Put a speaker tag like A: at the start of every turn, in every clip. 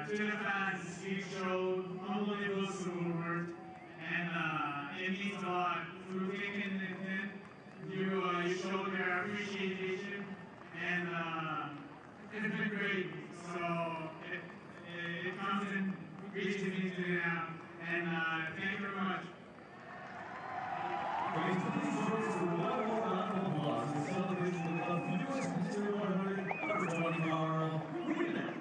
A: to the fans, you showed unbelievable support, and it means a lot. Through taking it in, you showed your appreciation, and it's been great. So it comes and reaches me today now, and thank you very much.
B: Please join us for one more round of applause in celebration of the newest Mystery 100 number 20 Carl Wheeler.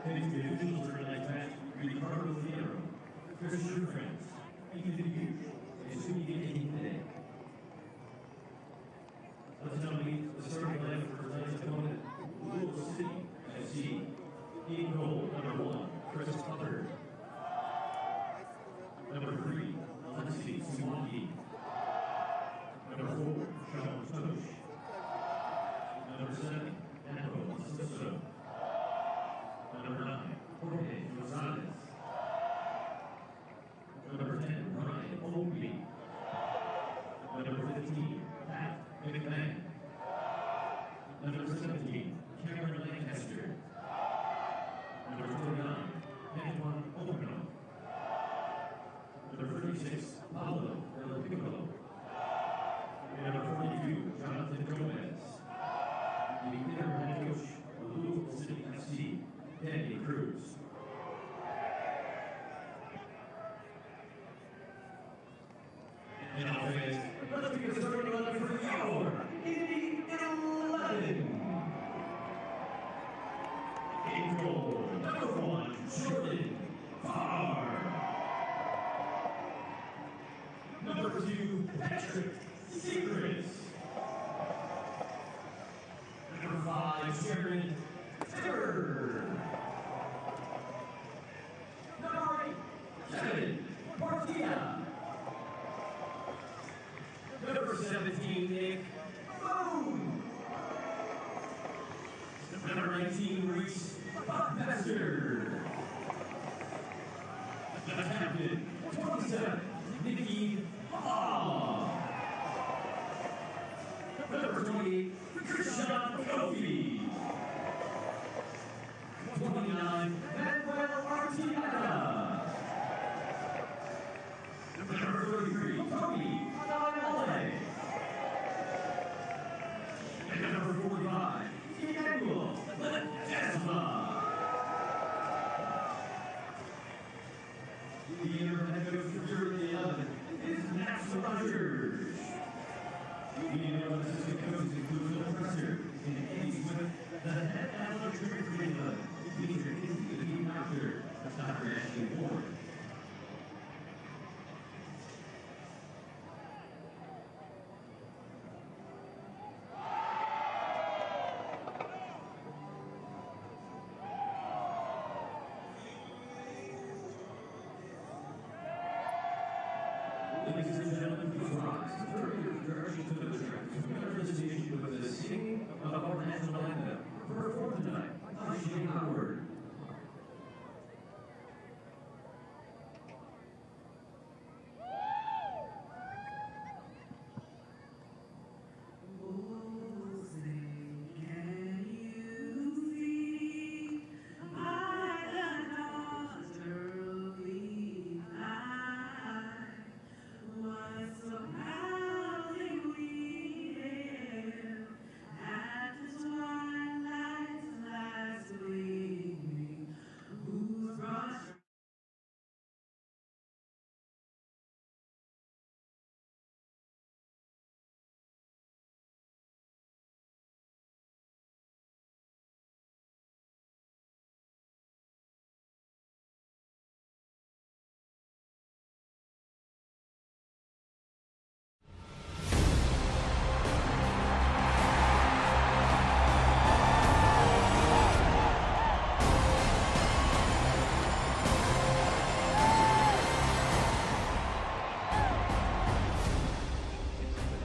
B: Thanks to the officials for tonight's match, Reed Carlo Fierro, Christian friends, thank you to the huge, and soon you get to him today. Let's now meet the starting lineup for tonight's opponent, Louisville City FC. In goal, number 1, Chris Hubbard. Number 3, Alexei Suwaki. Number 4, Sean Tosh. Number 7, Anko Soso. Number 9, Jorge Rosales. Number 10, Ryan Obi. Number 15, Pat McMahon. Number 17, Cameron Lancaster. Number 29, Antoine Okono. Number 36, Paulo Del Piccolo. And number 42, Jonathan Gomez. The interim head coach of Louisville City FC, Danny Cruz. And now, fans, let's begin the starting lineup for your Indy 11. In goal, number 1, Jordan Farr. Number 2, Patrick Seacrest. Number 5, Sharon Timber. Number 8, Kevin Partilla. Number 17, Nick Boone. Number 19, Reese Buckmaster. The captain, 27, Nikki Hall. Number 28, Krishan Kofi. 29, Manuel Artiana. Number 33, Tony Anale. And number 45, Emmanuel Ledesma. The interim head coach for the 11 is Max Rogers. The interim assistant coaches include Phil Presser and Andy Smith, the head athletic director for the 11. Featured Indy, the team doctor, Dr. Ashley Ward. Ladies and gentlemen, please rise. Turn your direction to the track to begin our presentation with the singing of our national anthem. Performed tonight by Shane Howard.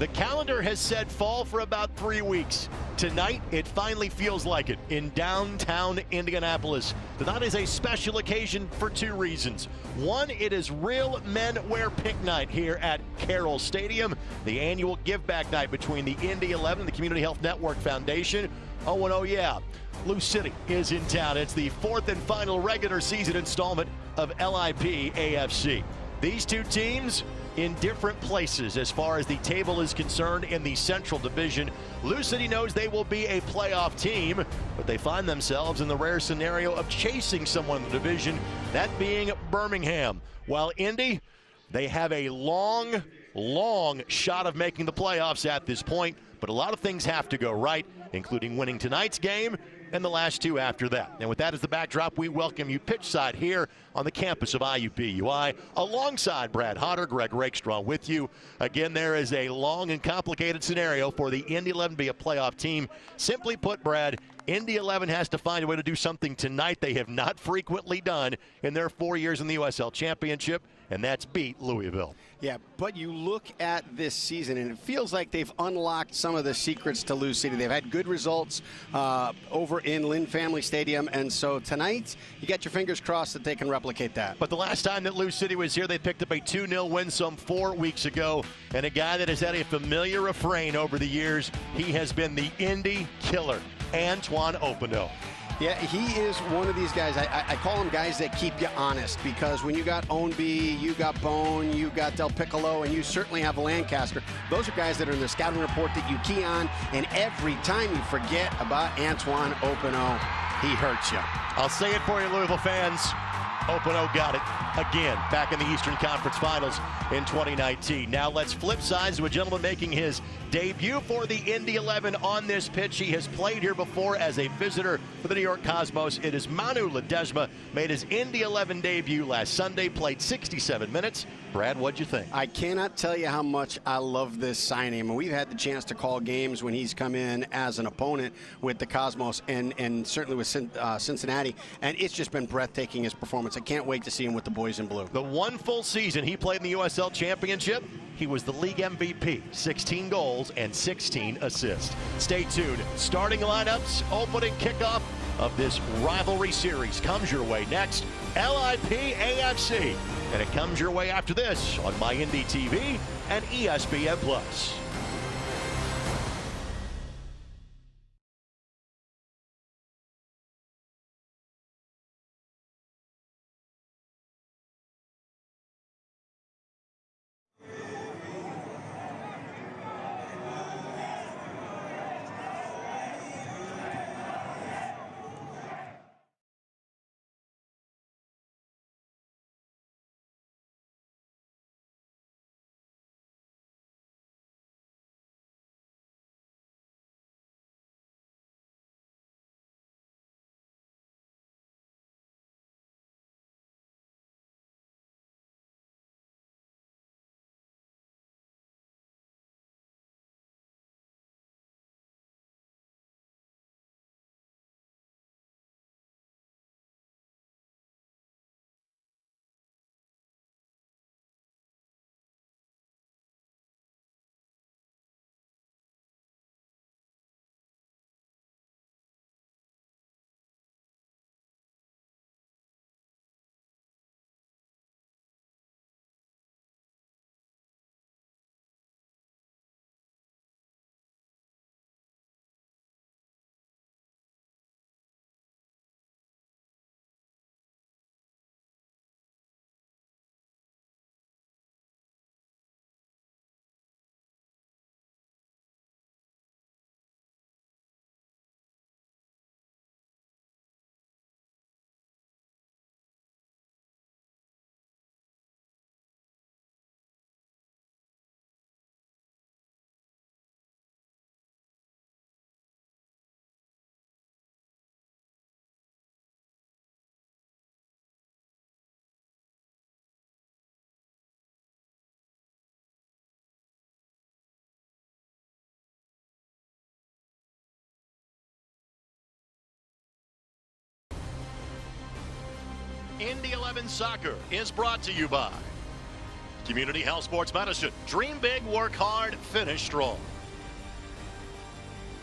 C: The calendar has said fall for about 3 weeks. Tonight, it finally feels like it in downtown Indianapolis. Tonight is a special occasion for 2 reasons. One, it is Real Men Wear Pink Night here at Carroll Stadium, the annual give back night between the Indy 11 and the Community Health Network Foundation. Oh, and oh yeah, Lou City is in town. It's the 4th and final regular season installment of LIP AFC. These 2 teams in different places as far as the table is concerned in the Central Division. Lou City knows they will be a playoff team, but they find themselves in the rare scenario of chasing someone in the division, that being Birmingham. While Indy, they have a long shot of making the playoffs at this point, but a lot of things have to go right, including winning tonight's game and the last 2 after that. And with that as the backdrop, we welcome you pitchside here on the campus of IUPUI, alongside Brad Hodder, Greg Rakestraw with you. Again, there is a long and complicated scenario for the Indy 11 to be a playoff team. Simply put, Brad, Indy 11 has to find a way to do something tonight they have not frequently done in their 4 years in the USL Championship, and that's beat Louisville.
D: Yeah, but you look at this season, and it feels like they've unlocked some of the secrets to Lou City. They've had good results over in Lynn Family Stadium, and so tonight, you got your fingers crossed that they can replicate that.
C: But the last time that Lou City was here, they picked up a 2-0 win some 4 weeks ago, and a guy that has had a familiar refrain over the years, he has been the Indy killer, Antoine Openo.
D: Yeah, he is one of these guys. I call them guys that keep you honest, because when you got Ownby, you got Bone, you got Del Piccolo, and you certainly have Lancaster, those are guys that are in the scouting report that you key on, and every time you forget about Antoine Openo, he hurts you.
C: I'll say it for you, Louisville fans. Openo got it again back in the Eastern Conference Finals in 2019. Now let's flip sides to a gentleman making his debut for the Indy 11 on this pitch. He has played here before as a visitor for the New York Cosmos. It is Manu Ledesma, made his Indy 11 debut last Sunday, played 67 minutes. Brad, what'd you think?
D: I cannot tell you how much I love this signing. I mean, we've had the chance to call games when he's come in as an opponent with the Cosmos and certainly with Cincinnati, and it's just been breathtaking, his performance. I can't wait to see him with the boys in blue.
C: The 1 full season he played in the USL Championship, he was the league MVP, 16 goals and 16 assists. Stay tuned. Starting lineups, opening kickoff of this rivalry series comes your way next. LIP AFC. And it comes your way after this on My Indy TV and ESPN+. Indy 11 Soccer is brought to you by Community Health Sports Medicine. Dream big, work hard, finish strong.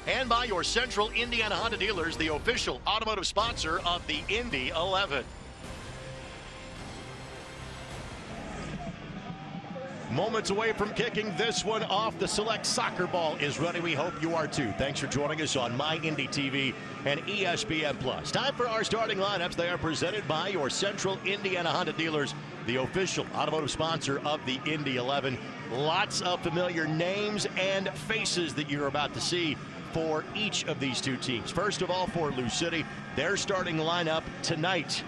C: And by your Central Indiana Honda dealers, the official automotive sponsor of the Indy 11. Moments away from kicking this one off. The select soccer ball is ready. We hope you are too. Thanks for joining us on My Indy TV and ESPN+. Time for our starting lineups. They are presented by your Central Indiana Honda dealers, the official automotive sponsor of the Indy 11. Lots of familiar names and faces that you're about to see for each of these two teams. First of all, for Lou City, their starting lineup tonight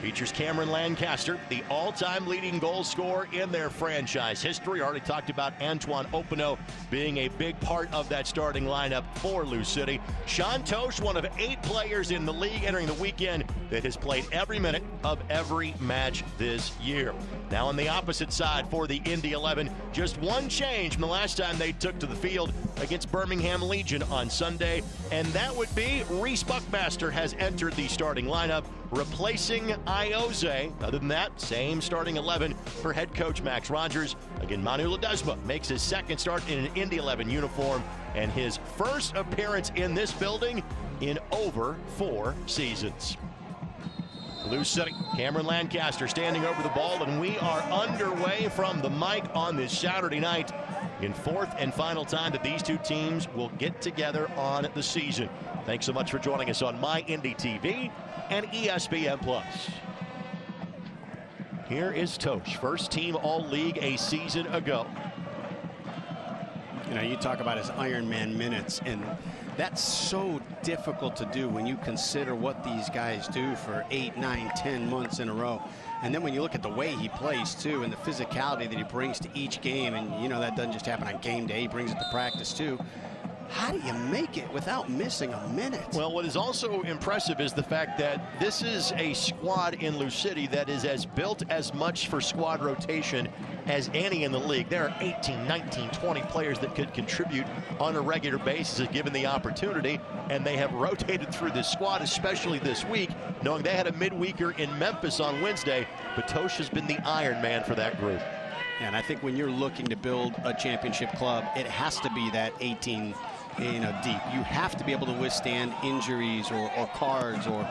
C: features Cameron Lancaster, the all-time leading goal scorer in their franchise history. Already talked about Antoine Opino being a big part of that starting lineup for Lou City. Sean Tosh, one of 8 players in the league entering the weekend that has played every minute of every match this year. Now on the opposite side for the Indy 11, just one change from the last time they took to the field against Birmingham Legion on Sunday, and that would be Reese Buckmaster has entered the starting lineup, replacing Ioze. Other than that, same starting 11 for head coach Max Rogers. Again, Manu Ledesma makes his second start in an Indy 11 uniform and his first appearance in this building in over 4 seasons. Lou City, Cameron Lancaster standing over the ball, and we are underway from the mic on this Saturday night in 4th and final time that these two teams will get together on the season. Thanks so much for joining us on My Indy TV and ESPN+. Here is Tosh, first team All-League a season ago.
D: You know, you talk about his Ironman minutes, and that's so difficult to do when you consider what these guys do for 8, 9, 10 months in a row. And then when you look at the way he plays, too, and the physicality that he brings to each game, and, you know, that doesn't just happen on game day. He brings it to practice, too. How do you make it without missing a minute?
C: Well, what is also impressive is the fact that this is a squad in Lou City that is as built as much for squad rotation as any in the league. There are 18, 19, 20 players that could contribute on a regular basis if given the opportunity, and they have rotated through this squad, especially this week, knowing they had a midweeker in Memphis on Wednesday, but Tosh has been the Iron Man for that group.
D: And I think when you're looking to build a championship club, it has to be that 18 deep. You have to be able to withstand injuries or cards or,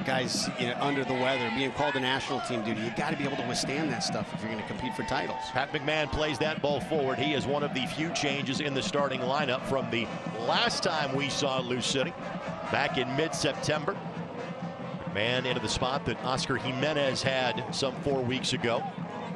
D: guys under the weather, being called to national team duty. You got to be able to withstand that stuff if you're going to compete for titles.
C: Pat McMahon plays that ball forward. He is one of the few changes in the starting lineup from the last time we saw Lou City back in mid-September. McMahon into the spot that Oscar Jimenez had some 4 weeks ago.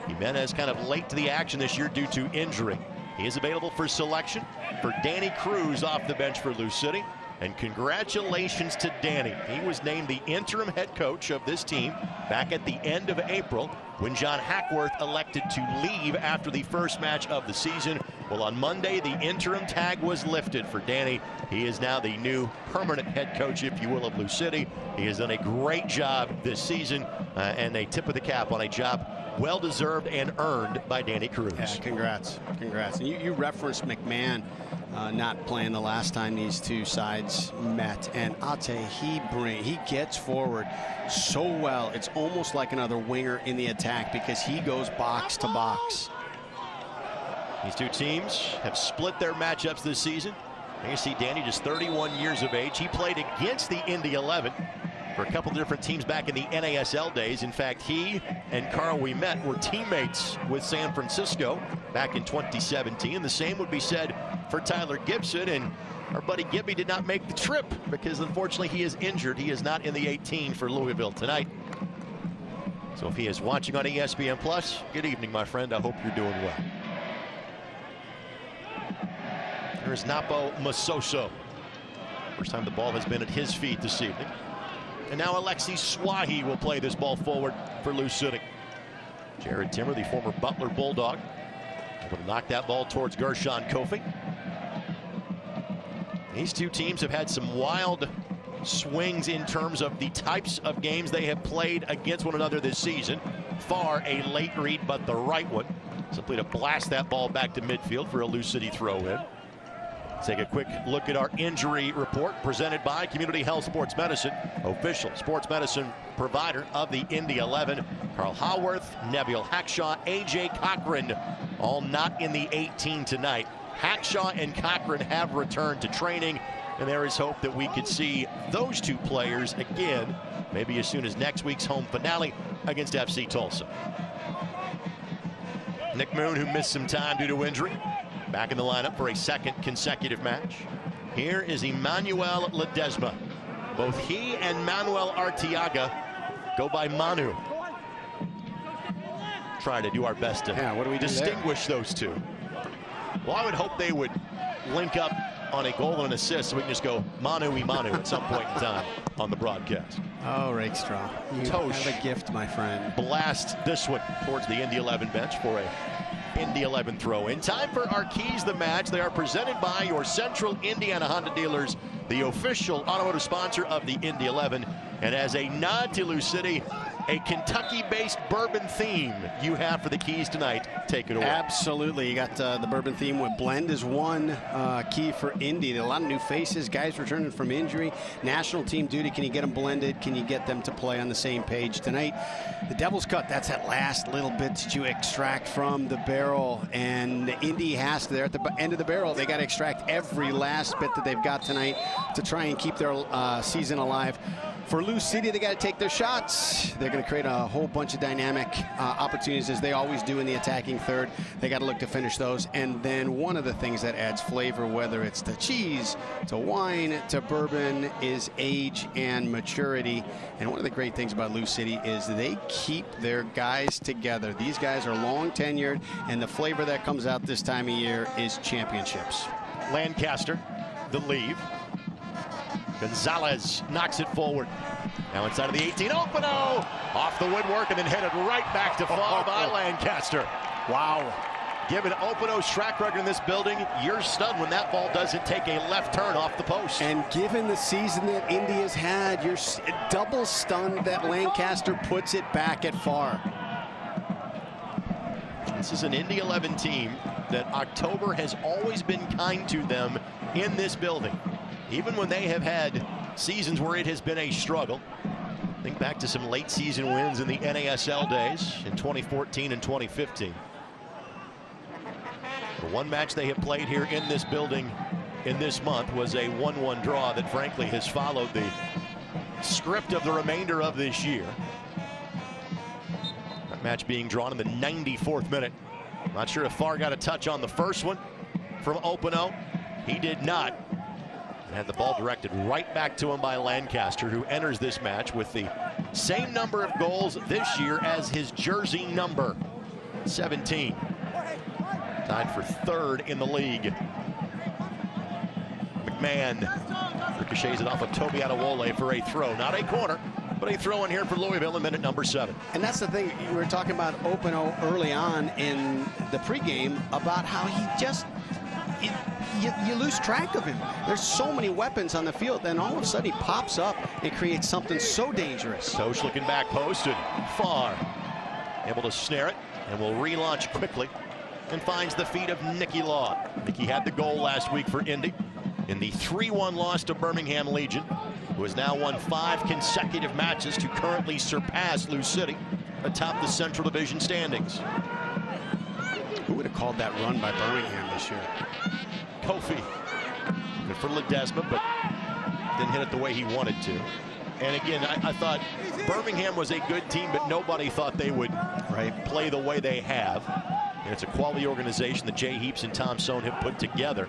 C: Jimenez kind of late to the action this year due to injury. He is available for selection for Danny Cruz off the bench for Lou City. And congratulations to Danny. He was named the interim head coach of this team back at the end of April when John Hackworth elected to leave after the first match of the season. Well, on Monday, the interim tag was lifted for Danny. He is now the new permanent head coach, if you will, of Lou City. He has done a great job this season, and a tip of the cap on a job well-deserved and earned by Danny Cruz.
D: Yeah, congrats. And you referenced McMahon not playing the last time these two sides met, and I'll tell you, he gets forward so well. It's almost like another winger in the attack because he goes box to box.
C: These two teams have split their matchups this season. Here you see Danny, just 31 years of age. He played against the Indy 11 for a couple different teams back in the NASL days. In fact, he and Carl Ouimet were teammates with San Francisco back in 2017. The same would be said for Tyler Gibson, and our buddy Gibby did not make the trip because unfortunately he is injured. He is not in the 18 for Louisville tonight. So if he is watching on ESPN+, good evening, my friend. I hope you're doing well. There's Napo Masoso. First time the ball has been at his feet this evening. And now Alexi Swahi will play this ball forward for Lou City. Jared Timmer, the former Butler Bulldog, able to knock that ball towards Gershon Kofi. These two teams have had some wild swings in terms of the types of games they have played against one another this season. Far a late read, but the right one. Simply to blast that ball back to midfield for a Lou City throw in. Take a quick look at our injury report presented by Community Health Sports Medicine, official sports medicine provider of the Indy 11. Carl Haworth, Neville Hackshaw, A.J. Cochran, all not in the 18 tonight. Hackshaw and Cochran have returned to training, and there is hope that we could see those two players again, maybe as soon as next week's home finale against FC Tulsa. Nick Moon, who missed some time due to injury, back in the lineup for a second consecutive match. Here is Emmanuel Ledesma. Both he and Manuel Arteaga go by Manu. Try to do our best to distinguish those two. Well, I would hope they would link up on a goal and an assist so we can just go Manu-y-Manu at some point in time on the broadcast.
D: Oh, Rakestraw, you have a gift, my friend.
C: Blast this one towards the Indy 11 bench for a Indy 11 throw in. Time for our keys the match. They are presented by your Central Indiana Honda dealers, the official automotive sponsor of the Indy 11. And as a nod to Lou City, a Kentucky-based bourbon theme you have for the keys tonight. Take it away.
D: Absolutely. You got the bourbon theme with blend is one key for Indy. A lot of new faces, guys returning from injury. National team duty. Can you get them blended? Can you get them to play on the same page tonight? The Devil's Cut, that's that last little bit that you extract from the barrel. And Indy has to, they're at the end of the barrel. They got to extract every last bit that they've got tonight to try and keep their season alive. For Lou City, they got to take their shots. They're going to create a whole bunch of dynamic opportunities, as they always do in the attacking third. They got to look to finish those. And then one of the things that adds flavor, whether it's to cheese, to wine, to bourbon, is age and maturity. And one of the great things about Lou City is they keep their guys together. These guys are long tenured, and the flavor that comes out this time of year is championships.
C: Lancaster, the leave. Gonzalez knocks it forward. Now inside of the 18. Openo off the woodwork and then headed right back to fall by Lancaster. Wow. Given Openo's track record in this building, you're stunned when that ball doesn't take a left turn off the post.
D: And given the season that Indy has had, you're double stunned that Lancaster puts it back at far.
C: This is an Indy 11 team that October has always been kind to them in this building. Even when they have had seasons where it has been a struggle. Think back to some late season wins in the NASL days in 2014 and 2015. The one match they have played here in this building in this month was a 1-1 draw that frankly has followed the script of the remainder of this year. That match being drawn in the 94th minute. Not sure if Farr got a touch on the first one from Openo. He did not. Had the ball directed right back to him by Lancaster, who enters this match with the same number of goals this year as his jersey number, 17. Tied for third in the league. McMahon ricochets it off of Toby Adewole for a throw. Not a corner, but a throw in here for Louisville in minute number 7.
D: And that's the thing, we were talking about Openo early on in the pregame about how he just, you lose track of him. There's so many weapons on the field, then all of a sudden he pops up and creates something so dangerous.
C: Soch looking back post, and Farr able to snare it, and will relaunch quickly and finds the feet of Nicky Law. Nicky had the goal last week for Indy in the 3-1 loss to Birmingham Legion, who has now won 5 consecutive matches to currently surpass Lou City atop the Central Division standings.
D: Who would have called that run by Birmingham this year?
C: Kofi. Good for Ledesma, but didn't hit it the way he wanted to. And again, I thought Birmingham was a good team, but nobody thought they would play the way they have. And it's a quality organization that Jay Heaps and Tom Sohn have put together.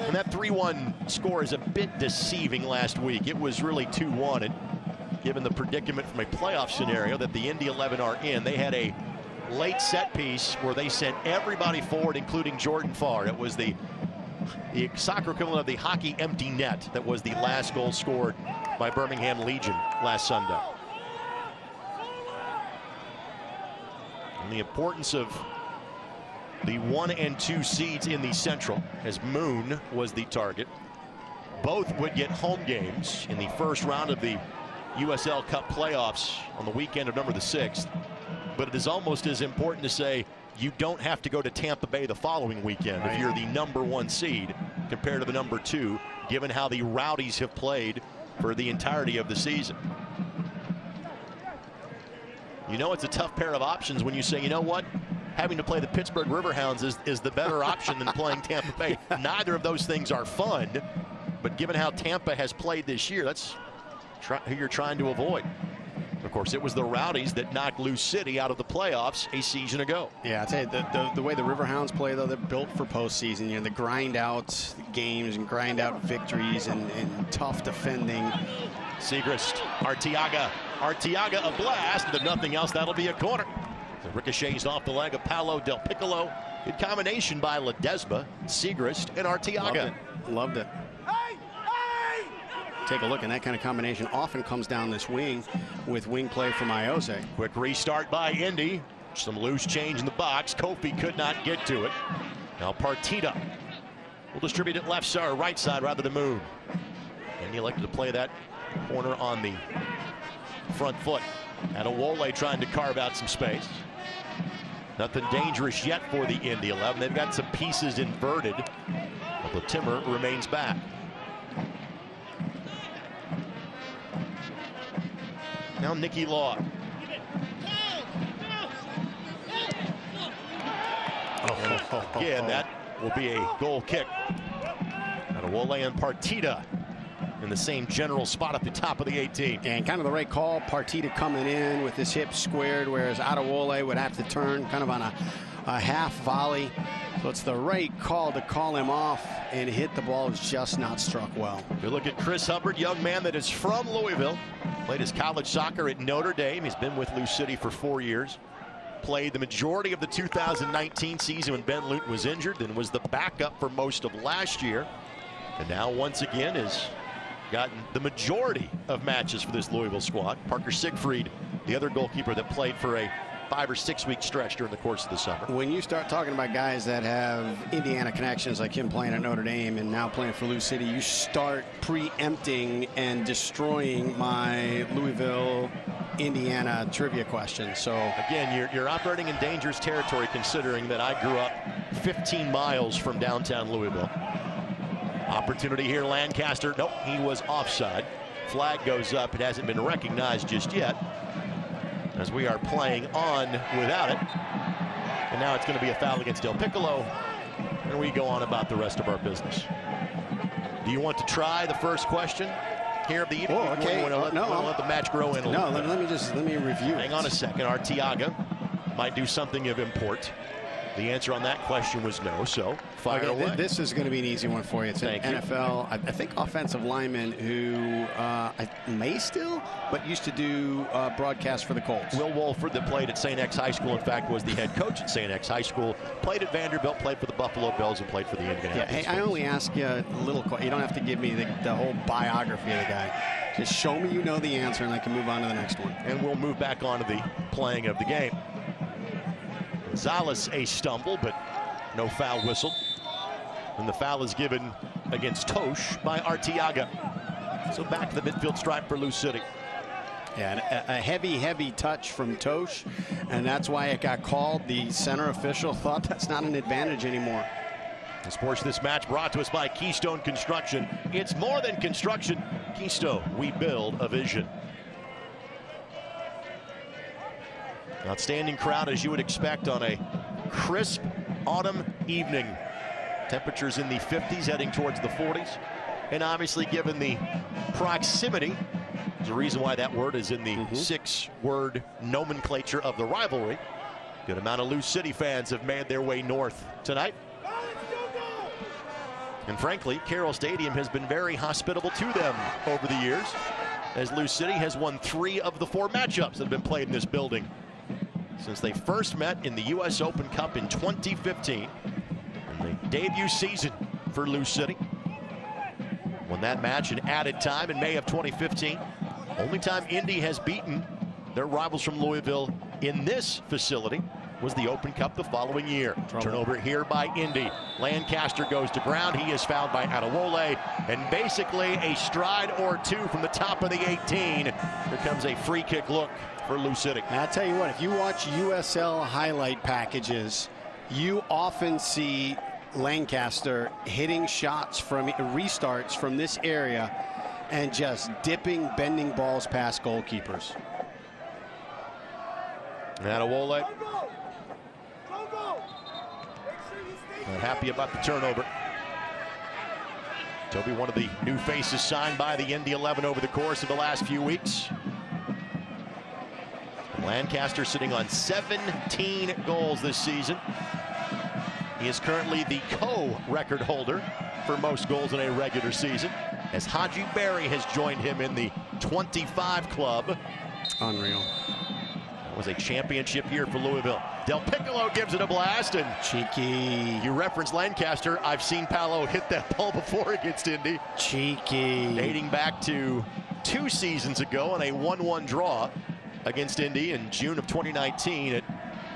C: And that 3-1 score is a bit deceiving last week. It was really 2-1, and given the predicament from a playoff scenario that the Indy 11 are in, they had a late set piece where they sent everybody forward, including Jordan Farr. It was the soccer equivalent of the hockey empty net that was the last goal scored by Birmingham Legion last Sunday. And the importance of the 1 and 2 seeds in the Central, as Moon was the target. Both would get home games in the first round of the USL Cup playoffs on the weekend of November the 6th. But it is almost as important to say you don't have to go to Tampa Bay the following weekend if you're the #1 seed compared to the #2, given how the Rowdies have played for the entirety of the season. You know it's a tough pair of options when you say, you know what, having to play the Pittsburgh Riverhounds is the better option than playing Tampa Bay. Neither of those things are fun, but given how Tampa has played this year, that's who you're trying to avoid. Of course, it was the Rowdies that knocked Lou City out of the playoffs a season ago.
D: Yeah, I tell you, the way the Riverhounds play, though, they're built for postseason. You know, the grind out games and grind out victories and tough defending.
C: Segrist, Arteaga a blast, but nothing else. That'll be a corner. The ricochets off the leg of Paolo Del Piccolo. Good combination by Ledesma, Segrist, and Arteaga.
D: Loved it. Take a look, and that kind of combination often comes down this wing with wing play from Iose.
C: Quick restart by Indy. Some loose change in the box. Kofi could not get to it. Now Partita will distribute it left side or right side rather than move. And he elected to play that corner on the front foot. Adewole trying to carve out some space. Nothing dangerous yet for the Indy 11. They've got some pieces inverted, but the Timmer remains back. Now Nicky Law. Again, that will be a goal kick. Adewole and Partita in the same general spot at the top of the 18.
D: And kind of the right call. Partita coming in with his hips squared, whereas Adewole would have to turn kind of on a half volley. So it's the right call to call him off and hit the ball. Is just not struck well.
C: Good look at Chris Hubbard, young man that is from Louisville. Played his college soccer at Notre Dame. He's been with Lou City for 4 years. Played the majority of the 2019 season when Ben Luton was injured, then was the backup for most of last year. And now once again has gotten the majority of matches for this Louisville squad. Parker Siegfried, the other goalkeeper that played for a 5 or 6 week stretch during the course of the summer.
D: When you start talking about guys that have Indiana connections, like him playing at Notre Dame and now playing for Lou City, you start preempting and destroying my Louisville, Indiana trivia question. So
C: again, you're operating in dangerous territory, considering that I grew up 15 miles from downtown Louisville. Opportunity here, Lancaster. Nope, he was offside. Flag goes up. It hasn't been recognized just yet, as we are playing on without it. And now it's going to be a foul against Del Piccolo, and we go on about the rest of our business. Do you want to try the first question here of the evening?
D: Oh, okay.
C: You want to let the match grow in a little bit?
D: Let me review.
C: Hang on a second. Arteaga might do something of import. The answer on that question was no, so fire away.
D: This is going to be an easy one for you. It's an NFL, I think, offensive lineman who may still, but used to do broadcast for the Colts.
C: Will Wolford, that played at St. X High School, in fact, was the head coach at St. X High School, played at Vanderbilt, played for the Buffalo Bills, and played for the Indianapolis.
D: Yeah, hey, I only ask you a little, you don't have to give me the whole biography of the guy. Just show me you know the answer, and I can move on to the next one.
C: And we'll move back on to the playing of the game. Gonzalez a stumble, but no foul whistled. And the foul is given against Tosh by Arteaga. So back to the midfield stripe for Lou City.
D: Yeah, a heavy touch from Tosh, and that's why it got called. The center official thought that's not an advantage anymore.
C: This portion of this match brought to us by Keystone Construction. It's more than construction. Keystone, we build a vision. Outstanding crowd, as you would expect on a crisp autumn evening. Temperatures in the 50s, heading towards the 40s. And obviously, given the proximity, there's a reason why that word is in the 6-word nomenclature of the rivalry. Good amount of Lou City fans have made their way north tonight. And frankly, Carroll Stadium has been very hospitable to them over the years, as Lou City has won 3 of the 4 matchups that have been played in this building since they first met in the U.S. Open Cup in 2015. And the debut season for Lou City. Won that match in added time in May of 2015. Only time Indy has beaten their rivals from Louisville in this facility was the Open Cup the following year. Turnover here by Indy. Lancaster goes to ground. He is fouled by Adewole, and basically a stride or two from the top of the 18. Here comes a free kick look for Lou City.
D: And I'll tell you what, if you watch USL highlight packages, you often see Lancaster hitting shots from restarts from this area and just dipping, bending balls past goalkeepers.
C: Adewole not happy about the turnover. Toby, one of the new faces signed by the Indy 11 over the course of the last few weeks. Lancaster sitting on 17 goals this season. He is currently the co-record holder for most goals in a regular season, as Haji Berry has joined him in the 25 club.
D: Unreal.
C: It was a championship year for Louisville. Del Piccolo gives it a blast, and
D: cheeky.
C: You referenced Lancaster. I've seen Paolo hit that ball before against Indy.
D: Cheeky.
C: Dating back to 2 seasons ago in a 1-1 draw against Indy in June of 2019 at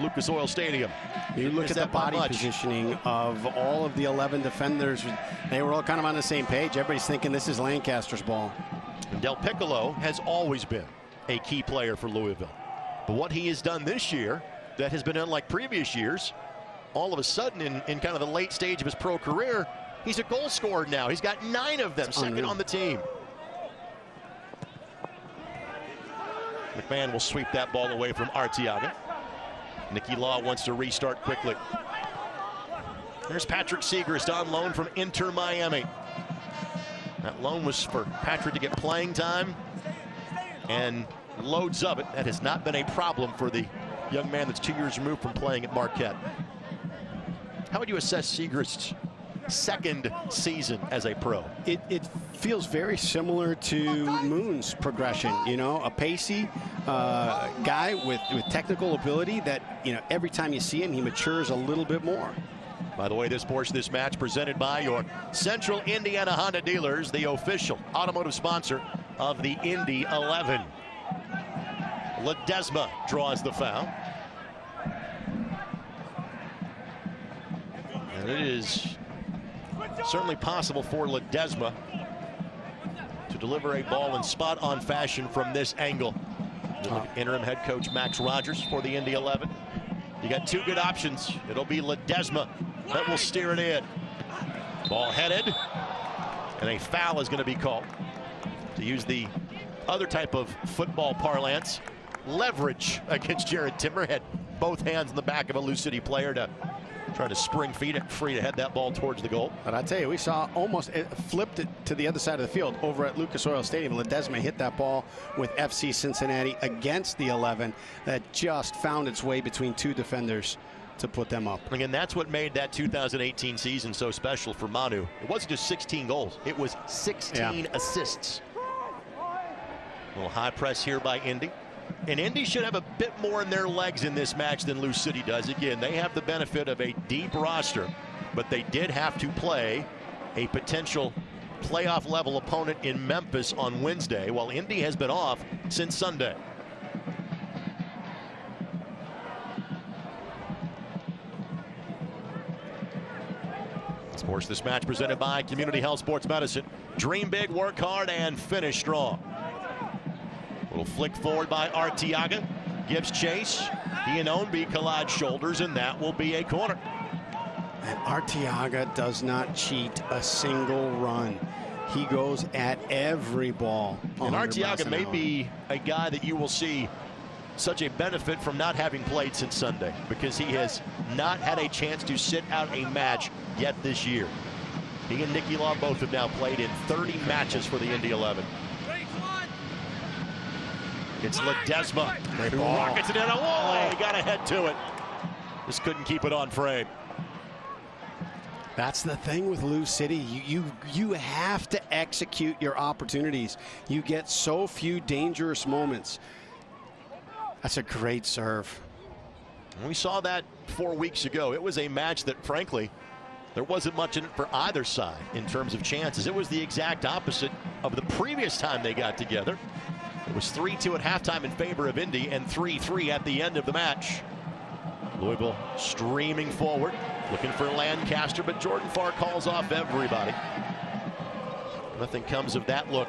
C: Lucas Oil Stadium.
D: You look at the body positioning of all of the 11 defenders. They were all kind of on the same page. Everybody's thinking this is Lancaster's ball.
C: And Del Piccolo has always been a key player for Louisville. But what he has done this year that has been unlike previous years, all of a sudden in kind of the late stage of his pro career, he's a goal scorer now. He's got 9 of them, second on the team. McMahon will sweep that ball away from Arteaga. Nicky Law wants to restart quickly. There's Patrick Segrist on loan from Inter Miami. That loan was for Patrick to get playing time and loads of it. That has not been a problem for the young man that's 2 years removed from playing at Marquette. How would you assess Segrist's second season as a pro?
D: It feels very similar to Moon's progression. You know, a pacey guy with technical ability that, you know, every time you see him, he matures a little bit more.
C: By the way, this portion of this match presented by your Central Indiana Honda dealers, the official automotive sponsor of the Indy 11. Ledesma draws the foul. And it is certainly possible for Ledesma to deliver a ball in spot-on fashion from this angle. Interim head coach Max Rogers for the Indy 11. You got 2 good options. It'll be Ledesma that will steer it in. Ball headed, and a foul is going to be called. To use the other type of football parlance, leverage against Jared Timmer. Had both hands in the back of a Lou City player to try to spring free to head that ball towards the goal.
D: But I tell you, we saw almost it flipped it to the other side of the field over at Lucas Oil Stadium. Ledesma hit that ball with FC Cincinnati against the 11 that just found its way between 2 defenders to put them up.
C: Again, that's what made that 2018 season so special for Manu. It wasn't just 16 goals. It was 16 assists. A little high press here by Indy. And Indy should have a bit more in their legs in this match than Lou City does. Again, they have the benefit of a deep roster, but they did have to play a potential playoff level opponent in Memphis on Wednesday, while Indy has been off since Sunday. Of course, this match presented by Community Health Sports Medicine. Dream big, work hard, and finish strong. Little flick forward by Arteaga. Gives chase. He and Ownby collide shoulders, and that will be a corner.
D: And Arteaga does not cheat a single run. He goes at every ball.
C: And Arteaga may be a guy that you will see such a benefit from not having played since Sunday, because he has not had a chance to sit out a match yet this year. He and Nicky Law both have now played in 30 matches for the Indy 11. It's Ledesma who rockets it in. He got ahead to it. Just couldn't keep it on frame.
D: That's the thing with Lou City. You have to execute your opportunities. You get so few dangerous moments. That's a great serve.
C: We saw that 4 weeks ago. It was a match that, frankly, there wasn't much in it for either side in terms of chances. It was the exact opposite of the previous time they got together. It was 3-2 at halftime in favor of Indy and 3-3 at the end of the match. Louisville streaming forward, looking for Lancaster, but Jordan Farr calls off everybody. Nothing comes of that look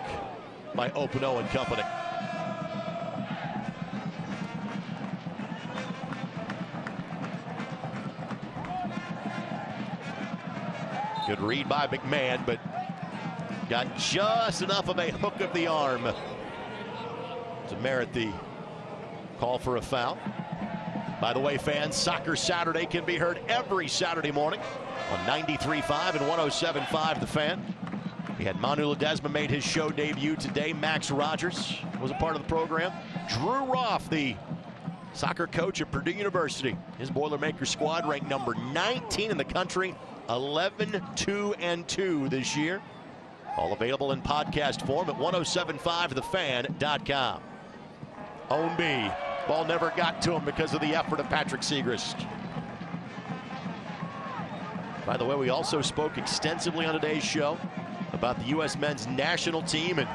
C: by Opino and company. Good read by McMahon, but got just enough of a hook of the arm to merit the call for a foul. By the way, fans, Soccer Saturday can be heard every Saturday morning on 93.5 and 107.5 The Fan. We had Manu Ledesma made his show debut today. Max Rogers was a part of the program. Drew Roth, the soccer coach at Purdue University. His Boilermaker squad ranked number 19 in the country, 11-2-2 this year. All available in podcast form at 1075thefan.com. Ownby. Ball never got to him because of the effort of Patrick Segrist. By the way, we also spoke extensively on today's show about the U.S. men's national team and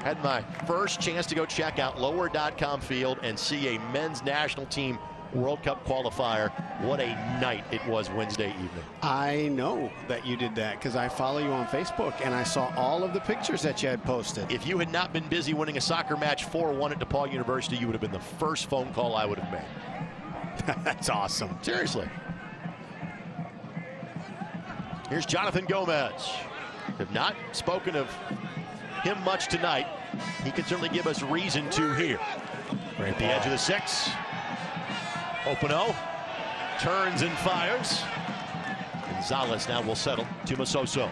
C: had my first chance to go check out lower.com field and see a men's national team World Cup qualifier. What a night it was Wednesday evening.
D: I know that you did that because I follow you on Facebook and I saw all of the pictures that you had posted.
C: If you had not been busy winning a soccer match 4-1 at DePaul University, you would have been the first phone call I would have made.
D: That's awesome.
C: Seriously. Here's Jonathan Gomez. Have not spoken of him much tonight. He can certainly give us reason to here. At the edge of the 6. Opino turns and fires. Gonzalez now will settle to Masoso.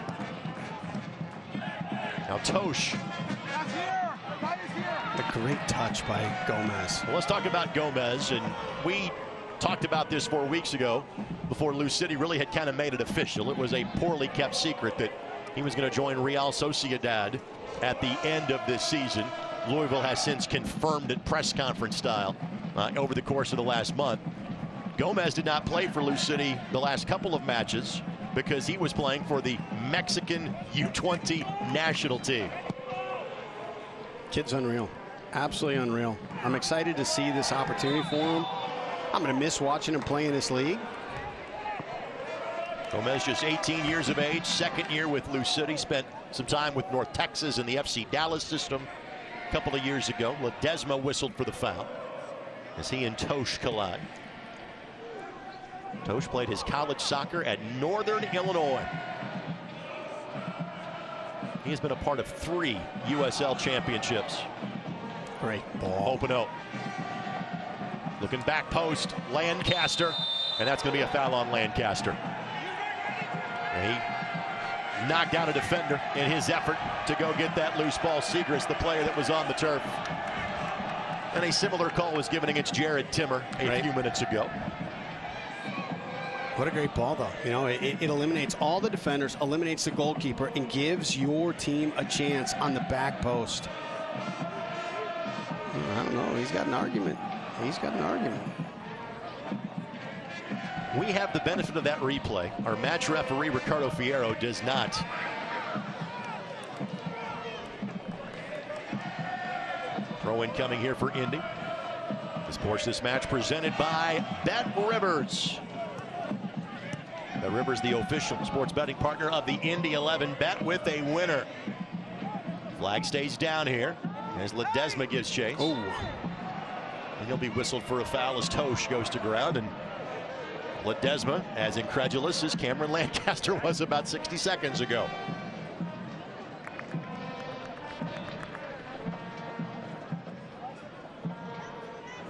C: Now Tosh.
D: A great touch by Gomez.
C: Well, let's talk about Gomez. And we talked about this 4 weeks ago before Lou City really had kind of made it official. It was a poorly kept secret that he was going to join Real Sociedad at the end of this season. Louisville has since confirmed it press conference style over the course of the last month. Gomez did not play for Lou City the last couple of matches because he was playing for the Mexican U20 national team.
D: Kid's unreal. Absolutely unreal. I'm excited to see this opportunity for him. I'm going to miss watching him play in this league.
C: Gomez just 18 years of age, second year with Lou City, spent some time with North Texas in the FC Dallas system a couple of years ago. Ledesma whistled for the foul as he and Tosh collide. Tosh played his college soccer at Northern Illinois. He has been a part of 3 USL championships.
D: Great ball.
C: Opino. Looking back post, Lancaster, and that's going to be a foul on Lancaster. And he knocked down a defender in his effort to go get that loose ball. Segrist, the player that was on the turf. And a similar call was given against Jared Timmer a few minutes ago.
D: What a great ball, though. You know, it eliminates all the defenders, eliminates the goalkeeper, and gives your team a chance on the back post. I don't know. He's got an argument. He's got an argument.
C: We have the benefit of that replay. Our match referee, Ricardo Fierro, does not. Throw in coming here for Indy. This portion of this match presented by Bet Rivers. Bet Rivers, the official sports betting partner of the Indy 11 bet, with a winner. Flag stays down here as Ledesma gives chase.
D: Oh.
C: And he'll be whistled for a foul as Tosh goes to ground. And Ledesma, as incredulous as Cameron Lancaster was about 60 seconds ago.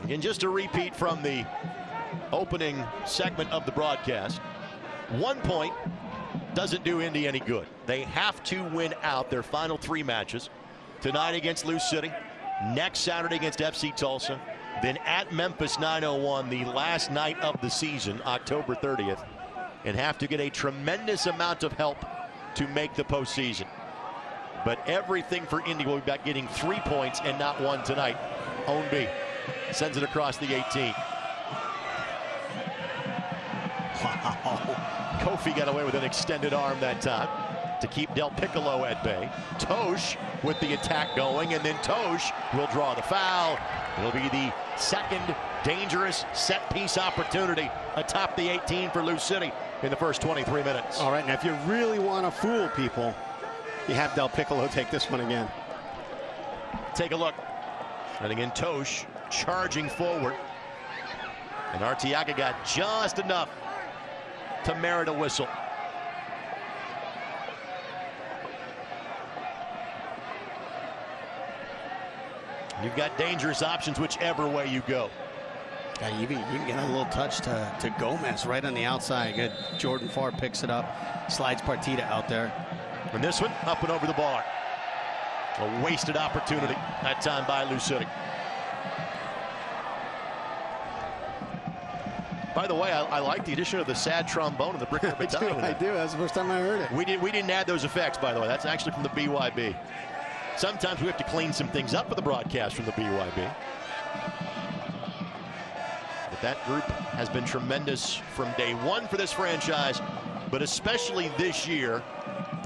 C: Again, just a repeat from the opening segment of the broadcast. 1 point doesn't do Indy any good. They have to win out their final 3 matches. Tonight against Lou City, next Saturday against FC Tulsa, then at Memphis 901 the last night of the season, October 30th, and have to get a tremendous amount of help to make the postseason. But everything for Indy will be about getting 3 points and not 1 tonight. Ownby sends it across the 18. Wow. Kofi got away with an extended arm that time to keep Del Piccolo at bay. Tosh with the attack going, and then Tosh will draw the foul. It'll be the second dangerous set-piece opportunity atop the 18 for Lou City in the first 23 minutes.
D: All right, now if you really want to fool people, you have Del Piccolo take this one again.
C: Take a look. And again, Tosh charging forward. And Arteaga got just enough to merit a whistle. You've got dangerous options whichever way you go.
D: Yeah, you can get a little touch to Gomez right on the outside. Good. Jordan Farr picks it up, slides Partita out there.
C: And this one up and over the bar. A wasted opportunity that time by Lou City. By the way, I like the addition of the sad trombone and the brick battalion.
D: I do. That's the first time I heard it.
C: We didn't add those effects, by the way. That's actually from the BYB. Sometimes we have to clean some things up for the broadcast from the BYB. But that group has been tremendous from day one for this franchise, but especially this year,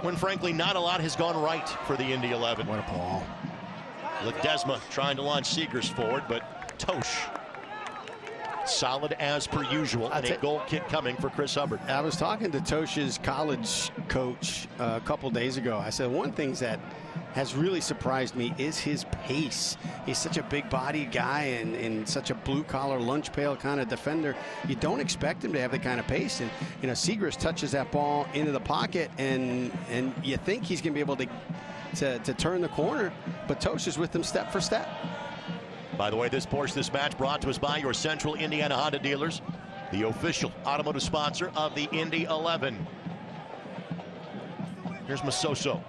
C: when frankly not a lot has gone right for the Indy 11.
D: What a ball.
C: Ledesma trying to launch Seegers forward, but Tosh solid as per usual, and a goal kick coming for Chris Hubbard.
D: I was talking to Tosh's college coach a couple days ago. I said one thing that has really surprised me is his pace. He's such a big-bodied guy and such a blue-collar, lunch pail kind of defender. You don't expect him to have the kind of pace. And you know, Seegers touches that ball into the pocket, and you think he's going to be able to turn the corner, but Tosh is with him step for step.
C: By the way, this portion of this match brought to us by your Central Indiana Honda dealers, the official automotive sponsor of the Indy 11. Here's Masoso.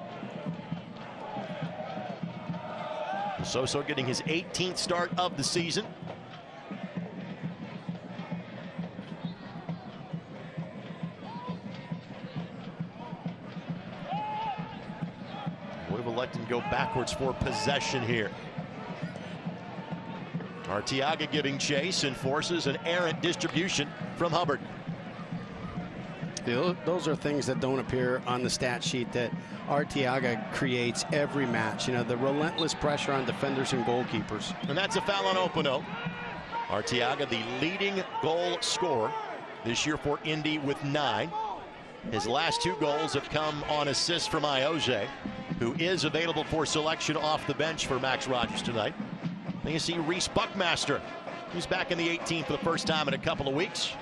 C: Masoso getting his 18th start of the season. Louisville letting go backwards for possession here. Arteaga giving chase and forces an errant distribution from Hubbard.
D: Those are things that don't appear on the stat sheet that Arteaga creates every match. You know, the relentless pressure on defenders and goalkeepers.
C: And that's a foul on Opano. Arteaga, the leading goal scorer this year for Indy with 9. His last 2 goals have come on assists from Ioze, who is available for selection off the bench for Max Rogers tonight. Then you see Reese Buckmaster, who's back in the 18 for the first time in a couple of weeks.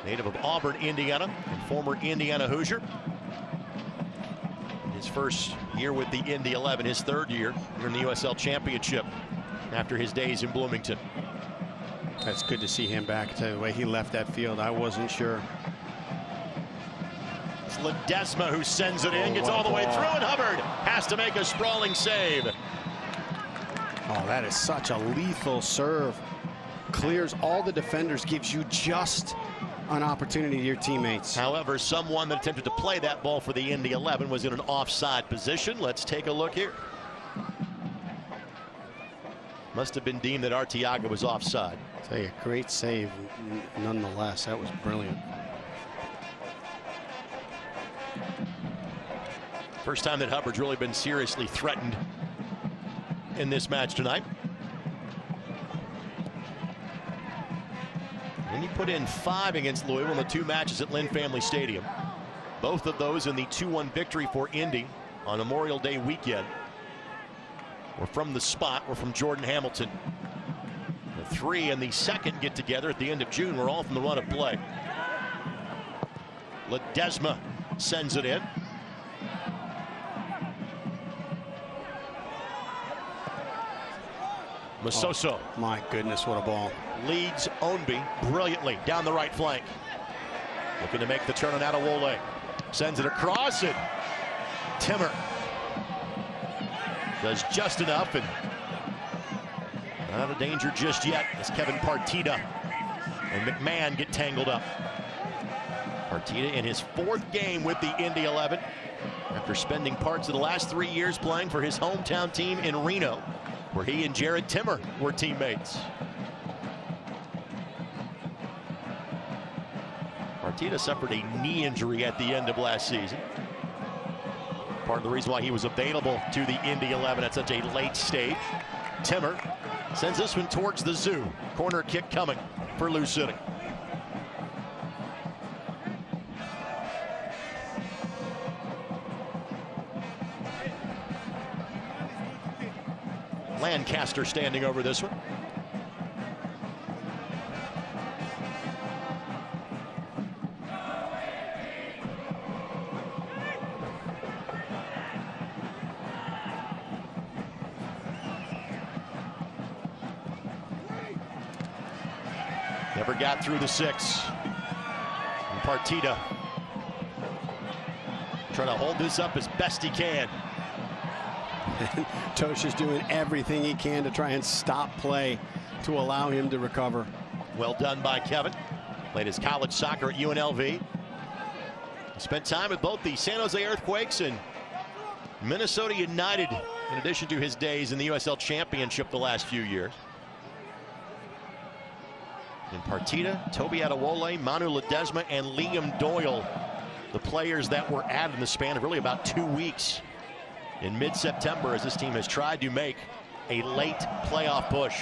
C: Native of Auburn, Indiana, and former Indiana Hoosier. His first year with the Indy 11, his 3rd year in the USL Championship after his days in Bloomington.
D: That's good to see him back. To the way he left that field, I wasn't sure.
C: It's Ledesma who sends it in, gets all the way through, and Hubbard has to make a sprawling save.
D: Oh, that is such a lethal serve. Clears all the defenders, gives you just an opportunity to your teammates.
C: However, someone that attempted to play that ball for the Indy 11 was in an offside position. Let's take a look here. Must have been deemed that Arteaga was offside.
D: I'll tell you, great save nonetheless. That was brilliant.
C: First time that Hubbard's really been seriously threatened in this match tonight. And he put in 5 against Louisville in the 2 matches at Lynn Family Stadium. Both of those in the 2-1 victory for Indy on Memorial Day weekend were from the spot, were from Jordan Hamilton. The 3 and the second get together at the end of June were all from the run of play. Ledesma sends it in. Masoso.
D: Oh, my goodness, what a ball.
C: Leads Ownby brilliantly down the right flank. Looking to make the turn on Adewole. Sends it across, and Timmer does just enough, and not out of danger just yet as Kevin Partita and McMahon get tangled up. Partita in his 4th game with the Indy 11 after spending parts of the last 3 years playing for his hometown team in Reno, where he and Jared Timmer were teammates. Partita suffered a knee injury at the end of last season. Part of the reason why he was available to the Indy 11 at such a late stage. Timmer Sends this one towards the zoo. Corner kick coming for Lou City. Lancaster standing over this one. Never got through the 6. And Partita trying to hold this up as best he can.
D: Tosha's doing everything he can to try and stop play to allow him to recover.
C: Well done by Kevin. Played his college soccer at UNLV. Spent time with both the San Jose Earthquakes and Minnesota United, in addition to his days in the USL Championship the last few years. And Partita, Toby Adewole, Manu Ledesma, and Liam Doyle, the players that were added in the span of really about 2 weeks in mid-September, as this team has tried to make a late playoff push.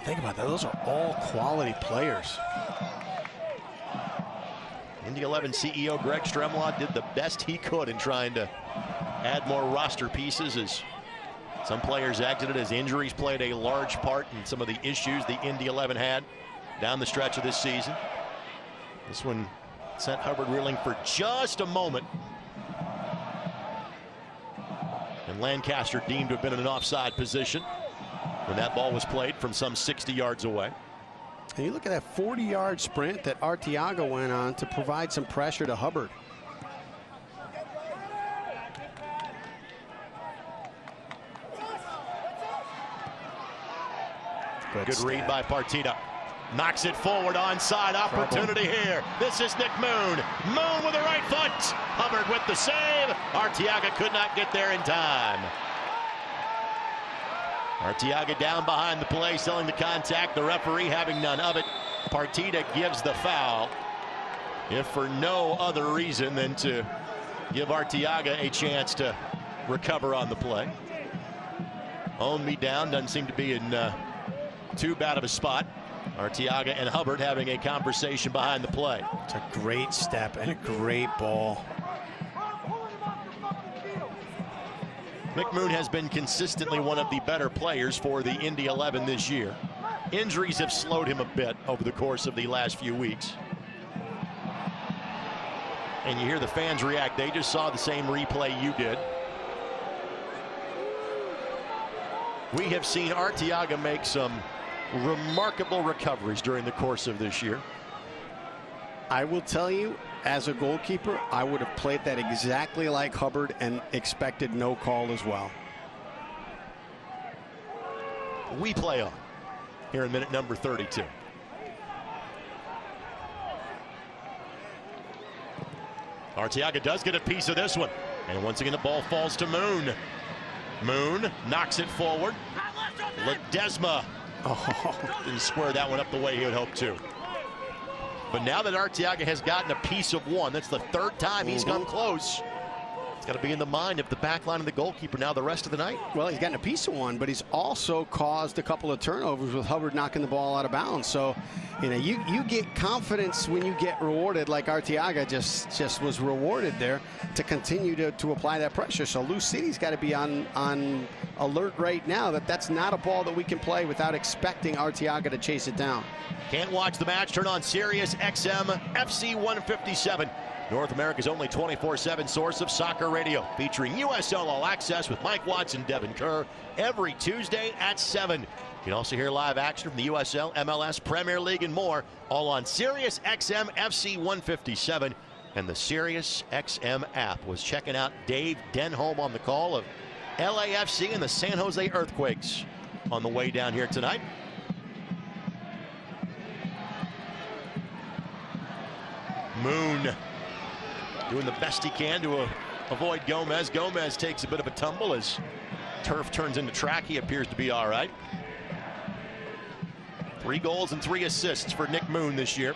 D: Think about that. Those are all quality players.
C: Indy 11 CEO Greg Stremlaw did the best he could in trying to add more roster pieces as some players exited, as injuries played a large part in some of the issues the Indy 11 had down the stretch of this season. This one sent Hubbard reeling for just a moment. And Lancaster deemed to have been in an offside position when that ball was played from some 60 yards away.
D: And you look at that 40-yard sprint that Arteaga went on to provide some pressure to Hubbard.
C: Good read by Partita. Knocks it forward, onside opportunity here. This is Nick Moon. Moon with the right foot. Hubbard with the save. Arteaga could not get there in time. Arteaga down behind the play, selling the contact. The referee having none of it. Partita gives the foul, if for no other reason than to give Arteaga a chance to recover on the play. Own me down, doesn't seem to be in too bad of a spot. Arteaga and Hubbard having a conversation behind the play.
D: It's a great step and a great ball.
C: Mick Moon has been consistently one of the better players for the Indy 11 this year. Injuries have slowed him a bit over the course of the last few weeks. And you hear the fans react. They just saw the same replay you did. We have seen Arteaga make some remarkable recoveries during the course of this year.
D: I will tell you, as a goalkeeper, I would have played that exactly like Hubbard and expected no call as well.
C: We play on here in minute number 32. Arteaga does get a piece of this one. And once again, the ball falls to Moon. Moon knocks it forward. Ledesma didn't square that one up the way he had hoped to. But now that Arteaga has gotten a piece of one, that's the third time he's come close. It's got to be in the mind of the back line of the goalkeeper now the rest of the night.
D: Well, he's gotten a piece of one, but he's also caused a couple of turnovers with Hubbard knocking the ball out of bounds. So, you know, you get confidence when you get rewarded, like Arteaga just was rewarded there, to continue to apply that pressure. So Lou City's got to be on alert right now that that's not a ball that we can play without expecting Arteaga to chase it down.
C: Can't watch the match? Turn on Sirius XM FC 157. North America's only 24/7 source of soccer radio, featuring USL All Access with Mike Watson, Devin Kerr, every Tuesday at 7. You can also hear live action from the USL, MLS, Premier League, and more, all on Sirius XM FC 157 and the Sirius XM app. Was checking out Dave Denholm on the call of LAFC and the San Jose Earthquakes on the way down here tonight. Moon doing the best he can to avoid Gomez. Gomez takes a bit of a tumble as turf turns into track. He appears to be all right. 3 goals and 3 assists for Nick Moon this year.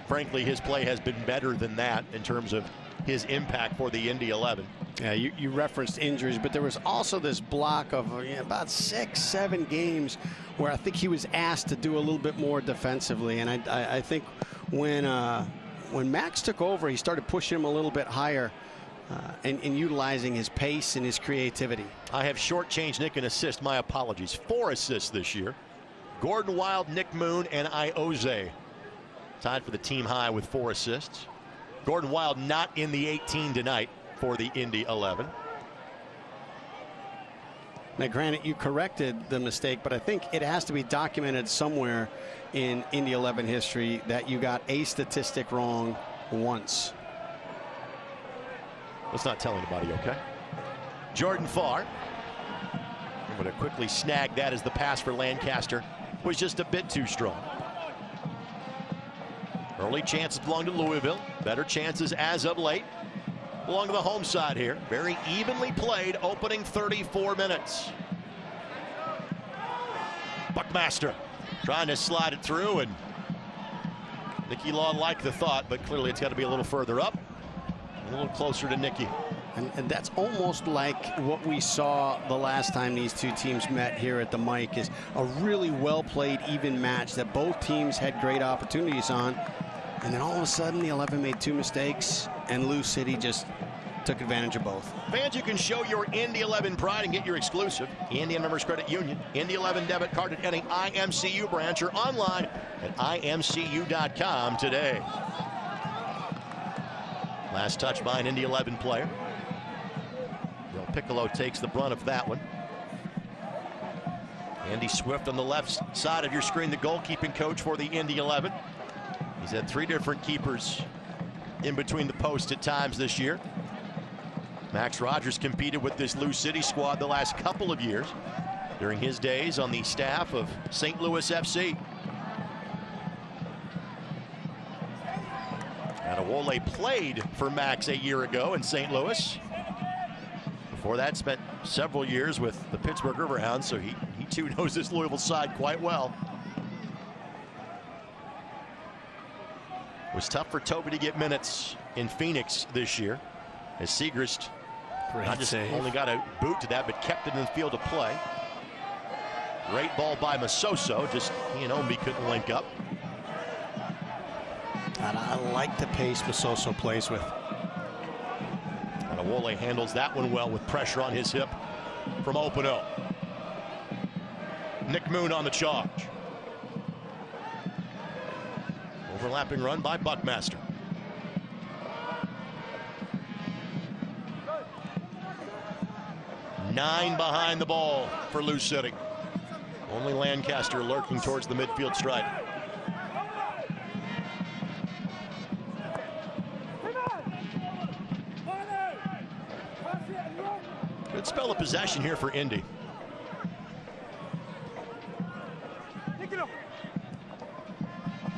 C: Frankly, his play has been better than that in terms of his impact for the Indy 11.
D: Yeah, you referenced injuries, but there was also this block of about 6-7 games where I think he was asked to do a little bit more defensively. And I think when Max took over, he started pushing him a little bit higher and utilizing his pace and his creativity.
C: I have shortchanged Nick in assist. My apologies. 4 assists this year. Gordon Wild, Nick Moon, and Ioze tied for the team high with 4 assists. Gordon Wild not in the 18 tonight for the Indy 11.
D: Now, granted, you corrected the mistake, but I think it has to be documented somewhere in Indy 11 history that you got a statistic wrong once.
C: Let's not tell anybody, okay? Jordan Farr able to quickly snag that as the pass for Lancaster was just a bit too strong. Early chances belong to Louisville. Better chances as of late belong to the home side here. Very evenly played opening 34 minutes. Buckmaster trying to slide it through, and Nicky Law liked the thought, but clearly it's got to be a little further up, a little closer to Nicky.
D: And that's almost like what we saw the last time these two teams met here at the Mike, is a really well-played, even match that both teams had great opportunities on. And then all of a sudden, the 11 made 2 mistakes, and Lou City just took advantage of both.
C: Fans, you can show your Indy 11 pride and get your exclusive Indian Members Credit Union Indy 11 debit card at any IMCU branch or online at imcu.com today. Last touch by an Indy 11 player. Del Piccolo takes the brunt of that one. Andy Swift on the left side of your screen, the goalkeeping coach for the Indy 11. He's had 3 different keepers in between the posts at times this year. Max Rogers competed with this Lou City squad the last couple of years during his days on the staff of St. Louis FC. Adewole played for Max a year ago in St. Louis. Before that, spent several years with the Pittsburgh Riverhounds, so he too knows this Louisville side quite well. It was tough for Toby to get minutes in Phoenix this year, as Segrist not just only got a boot to that, but kept it in the field of play. Great ball by Masoso, just he and Ombi couldn't link up.
D: And I like the pace Masoso plays with.
C: Adewole handles that one well with pressure on his hip from Openo. Nick Moon on the charge. Overlapping run by Buckmaster. Nine behind the ball for Lou City. Only Lancaster lurking towards the midfield stripe. Good spell of possession here for Indy.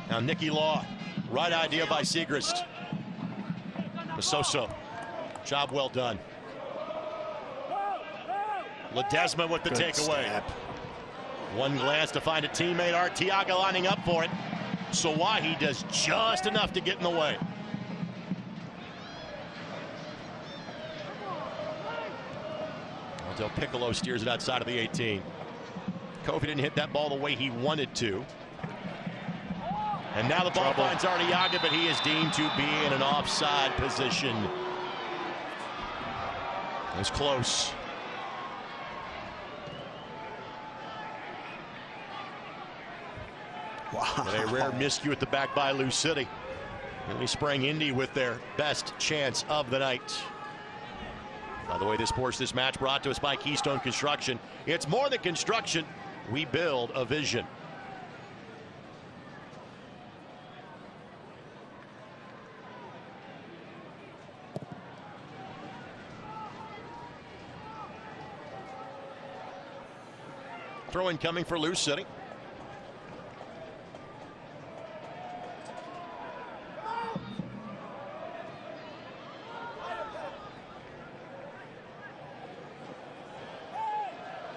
C: Now Nicky Law, right idea by Segrist. Masoso, job well done. Ledesma with the takeaway. One glance to find a teammate. Arteaga lining up for it. Sawahi does just enough to get in the way. Del Piccolo steers it outside of the 18. Kofi didn't hit that ball the way he wanted to. And now the ball finds Arteaga, but he is deemed to be in an offside position. It was close.
D: Wow.
C: And a rare miscue at the back by Lou City. And he sprang Indy with their best chance of the night. By the way, this match brought to us by Keystone Construction. It's more than construction. We build a vision. Throw in coming for Lou City.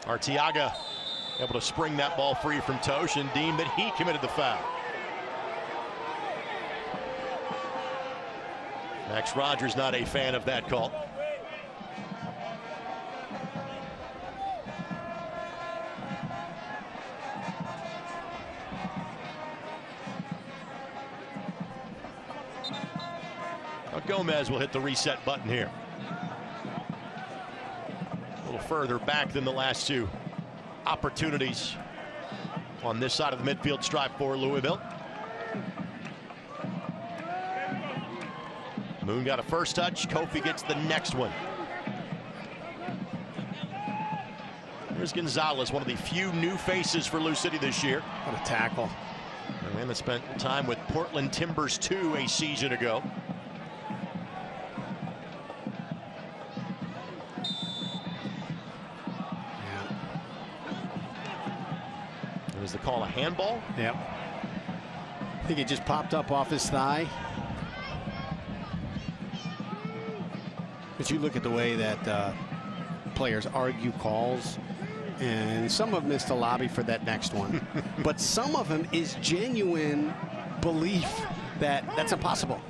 C: Arteaga able to spring that ball free from Tosh and deemed that he committed the foul. Max Rogers not a fan of that call. Now Gomez will hit the reset button here. A little further back than the last two opportunities on this side of the midfield stripe for Louisville. Moon got a first touch. Kofi gets the next one. Here's Gonzalez, one of the few new faces for Lou City this year.
D: What a tackle.
C: A man that spent time with Portland Timbers 2 a season ago. Was the call a handball?
D: Yep. I think it just popped up off his thigh. But you look at the way that players argue calls, and some of them is to lobby for that next one. But some of them is genuine belief that that's impossible.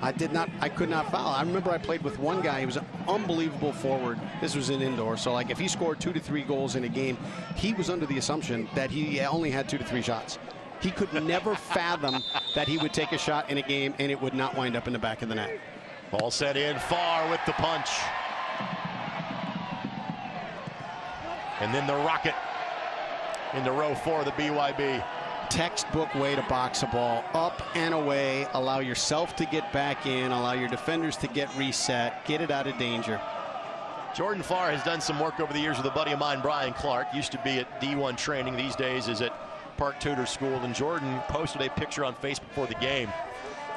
D: I could not foul. I remember I played with one guy. He was an unbelievable forward. This was an indoor. So, like, if he scored 2 to 3 goals in a game, he was under the assumption that he only had 2 to 3 shots. He could never fathom that he would take a shot in a game and it would not wind up in the back of the net.
C: Ball set in far with the punch. And then the rocket into row 4 of the BYB.
D: Textbook way to box a ball, up and away, allow yourself to get back in, allow your defenders to get reset, get it out of danger.
C: Jordan Farr has done some work over the years with a buddy of mine, Brian Clark. Used to be at D1 training, these days is at Park Tudor School. And Jordan posted a picture on Facebook before the game.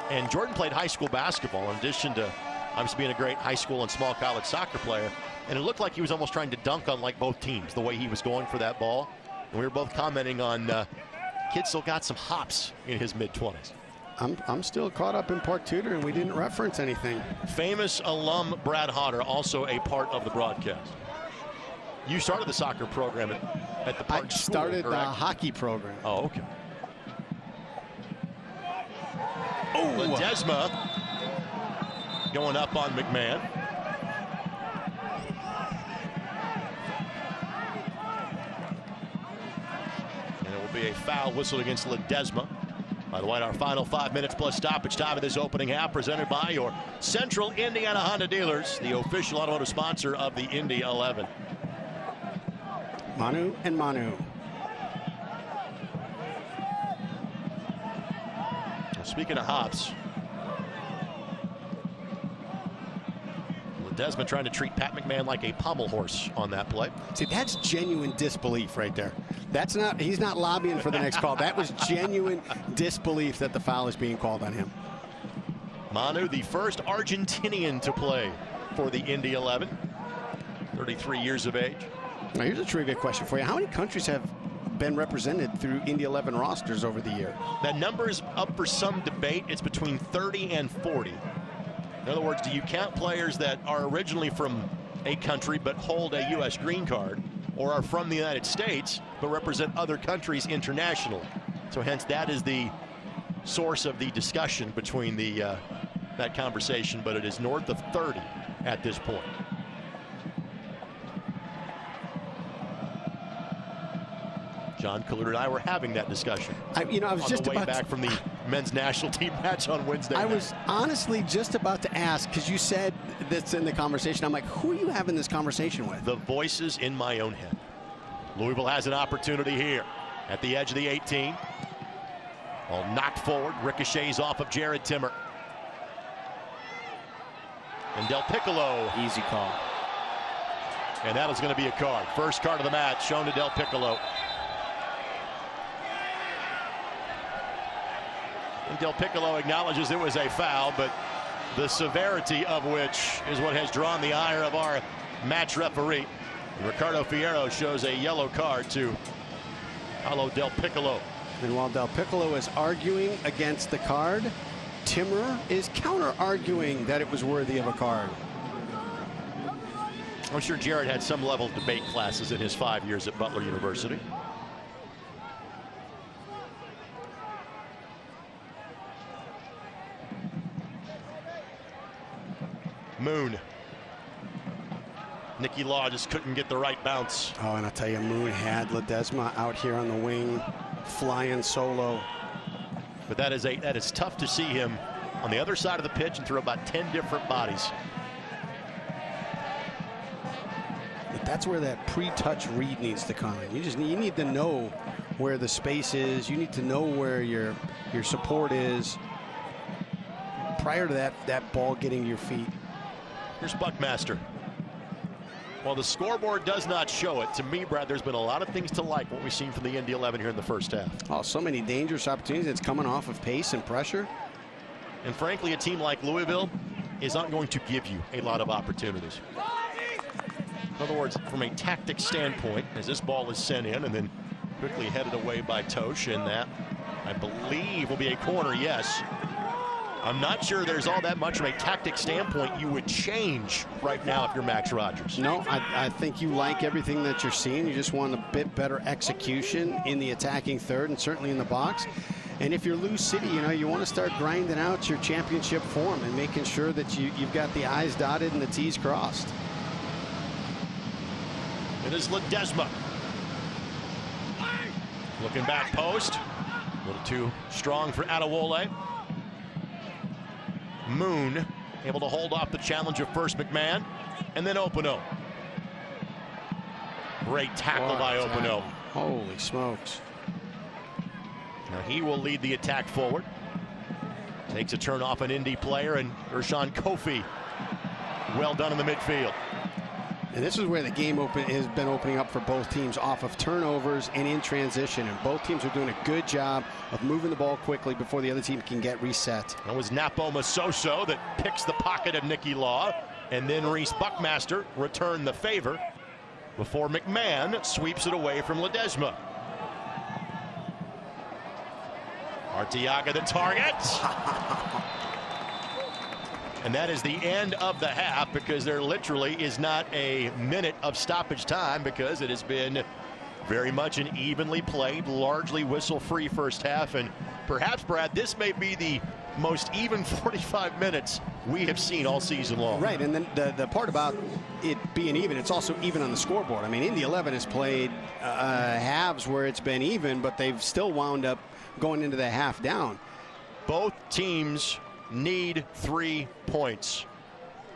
C: And Jordan played high school basketball in addition to obviously being a great high school and small college soccer player. And it looked like he was almost trying to dunk on like both teams, the way he was going for that ball. And we were both commenting on kid still got some hops in his mid-20s.
D: I'm still caught up in Park Tudor, and we didn't reference anything.
C: Famous alum Brad Hodder, also a part of the broadcast. You started the soccer program at the Park
D: School, started the hockey program.
C: Oh, okay. Oh, Ledesma going up on McMahon. Be a foul whistle against Ledesma. By the way, our final 5 minutes plus stoppage time of this opening half, presented by your Central Indiana Honda dealers, the official automotive sponsor of the Indy 11.
D: Manu and Manu.
C: Speaking of hops, Ledesma trying to treat Pat McMahon like a pommel horse on that play.
D: See, that's genuine disbelief right there. That's not, he's not lobbying for the next call. That was genuine disbelief that the foul is being called on him.
C: Manu, the first Argentinian to play for the Indy 11, 33 years of age.
D: Now, here's a trivia question for you. How many countries have been represented through Indy 11 rosters over the year?
C: That number is up for some debate. It's between 30 and 40. In other words, do you count players that are originally from a country but hold a U.S. green card, or are from the United States but represent other countries internationally? So hence that is the source of the discussion between the that conversation, but it is north of 30 at this point. John Kaluta and I were having that discussion.
D: I was
C: on
D: just
C: the way
D: about
C: back from the men's national team match on Wednesday night.
D: I was honestly just about to ask, because you said that's in the conversation. I'm like, who are you having this conversation with?
C: The voices in my own head. Louisville has an opportunity here at the edge of the 18. Ball knocked forward, ricochets off of Jared Timmer. And Del Piccolo.
D: Easy call.
C: And that is going to be a card. First card of the match shown to Del Piccolo. And Del Piccolo acknowledges it was a foul, but the severity of which is what has drawn the ire of our match referee. And Ricardo Fierro shows a yellow card to Paulo Del Piccolo.
D: And while Del Piccolo is arguing against the card, Timmer is counter-arguing that it was worthy of a card.
C: I'm sure Jared had some level of debate classes in his 5 years at Butler University. Moon. Nicky Law just couldn't get the right bounce.
D: Oh, and I'll tell you, Moon had Ledesma out here on the wing, flying solo.
C: But that is tough to see him on the other side of the pitch and through about 10 different bodies.
D: But that's where that pre-touch read needs to come in. You need to know where the space is. You need to know where your support is prior to that ball getting to your feet.
C: Here's Buckmaster. Well, the scoreboard does not show it. To me, Brad, there's been a lot of things to like what we've seen from the Indy 11 here in the first half.
D: Oh, so many dangerous opportunities. It's coming off of pace and pressure.
C: And frankly, a team like Louisville is not going to give you a lot of opportunities. In other words, from a tactic standpoint, as this ball is sent in and then quickly headed away by Tosh, and that, I believe, will be a corner, yes. I'm not sure there's all that much from a tactic standpoint you would change right now if you're Max Rogers.
D: No, I think you like everything that you're seeing. You just want a bit better execution in the attacking third and certainly in the box. And if you're Lou City, you want to start grinding out your championship form and making sure that you've got the I's dotted and the T's crossed.
C: It is Ledesma. Looking back post. A little too strong for Adewole. Moon able to hold off the challenge of first McMahon, and then Openo. Great tackle by Openo.
D: Holy smokes.
C: Now he will lead the attack forward. Takes a turn off an Indy player, and Ershon Kofi. Well done in the midfield.
D: And this is where the game has been opening up for both teams off of turnovers and in transition. And both teams are doing a good job of moving the ball quickly before the other team can get reset.
C: That was Napo Masoso that picks the pocket of Nicky Law. And then Reese Buckmaster returned the favor before McMahon sweeps it away from Ledesma. Arteaga the target. And that is the end of the half, because there literally is not a minute of stoppage time, because it has been very much an evenly played, largely whistle-free first half. And perhaps, Brad, this may be the most even 45 minutes we have seen all season long.
D: Right, and then the part about it being even, it's also even on the scoreboard. I mean, Indy 11 has played halves where it's been even, but they've still wound up going into the half down.
C: Both teams need 3 points.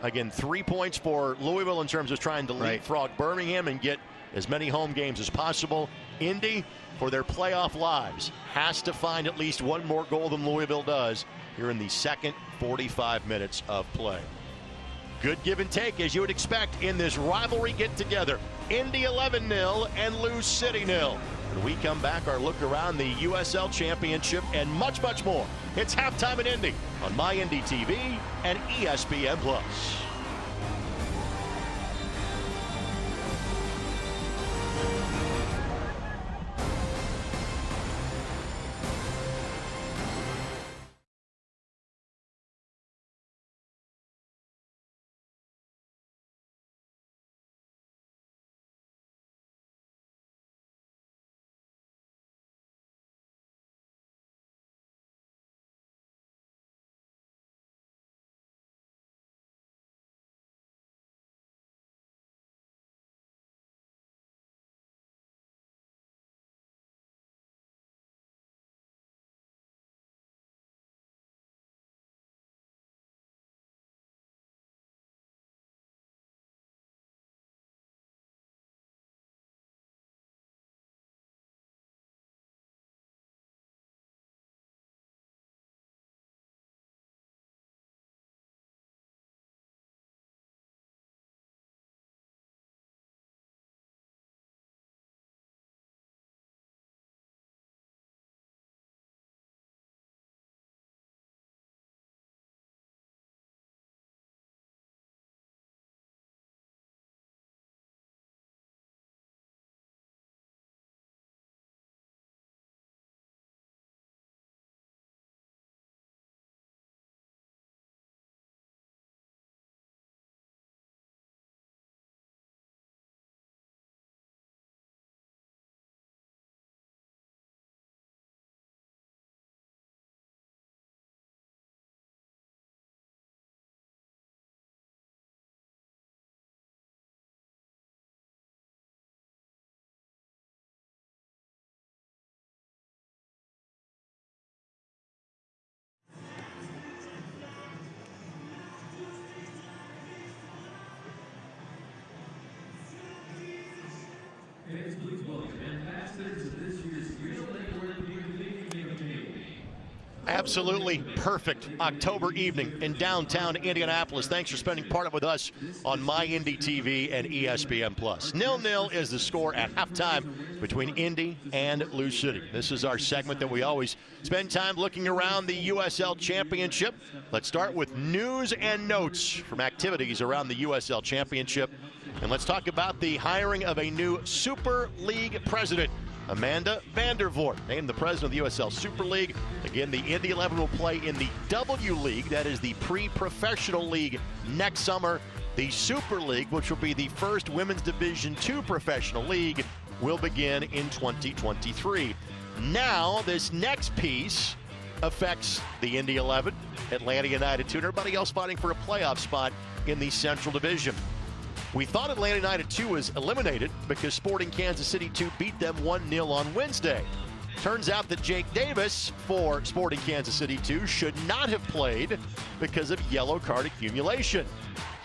C: Again, 3 points for Louisville in terms of trying to leapfrog Birmingham and get as many home games as possible. Indy, for their playoff lives, has to find at least one more goal than Louisville does here in the second 45 minutes of play. Good give and take, as you would expect in this rivalry get-together. Indy 11-0 and Lou City 0. When we come back, our look around the USL Championship and much, much more. It's halftime in Indy on MyIndy TV and ESPN+. Absolutely perfect October evening in downtown Indianapolis. Thanks for spending part of it with us on My Indy TV and ESPN+. 0-0 is the score at halftime between Indy and Lou City. This is our segment that we always spend time looking around the USL Championship. Let's start with news and notes from activities around the USL Championship. And let's talk about the hiring of a new Super League president. Amanda Vandervoort, named the president of the USL Super League. Again, the Indy 11 will play in the W League, that is the pre-professional league, next summer. The Super League, which will be the first Women's Division II professional league, will begin in 2023. Now, this next piece affects the Indy 11, Atlanta United 2, and everybody else fighting for a playoff spot in the Central Division. We thought Atlanta United 2 was eliminated because Sporting Kansas City 2 beat them 1-0 on Wednesday. Turns out that Jake Davis for Sporting Kansas City 2 should not have played because of yellow card accumulation.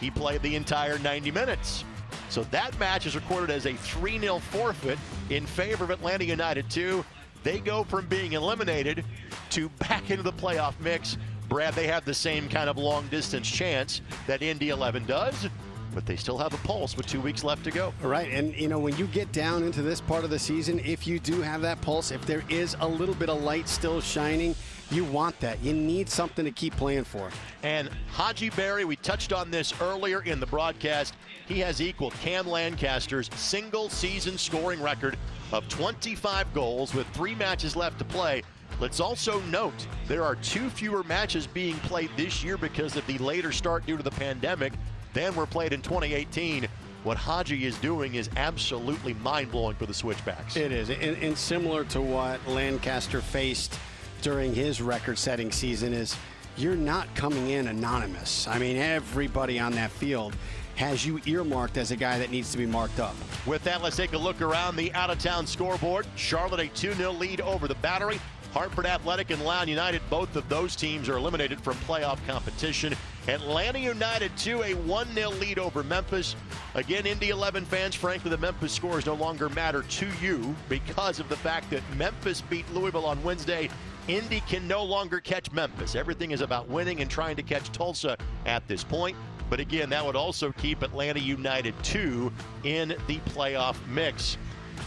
C: He played the entire 90 minutes. So that match is recorded as a 3-0 forfeit in favor of Atlanta United 2. They go from being eliminated to back into the playoff mix. Brad, they have the same kind of long-distance chance that Indy 11 does, but they still have a pulse with 2 weeks left to go.
D: Right, and you know, when you get down into this part of the season, if you do have that pulse, if there is a little bit of light still shining, you want that. You need something to keep playing for.
C: And Haji Berry, we touched on this earlier in the broadcast. He has equaled Cam Lancaster's single-season scoring record of 25 goals with 3 matches left to play. Let's also note there are 2 fewer matches being played this year because of the later start due to the pandemic than were played in 2018. What Haji is doing is absolutely mind-blowing for the Switchbacks.
D: It is, and similar to what Lancaster faced during his record-setting season is you're not coming in anonymous. I mean, everybody on that field has you earmarked as a guy that needs to be marked up.
C: With that, let's take a look around the out-of-town scoreboard. Charlotte a 2-0 lead over the Battery. Hartford Athletic and Lyon United, both of those teams are eliminated from playoff competition. Atlanta United 2, a 1-0 lead over Memphis. Again, Indy 11 fans, frankly, the Memphis scores no longer matter to you because of the fact that Memphis beat Louisville on Wednesday. Indy can no longer catch Memphis. Everything is about winning and trying to catch Tulsa at this point. But again, that would also keep Atlanta United 2 in the playoff mix.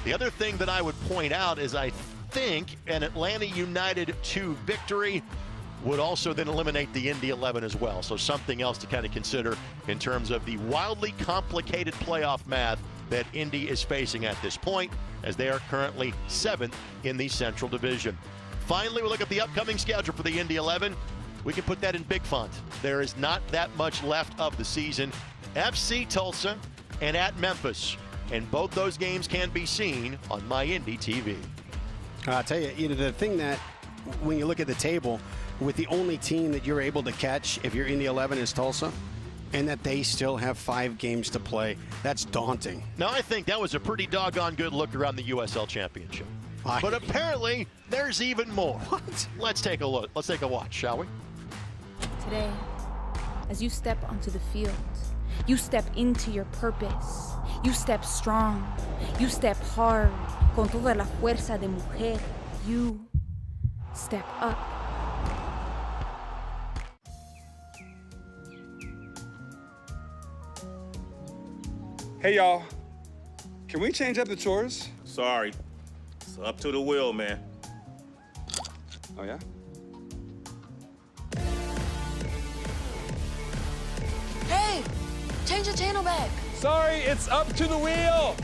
C: The other thing that I would point out is I think an Atlanta United 2 victory would also then eliminate the Indy 11 as well. So something else to kind of consider in terms of the wildly complicated playoff math that Indy is facing at this point, as they are currently 7th in the Central Division. Finally, we look at the upcoming schedule for the Indy 11. We can put that in big font. There is not that much left of the season. FC Tulsa and at Memphis. And both those games can be seen on My Indy TV.
D: I'll tell you, you know, the thing that when you look at the table, with the only team that you're able to catch if you're in the 11 is Tulsa, and that they still have 5 games to play, that's daunting.
C: Now, I think that was a pretty doggone good look around the USL Championship. But apparently, there's even more.
D: What?
C: Let's take a look. Let's take a watch, shall we?
E: Today, as you step onto the field, you step into your purpose. You step strong. You step hard. Con toda la fuerza de mujer. You step up.
F: Hey, y'all. Can we change up the chores?
G: Sorry. It's up to the wheel, man.
F: Oh, yeah?
H: Hey! Change the channel back.
F: Sorry, it's up to the wheel!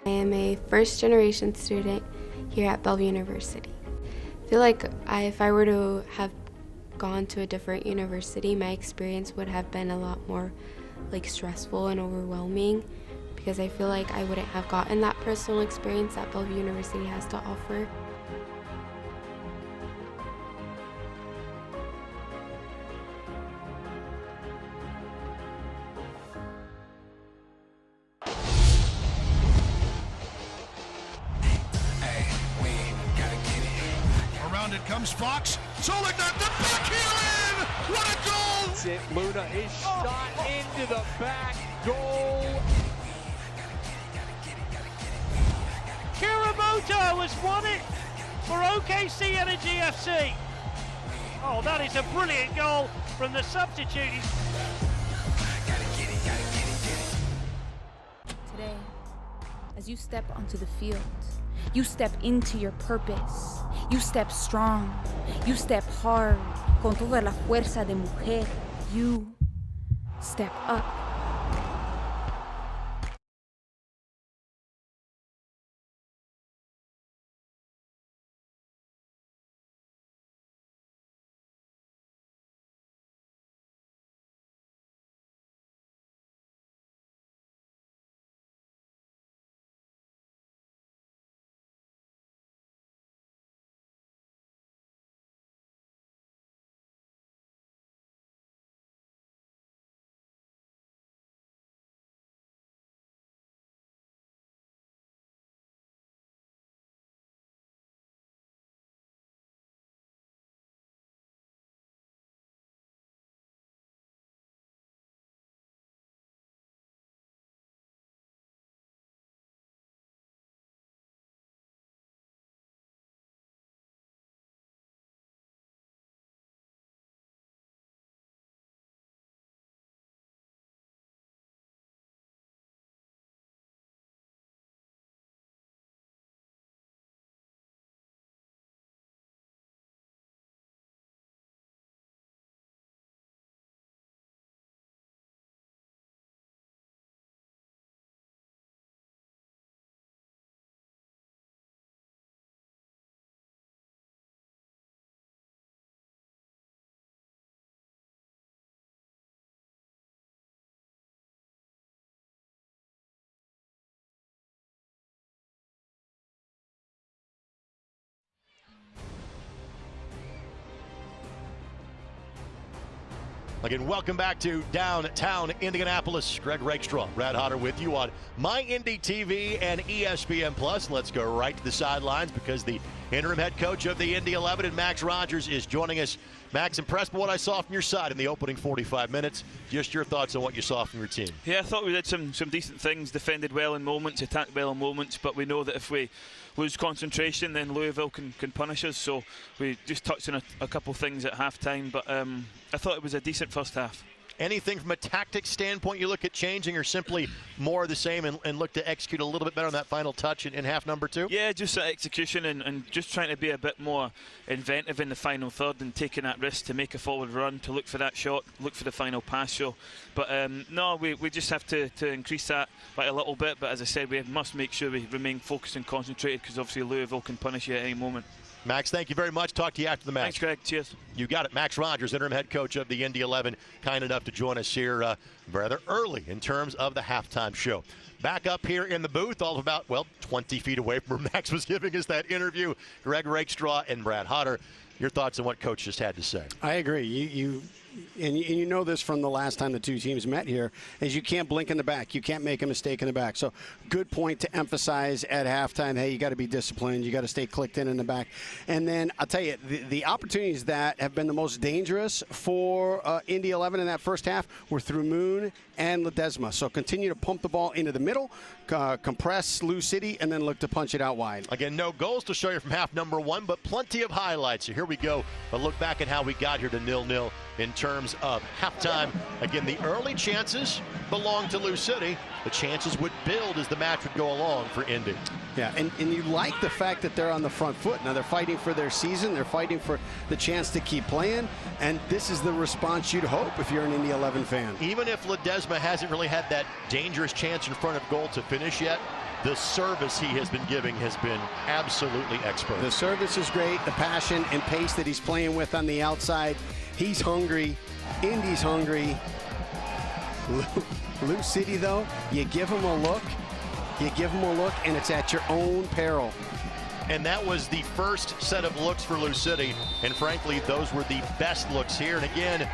I: I am a first-generation student here at Bellevue University. I feel like if I were to have gone to a different university, my experience would have been a lot more stressful and overwhelming, because I feel like I wouldn't have gotten that personal experience that Bellevue University has to offer.
J: Around it comes Fox. Solignat, the back heel in! What a goal! That's it. Luna is shot into the back goal.
K: Kuramoto has won it for OKC Energy FC. Oh, that is a brilliant goal from the substitute.
E: Today, as you step onto the field, you step into your purpose. You step strong. You step hard. Con toda la fuerza de mujer. You step up.
C: Again, welcome back to downtown Indianapolis. Greg Rakestraw, Brad Hodder with you on My Indy TV and ESPN Plus. Let's go right to the sidelines because the interim head coach of the Indy 11 and Max Rogers is joining us. Max, impressed by what I saw from your side in the opening 45 minutes. Just your thoughts on what you saw from your team.
L: Yeah, I thought we did some decent things, defended well in moments, attacked well in moments, but we know that if we lose concentration, then Louisville can punish us. So we just touched on a couple things at halftime, but I thought it was a decent first half.
C: Anything from a tactics standpoint you look at changing, or simply more of the same and look to execute a little bit better on that final touch in half number two?
L: Yeah, just execution and just trying to be a bit more inventive in the final third and taking that risk to make a forward run, to look for that shot, look for the final pass. So, but no, we just have to increase that by a little bit. But as I said, we must make sure we remain focused and concentrated because obviously Louisville can punish you at any moment.
C: Max, thank you very much. Talk to you after the match.
L: Thanks, Greg. Cheers.
C: You got it. Max Rogers, interim head coach of the Indy 11, kind enough to join us here rather early in terms of the halftime show. Back up here in the booth, all about, 20 feet away from where Max was giving us that interview, Greg Rakestraw and Brad Hodder. Your thoughts on what Coach just had to say?
D: I agree. You know this from the last time the two teams met here, is you can't blink in the back. You can't make a mistake in the back. So good point to emphasize at halftime, hey, you got to be disciplined. You got to stay clicked in the back. And then I'll tell you, the opportunities that have been the most dangerous for Indy 11 in that first half were through Moon and Ledesma. So continue to pump the ball into the middle, compress Lou City, and then look to punch it out wide.
C: Again, no goals to show you from half number one, but plenty of highlights. So here we go. A look back at how we got here to 0-0 in terms of halftime. Again, the early chances belong to Lou City. The chances would build as the match would go along for Indy.
D: Yeah, and you like the fact that they're on the front foot. Now they're fighting for their season. They're fighting for the chance to keep playing. And this is the response you'd hope if you're an Indy 11 fan.
C: Even if Ledesma hasn't really had that dangerous chance in front of goal to finish yet, the service he has been giving has been absolutely expert.
D: The service is great. The passion and pace that he's playing with on the outside. He's hungry. Indy's hungry. Lou City, though, you give him a look. You give him a look, and it's at your own peril.
C: And that was the first set of looks for Lou City. And frankly, those were the best looks here. And again,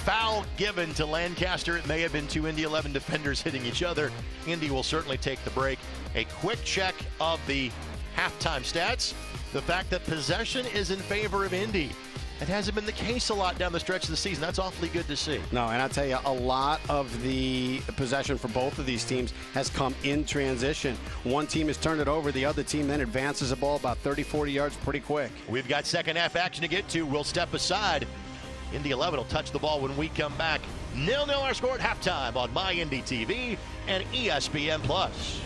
C: foul given to Lancaster. It may have been two Indy 11 defenders hitting each other. Indy will certainly take the break. A quick check of the halftime stats. The fact that possession is in favor of Indy. It hasn't been the case a lot down the stretch of the season. That's awfully good to see.
D: No, and I'll tell you, a lot of the possession for both of these teams has come in transition. One team has turned it over. The other team then advances the ball about 30, 40 yards pretty quick.
C: We've got second half action to get to. We'll step aside. Indy 11 will touch the ball when we come back. 0-0 our score at halftime on My Indy TV and ESPN+.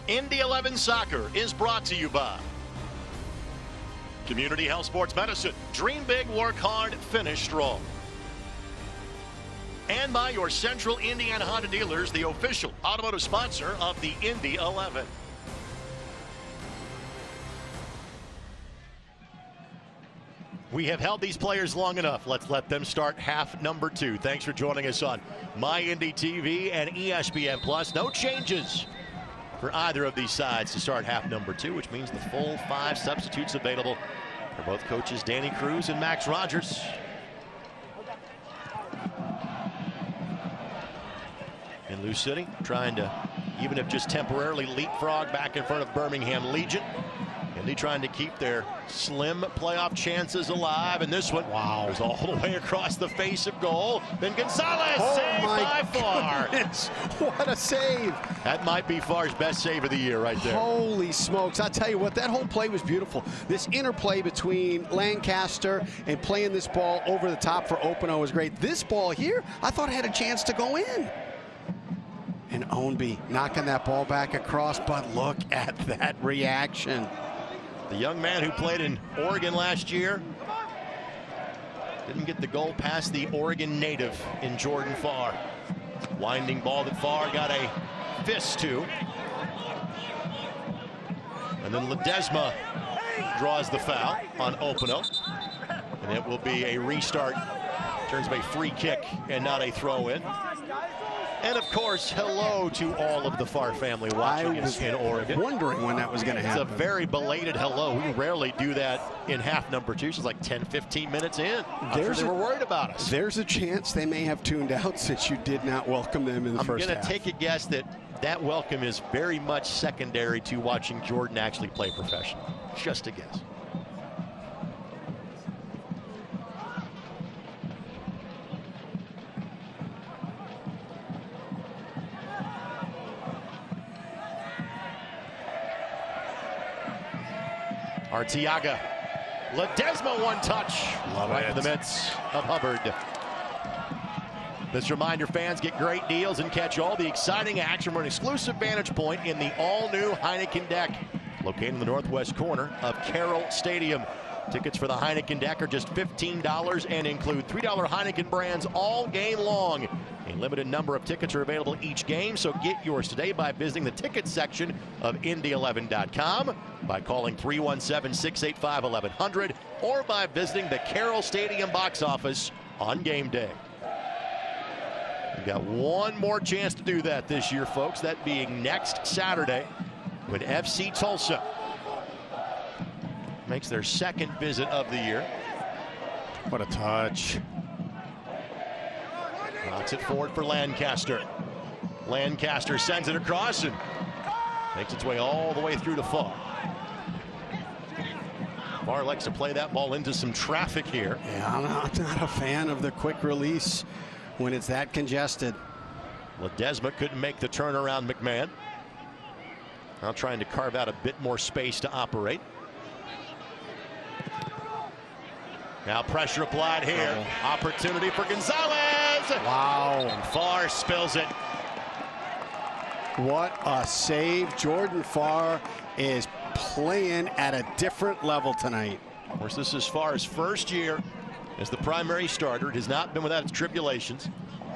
C: Indy 11 Soccer is brought to you by Community Health Sports Medicine. Dream big, work hard, finish strong. And by your Central Indiana Honda dealers, the official automotive sponsor of the Indy 11. We have held these players long enough. Let's let them start half number 2. Thanks for joining us on My Indy TV and ESPN+. No changes for either of these sides to start half number 2, which means the full 5 substitutes available for both coaches Danny Cruz and Max Rogers. In Lou City, trying to, even if just temporarily, leapfrog back in front of Birmingham Legion. Indy trying to keep their slim playoff chances alive, and this one, wow, is all the way across the face of goal. Then Gonzalez, saved by Farr.
D: What a save.
C: That might be Farr's best save of the year right there.
D: Holy smokes. I'll tell you what, that whole play was beautiful. This interplay between Lancaster and playing this ball over the top for Openo was great. This ball here, I thought had a chance to go in. And Ownby knocking that ball back across, but look at that reaction.
C: The young man who played in Oregon last year didn't get the goal past the Oregon native in Jordan Farr. Winding ball that Farr got a fist to. And then Ledesma draws the foul on Openo. And it will be a restart. Turns to a free kick and not a throw in. And of course, hello to all of the Farr family watching us in Oregon.
D: Wondering when that was going to happen.
C: It's a very belated hello. We rarely do that in half number 2. She's like 10, 15 minutes in. I'm sure they were worried about us.
D: There's a chance they may have tuned out since you did not welcome them in the first half.
C: I'm going to take a guess that welcome is very much secondary to watching Jordan actually play professional. Just a guess. Arteaga. Ledesma one touch.
D: Love
C: right
D: it.
C: in the midst of Hubbard. This reminder, fans get great deals and catch all the exciting action from an exclusive vantage point in the all-new Heineken deck, located in the northwest corner of Carroll Stadium. Tickets for the Heineken deck are just $15 and include $3 Heineken brands all game long. A limited number of tickets are available each game, so get yours today by visiting the tickets section of Indy11.com, by calling 317-685-1100, or by visiting the Carroll Stadium box office on game day. We've got one more chance to do that this year, folks, that being next Saturday when FC Tulsa makes their second visit of the year.
D: What a touch.
C: Knocks it forward for Lancaster. Lancaster sends it across and makes its way all the way through to Farr. Farr likes to play that ball into some traffic here.
D: Yeah, I'm not a fan of the quick release when it's that congested.
C: Ledesma couldn't make the turnaround. McMahon now trying to carve out a bit more space to operate. Now pressure applied here. Opportunity for Gonzalez.
D: Wow.
C: And Farr spills it.
D: What a save. Jordan Farr is playing at a different level tonight.
C: Of course, this is Farr's first year as the primary starter. It has not been without its tribulations.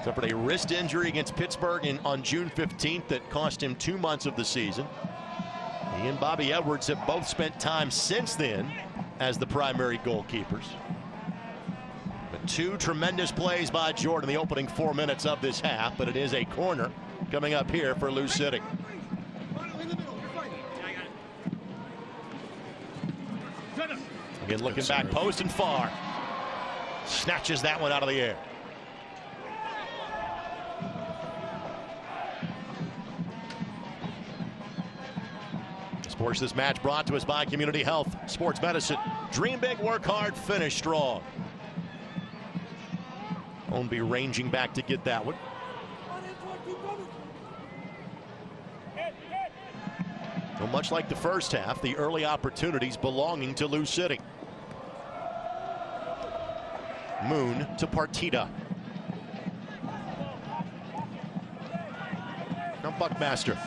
C: Suffered a wrist injury against Pittsburgh on June 15th that cost him 2 months of the season. He and Bobby Edwards have both spent time since then as the primary goalkeepers. But two tremendous plays by Jordan in the opening 4 minutes of this half, but it is a corner coming up here for Lou City. Again, looking back post, and Farr snatches that one out of the air. Sports this match brought to us by Community Health Sports Medicine. Dream big, work hard, finish strong. Ownby ranging back to get that one. Well, much like the first half, the early opportunities belonging to Lou City. Moon to Partita. Now Buckmaster.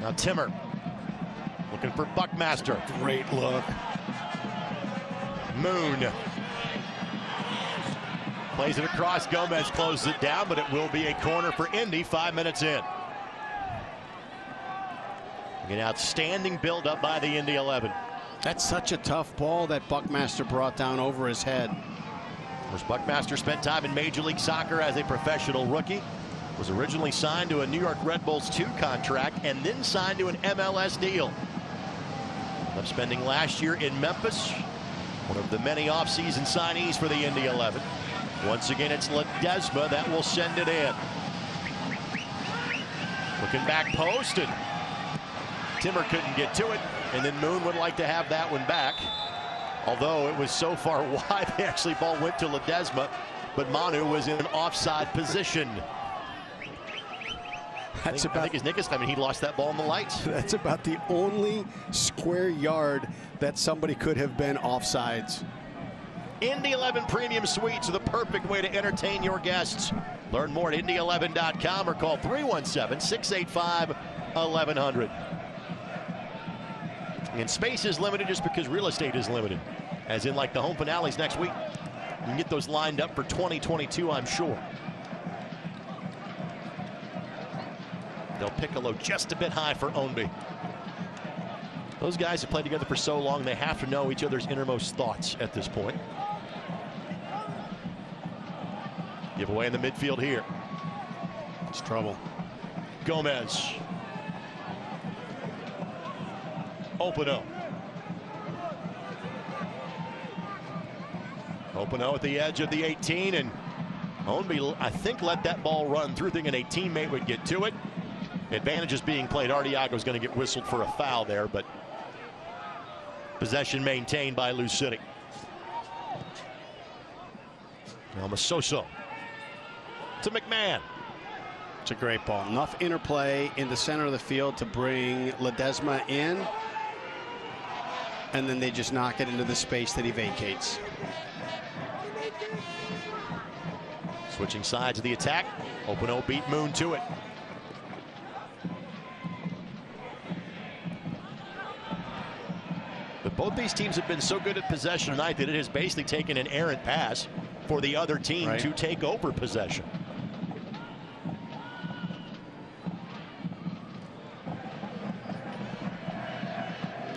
C: Now Timmer looking for Buckmaster.
D: Great look.
C: Moon plays it across. Gomez closes it down, but it will be a corner for Indy 5 minutes in. An outstanding build-up by the Indy 11.
D: That's such a tough ball that Buckmaster brought down over his head.
C: Of course, Buckmaster spent time in Major League Soccer as a professional rookie. Was originally signed to a New York Red Bulls 2 contract and then signed to an MLS deal. Of spending last year in Memphis, one of the many offseason signees for the Indy 11. Once again, it's Ledesma that will send it in. Looking back post, and Timmer couldn't get to it, and then Moon would like to have that one back. Although it was so far wide, the actually ball went to Ledesma, but Manu was in an offside position. I think his Nick's, he lost that ball in the lights.
D: That's about the only square yard that somebody could have been offsides.
C: Indy 11 Premium Suites are the perfect way to entertain your guests. Learn more at Indy11.com or call 317-685-1100. And space is limited just because real estate is limited. As in like the home finales next week. You can get those lined up for 2022, I'm sure. Del Piccolo just a bit high for Ownby. Those guys have played together for so long, they have to know each other's innermost thoughts at this point. Give away in the midfield here.
D: It's trouble.
C: Gomez. Openo. Openo at the edge of the 18, and Ownby, I think, let that ball run through, thinking a teammate would get to it. Advantage is being played. Artiago's going to get whistled for a foul there, but Possession maintained by Lou City. Now Masoso to McMahon.
D: It's a great ball. Enough interplay in the center of the field to bring Ledesma in. And then they just knock it into the space that he vacates.
C: Switching sides of the attack. Open-O beat Moon to it. But both these teams have been so good at possession tonight that it has basically taken an errant pass for the other team to take over possession.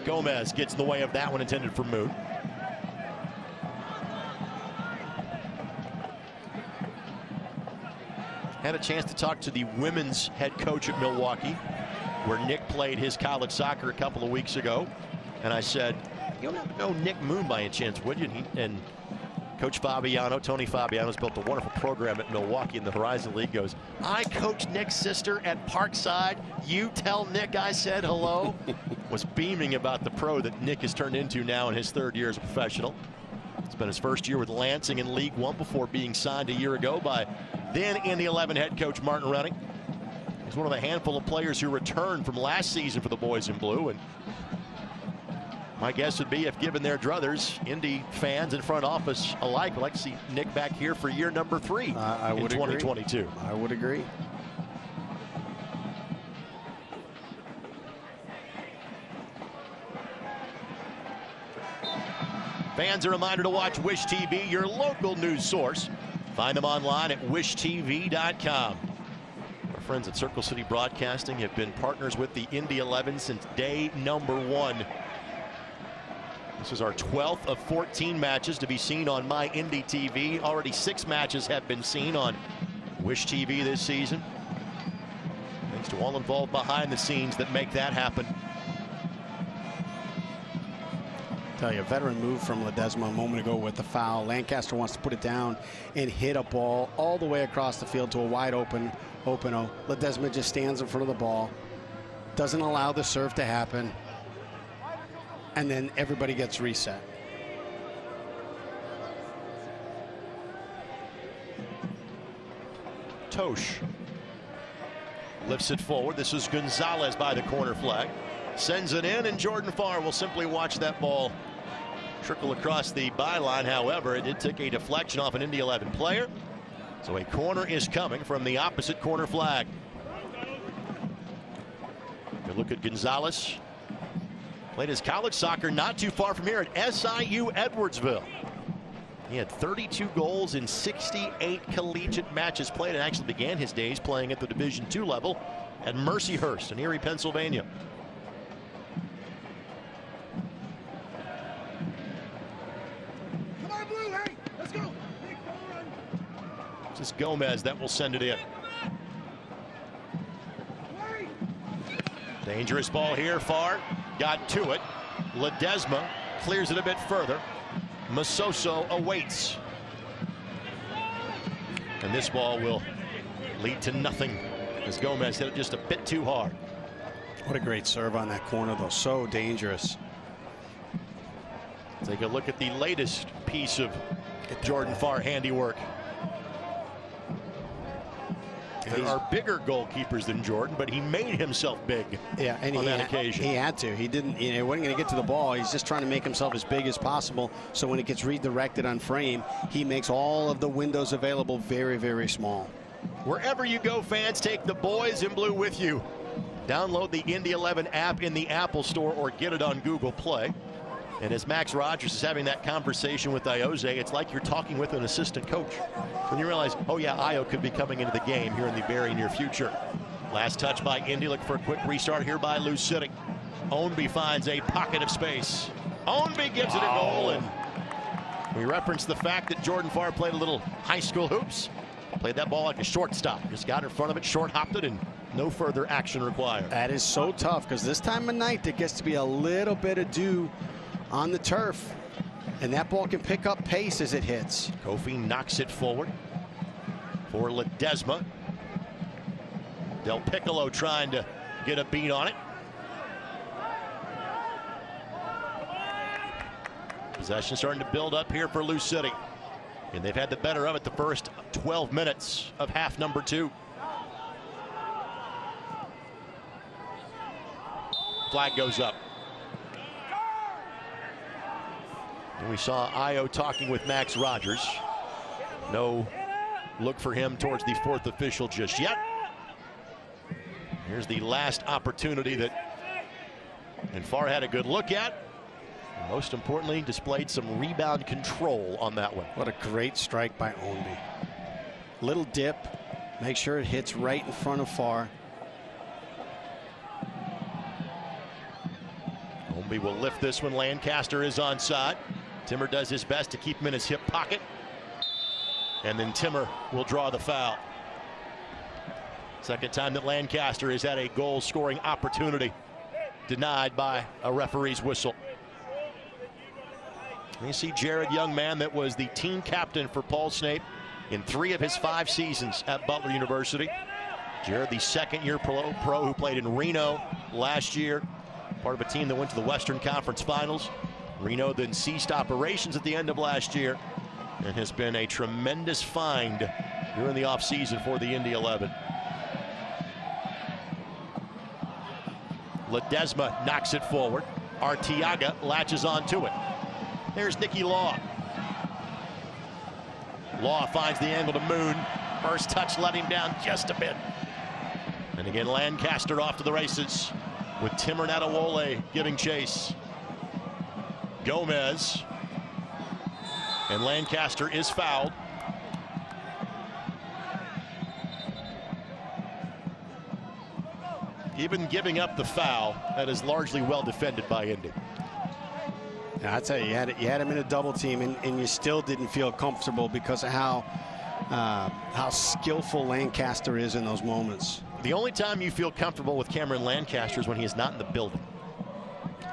C: Gomez gets in the way of that one, intended for Moon. Had a chance to talk to the women's head coach at Milwaukee, where Nick played his college soccer a couple of weeks ago. And I said, you don't know Nick Moon by any chance, would you? And Coach Fabiano, Tony Fabiano's built a wonderful program at Milwaukee in the Horizon League. Goes, I coached Nick's sister at Parkside. You tell Nick I said hello. Was beaming about the pro that Nick has turned into now in his third year as a professional. It's been his first year with Lansing in League One before being signed a year ago by then Indy 11 head coach Martin Running. He's one of the handful of players who returned from last season for the boys in blue. And my guess would be, if given their druthers, Indy fans and front office alike would like to see Nick back here for year number 3 in 2022.
D: I would agree.
C: Fans, a reminder to watch Wish TV, your local news source. Find them online at wishtv.com. Our friends at Circle City Broadcasting have been partners with the Indy 11 since day number 1. This is our 12th of 14 matches to be seen on My Indy TV. Already 6 matches have been seen on Wish TV this season. Thanks to all involved behind the scenes that make that happen.
D: Tell you, a veteran move from Ledesma a moment ago with the foul. Lancaster wants to put it down and hit a ball all the way across the field to a wide open O. Ledesma just stands in front of the ball, doesn't allow the serve to happen, and then everybody gets reset.
C: Tosh lifts it forward. This is Gonzalez by the corner flag. Sends it in, and Jordan Farr will simply watch that ball trickle across the byline. However, it did take a deflection off an Indy 11 player. So a corner is coming from the opposite corner flag. Good look at Gonzalez. Played his college soccer not too far from here at SIU Edwardsville. He had 32 goals in 68 collegiate matches played, and actually began his days playing at the Division II level at Mercyhurst in Erie, Pennsylvania. This is Gomez that will send it in. Dangerous ball here. Farr got to it. Ledesma clears it a bit further. Masoso awaits. And this ball will lead to nothing as Gomez hit it just a bit too hard.
D: What a great serve on that corner, though. So dangerous.
C: Take a look at the latest piece of Jordan Farr handiwork. There are bigger goalkeepers than Jordan, but he made himself big on that occasion.
D: He had to. He didn't. He wasn't going to get to the ball. He's just trying to make himself as big as possible. So when it gets redirected on frame, he makes all of the windows available very, very small.
C: Wherever you go, fans, take the boys in blue with you. Download the Indy 11 app in the Apple Store or get it on Google Play. And as Max Rogers is having that conversation with Ioze, it's like you're talking with an assistant coach. When you realize, oh yeah, Io could be coming into the game here in the very near future. Last touch by Indy. Look for a quick restart here by Lou City. Ownby finds a pocket of space. Ownby gives it a goal, and we referenced the fact that Jordan Farr played a little high school hoops. Played that ball like a shortstop. Just got in front of it, short hopped it, and no further action required.
D: That is so tough, because this time of night there gets to be a little bit of dew on the turf, and that ball can pick up pace as it hits.
C: Kofi knocks it forward for Ledesma. Del Piccolo trying to get a beat on it. Possession starting to build up here for Lou City. And they've had the better of it the first 12 minutes of half number 2. Flag goes up. And we saw Io talking with Max Rogers. No look for him towards the 4th official just yet. Here's the last opportunity that Enfar had a good look at. And most importantly, displayed some rebound control on that one.
D: What a great strike by Ownby. Little dip, make sure it hits right in front of Farr.
C: Ownby will lift this one. Lancaster is onside. Timmer does his best to keep him in his hip pocket. And then Timmer will draw the foul. Second time that Lancaster has had a goal-scoring opportunity denied by a referee's whistle. And you see Jared Young, man that was the team captain for Paul Snape in 3 of his 5 seasons at Butler University. Jared, the second-year pro who played in Reno last year, part of a team that went to the Western Conference Finals. Reno then ceased operations at the end of last year and has been a tremendous find during the offseason for the Indy 11. Ledesma knocks it forward. Arteaga latches onto it. There's Nicky Law. Law finds the angle to Moon. First touch let him down just a bit. And again, Lancaster off to the races with Timmer Nadewole giving chase. Gomez. And Lancaster is fouled. Even giving up the foul, that is largely well defended by Indy.
D: Yeah, I tell you, you had him in a double team, and you still didn't feel comfortable because of how skillful Lancaster is in those moments.
C: The only time you feel comfortable with Cameron Lancaster is when he is not in the building,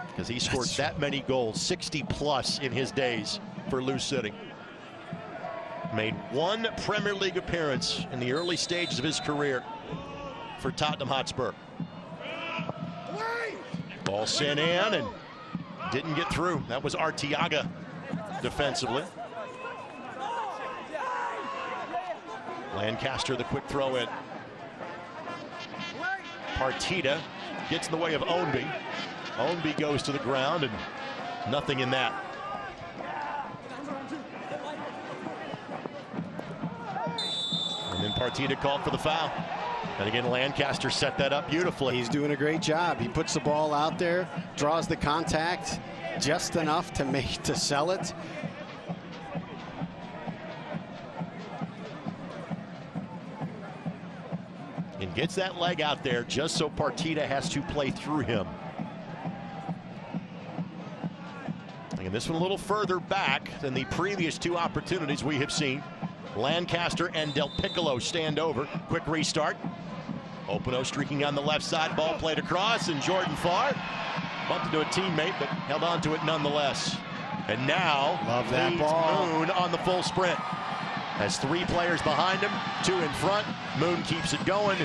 C: because he scored that many goals, 60 plus in his days for Lou City. Made 1 Premier League appearance in the early stages of his career for Tottenham Hotspur. Ball sent in and didn't get through. That was Arteaga defensively. Lancaster, the quick throw in. Partita gets in the way of Ownby. Ownby goes to the ground, and nothing in that. And then Partita called for the foul. And again, Lancaster set that up beautifully.
D: He's doing a great job. He puts the ball out there, draws the contact just enough to sell it.
C: And gets that leg out there just so Partita has to play through him. And this one a little further back than the previous 2 opportunities we have seen. Lancaster and Del Piccolo stand over. Quick restart. Openo streaking on the left side. Ball played across, and Jordan Farr bumped into a teammate, but held on to it nonetheless. And now,
D: love that ball.
C: Moon on the full sprint. Has 3 players behind him, 2 in front. Moon keeps it going,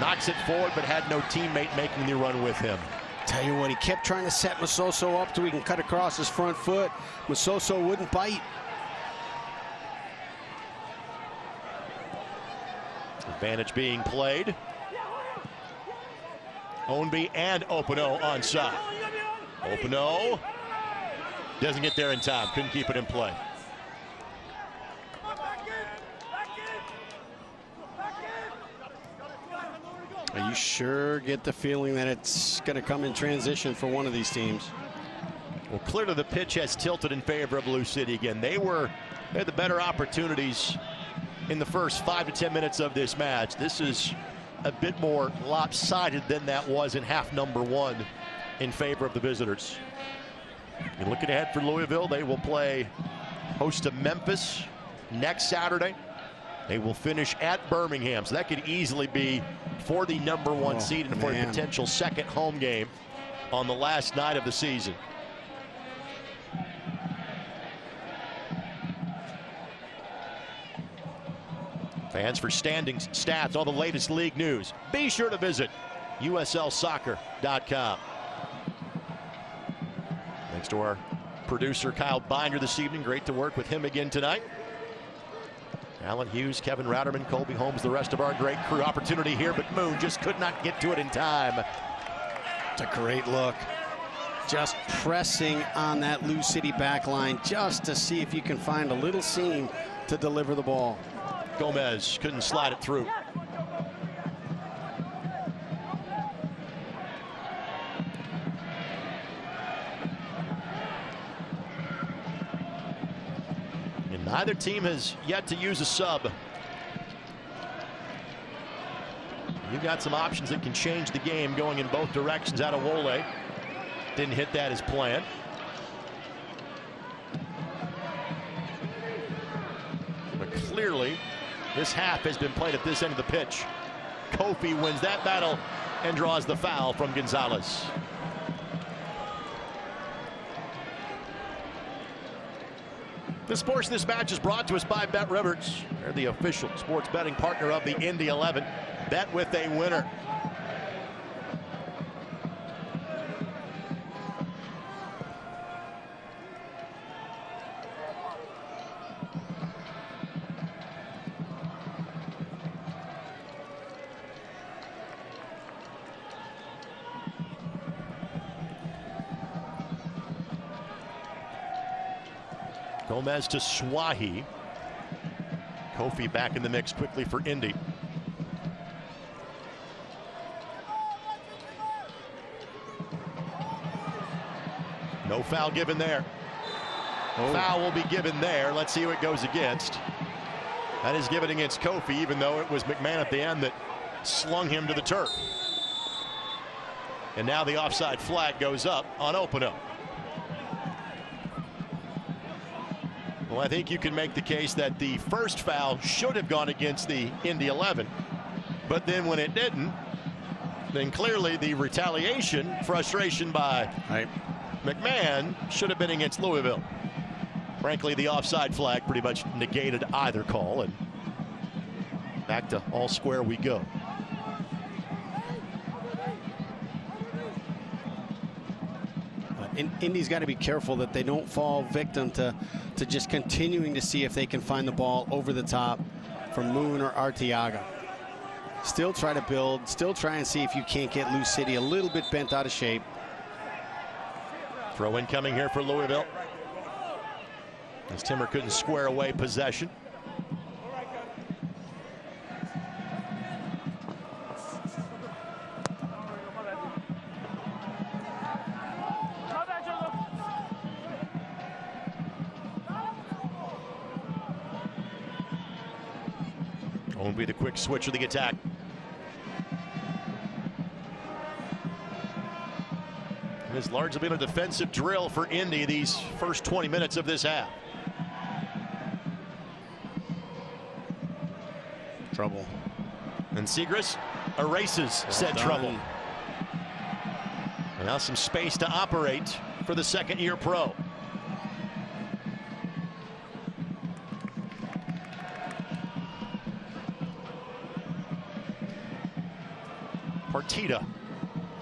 C: knocks it forward, but had no teammate making the run with him.
D: Tell you what, he kept trying to set Masoso up so he can cut across his front foot. Masoso wouldn't bite.
C: Advantage being played. Ownby and Openo onside. Openo doesn't get there in time. Couldn't keep it in play.
D: You sure get the feeling that it's going to come in transition for one of these teams.
C: Well, clearly the pitch has tilted in favor of Lou City again. They had the better opportunities in the first 5 to 10 minutes of this match. This is a bit more lopsided than that was in half number 1 in favor of the visitors. And looking ahead for Louisville, they will play host to Memphis next Saturday. They will finish at Birmingham, so that could easily be for the number 1 seed and for a potential second home game on the last night of the season. Fans, for standings, stats, all the latest league news, be sure to visit USLsoccer.com. Thanks to our producer Kyle Binder this evening. Great to work with him again tonight. Alan Hughes, Kevin Ratterman, Colby Holmes, the rest of our great crew. Opportunity here, but Moon just could not get to it in time.
D: It's a great look. Just pressing on that Lou City back line just to see if you can find a little seam to deliver the ball.
C: Gomez couldn't slide it through. And neither team has yet to use a sub. You've got some options that can change the game going in both directions out of Wole. Didn't hit that as planned. But clearly, this half has been played at this end of the pitch. Kofi wins that battle and draws the foul from Gonzalez. This portion of this match is brought to us by Bet Rivers. They're the official sports betting partner of the Indy 11. Bet with a winner. Gomez to Swahi. Kofi back in the mix quickly for Indy. No foul given there. Foul will be given there. Let's see who it goes against. That is given against Kofi, even though it was McMahon at the end that slung him to the turf. And now the offside flag goes up on Opano. Well, I think you can make the case that the first foul should have gone against the Indy 11. But then when it didn't, then clearly the retaliation, frustration by McMahon should have been against Louisville. Frankly, the offside flag pretty much negated either call, and back to all square we go.
D: Indy's got to be careful that they don't fall victim to just continuing to see if they can find the ball over the top from Moon or Arteaga. Still try to build, still try and see if you can't get Lou City a little bit bent out of shape.
C: Throw in coming here for Louisville, as Timmer couldn't square away possession. Won't be the quick switch of the attack. It has largely been a defensive drill for Indy these first 20 minutes of this half.
D: Trouble.
C: And Segras erases said trouble. And now some space to operate for the second-year pro. Partita,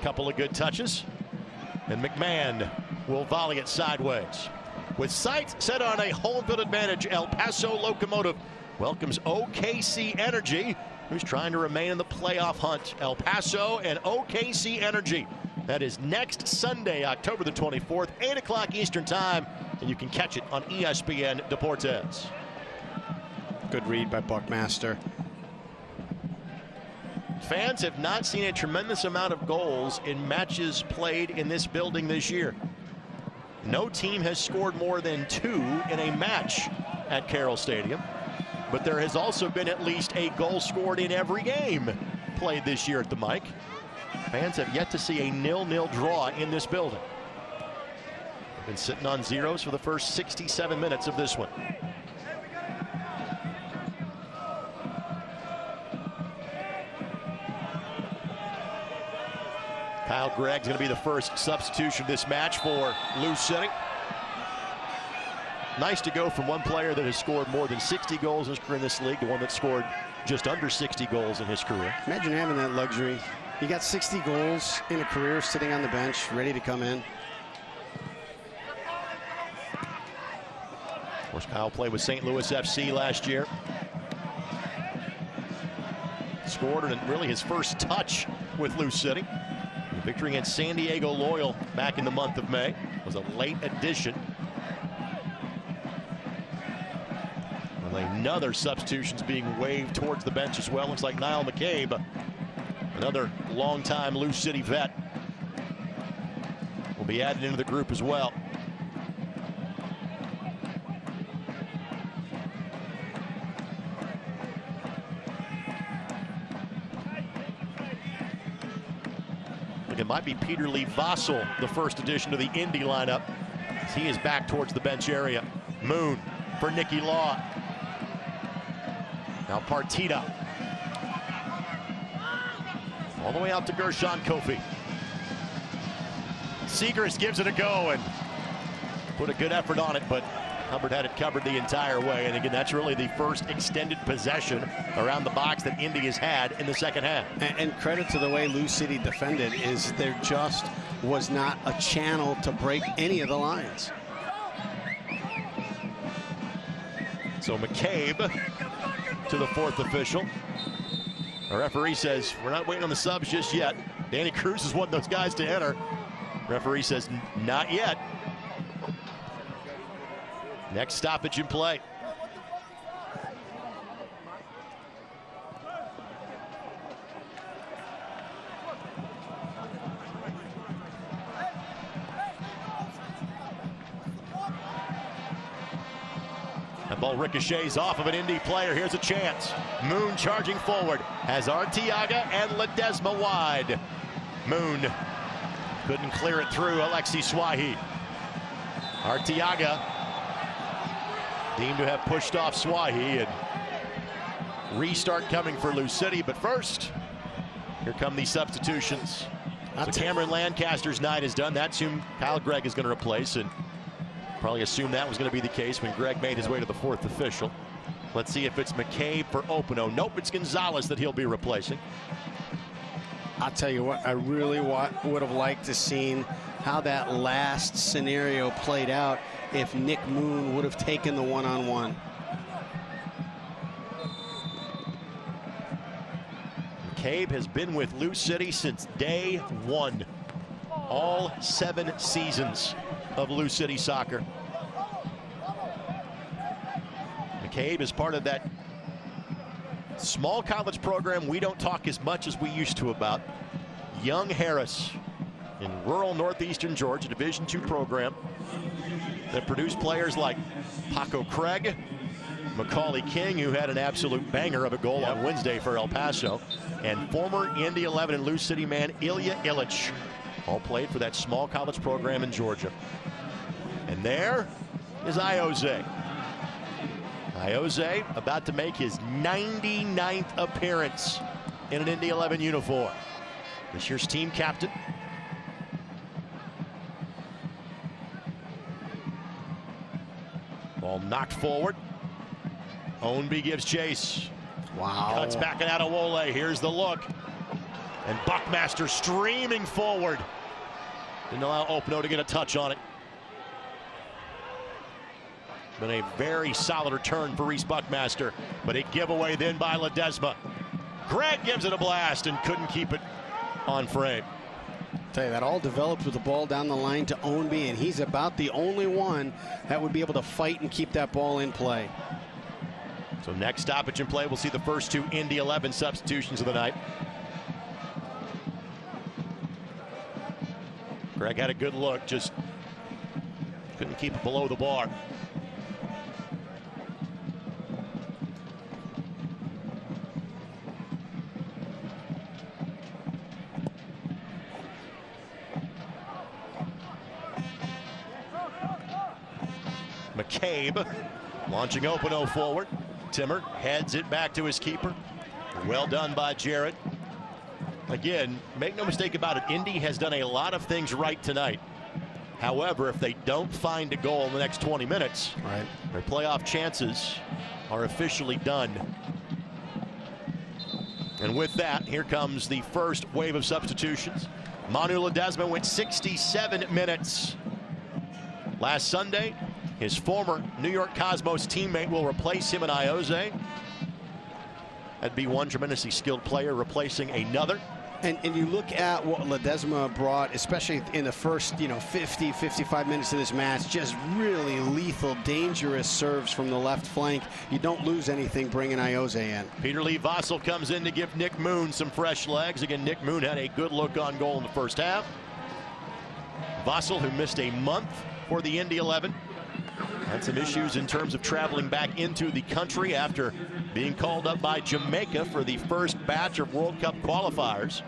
C: couple of good touches, and McMahon will volley it sideways. With sights set on a home field advantage, El Paso Locomotive welcomes OKC Energy, who's trying to remain in the playoff hunt. El Paso and OKC Energy. That is next Sunday, October the 24th, 8 o'clock Eastern Time, and you can catch it on ESPN Deportes.
D: Good read by Buckmaster.
C: Fans have not seen a tremendous amount of goals in matches played in this building this year. No team has scored more than 2 in a match at Carroll Stadium, but there has also been at least a goal scored in every game played this year at the Mike. Fans have yet to see a 0-0 draw in this building. They've been sitting on zeros for the first 67 minutes of this one. Kyle Gregg's going to be the first substitution this match for Lou City. Nice to go from one player that has scored more than 60 goals in his career in this league to one that scored just under 60 goals in his career.
D: Imagine having that luxury. You got 60 goals in a career sitting on the bench, ready to come in.
C: course, Kyle played with St. Louis FC last year. Scored in really his first touch with Lou City. The victory against San Diego Loyal back in the month of May. It was a late addition. And another substitution's being waved towards the bench as well. Looks like Niall McCabe, another longtime Lou City vet, will be added into the group as well. It might be Peter Lee Vossel, the first addition to the Indy lineup, as he is back towards the bench area. Moon for Nicky Law. Now Partita. All the way out to Gershon Kofi. Segrist gives it a go and put a good effort on it, but Hubbard had it covered the entire way. And again, that's really the first extended possession around the box that Indy has had in the second half.
D: And credit to the way Lou City defended is there just was not a channel to break any of the lines.
C: So McCabe to the fourth official. The referee says, we're not waiting on the subs just yet. Danny Cruz is one of those guys to enter. Referee says, not yet. Next stoppage in play. That ball ricochets off of an Indy player. Here's a chance. Moon charging forward. Has Arteaga and Ledesma wide. Moon couldn't clear it through Alexi Swahi. Arteaga deemed to have pushed off Swahi, and restart coming for Lou City. But first, here come these substitutions. So Cameron Lancaster's night is done. That's whom Kyle Gregg is going to replace, and probably assumed that was going to be the case when Gregg made his way to the fourth official. Let's see if it's McCabe for Opano. Nope, it's Gonzalez that he'll be replacing.
D: I'll tell you what, I really would have liked to seen how that last scenario played out if Nick Moon would have taken the one-on-one.
C: McCabe has been with Lou City since day one. All 7 seasons of Lou City soccer. McCabe is part of that small college program we don't talk as much as we used to about. Young Harris in rural northeastern Georgia, Division II program that produced players like Paco Craig, Macaulay King, who had an absolute banger of a goal on Wednesday for El Paso, and former Indy 11 and Lou City man Ilya Illich. All played for that small college program in Georgia. And there is Ioze. Ioze about to make his 99th appearance in an Indy 11 uniform. This year's team captain. Ball knocked forward. Ownby gives chase.
D: Wow.
C: Cuts back at Adewole. Here's the look. And Buckmaster streaming forward. Didn't allow Opano to get a touch on it. Been a very solid return for Reese Buckmaster, but a giveaway then by Ledesma. Gregg gives it a blast and couldn't keep it on frame.
D: Tell you, that all developed with the ball down the line to Ownby, and he's about the only one that would be able to fight and keep that ball in play.
C: So next stoppage in play, we'll see the first 2 Indy 11 substitutions of the night. Gregg had a good look, just couldn't keep it below the bar. McCabe launching Opano forward. Timmer heads it back to his keeper. Well done by Jared. Again, make no mistake about it, Indy has done a lot of things right tonight. However, if they don't find a goal in the next 20 minutes, their playoff chances are officially done. And with that, here comes the first wave of substitutions. Manu Ledesma went 67 minutes last Sunday. His former New York Cosmos teammate will replace him in Iose. That'd be one tremendously skilled player replacing another.
D: And you look at what Ledesma brought, especially in the first 50, 55 minutes of this match, just really lethal, dangerous serves from the left flank. You don't lose anything bringing Iose in.
C: Peter Lee Vossel comes in to give Nick Moon some fresh legs. Again, Nick Moon had a good look on goal in the first half. Vossel, who missed a month for the Indy 11, had some issues in terms of traveling back into the country after being called up by Jamaica for the first batch of World Cup qualifiers.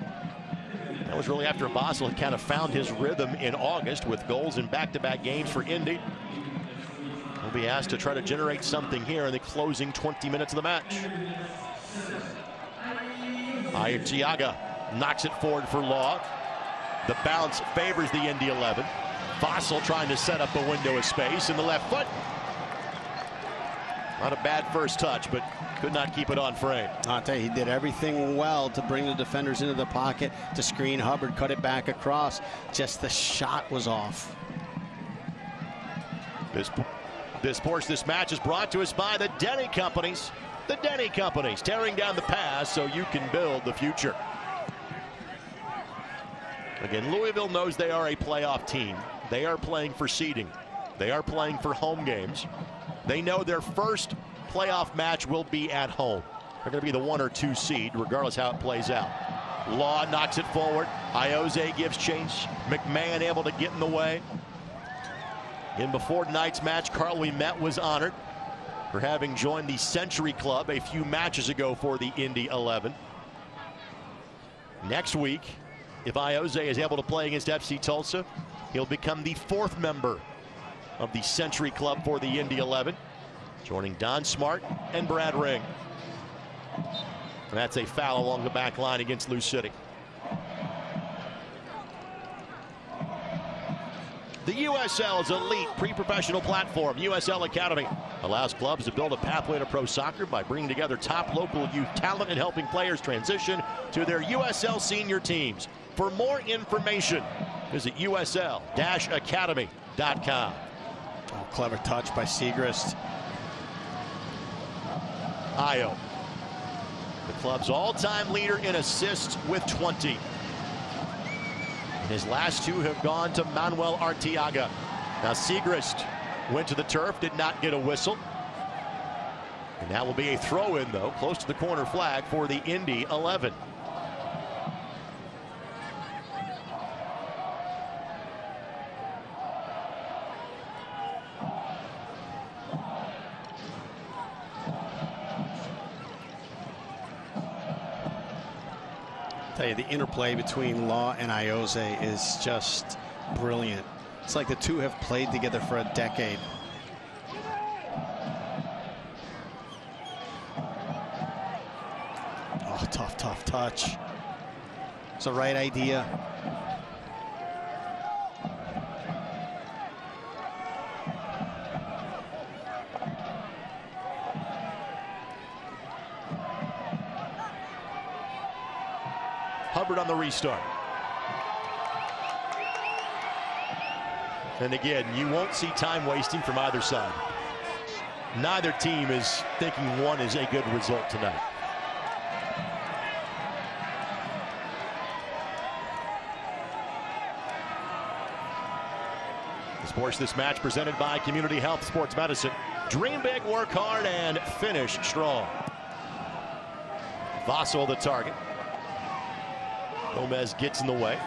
C: That was really after Vossel had kind of found his rhythm in August with goals in back-to-back games for Indy. He'll be asked to try to generate something here in the closing 20 minutes of the match. Arteaga knocks it forward for Law. The bounce favors the Indy 11. Vossel trying to set up a window of space in the left foot. Not a bad first touch, but could not keep it on frame.
D: I'll tell you, he did everything well to bring the defenders into the pocket, to screen Hubbard, cut it back across. Just the shot was off.
C: This match is brought to us by the Denny Companies. The Denny Companies, tearing down the past so you can build the future. Again, Louisville knows they are a playoff team. They are playing for seeding. They are playing for home games. They know their first playoff match will be at home. They're going to be the 1 or 2 seed, regardless how it plays out. Law knocks it forward. Iose gives chase. McMahon able to get in the way. And before tonight's match, Carl Ouimet was honored for having joined the Century Club a few matches ago for the Indy 11. Next week, if Iose is able to play against FC Tulsa, he'll become the 4th member of the Century Club for the Indy 11, joining Don Smart and Brad Ring. And that's a foul along the back line against Lou City. The USL's elite pre-professional platform, USL Academy, allows clubs to build a pathway to pro soccer by bringing together top local youth talent and helping players transition to their USL senior teams. For more information, visit usl-academy.com.
D: Oh, clever touch by Segrist.
C: Ayo, the club's all-time leader in assists with 20. And his last 2 have gone to Manuel Arteaga. Now Segrist went to the turf, did not get a whistle. And that will be a throw-in, though, close to the corner flag for the Indy 11.
D: Tell you, the interplay between Law and Iose is just brilliant. It's like the two have played together for a decade. Oh, tough touch. It's the right idea.
C: Hubbard on the restart. And again, you won't see time wasting from either side. Neither team is thinking one is a good result tonight. Sports This Match presented by Community Health Sports Medicine. Dream big, work hard, and finish strong. Vossel the target. Gomez gets in the way.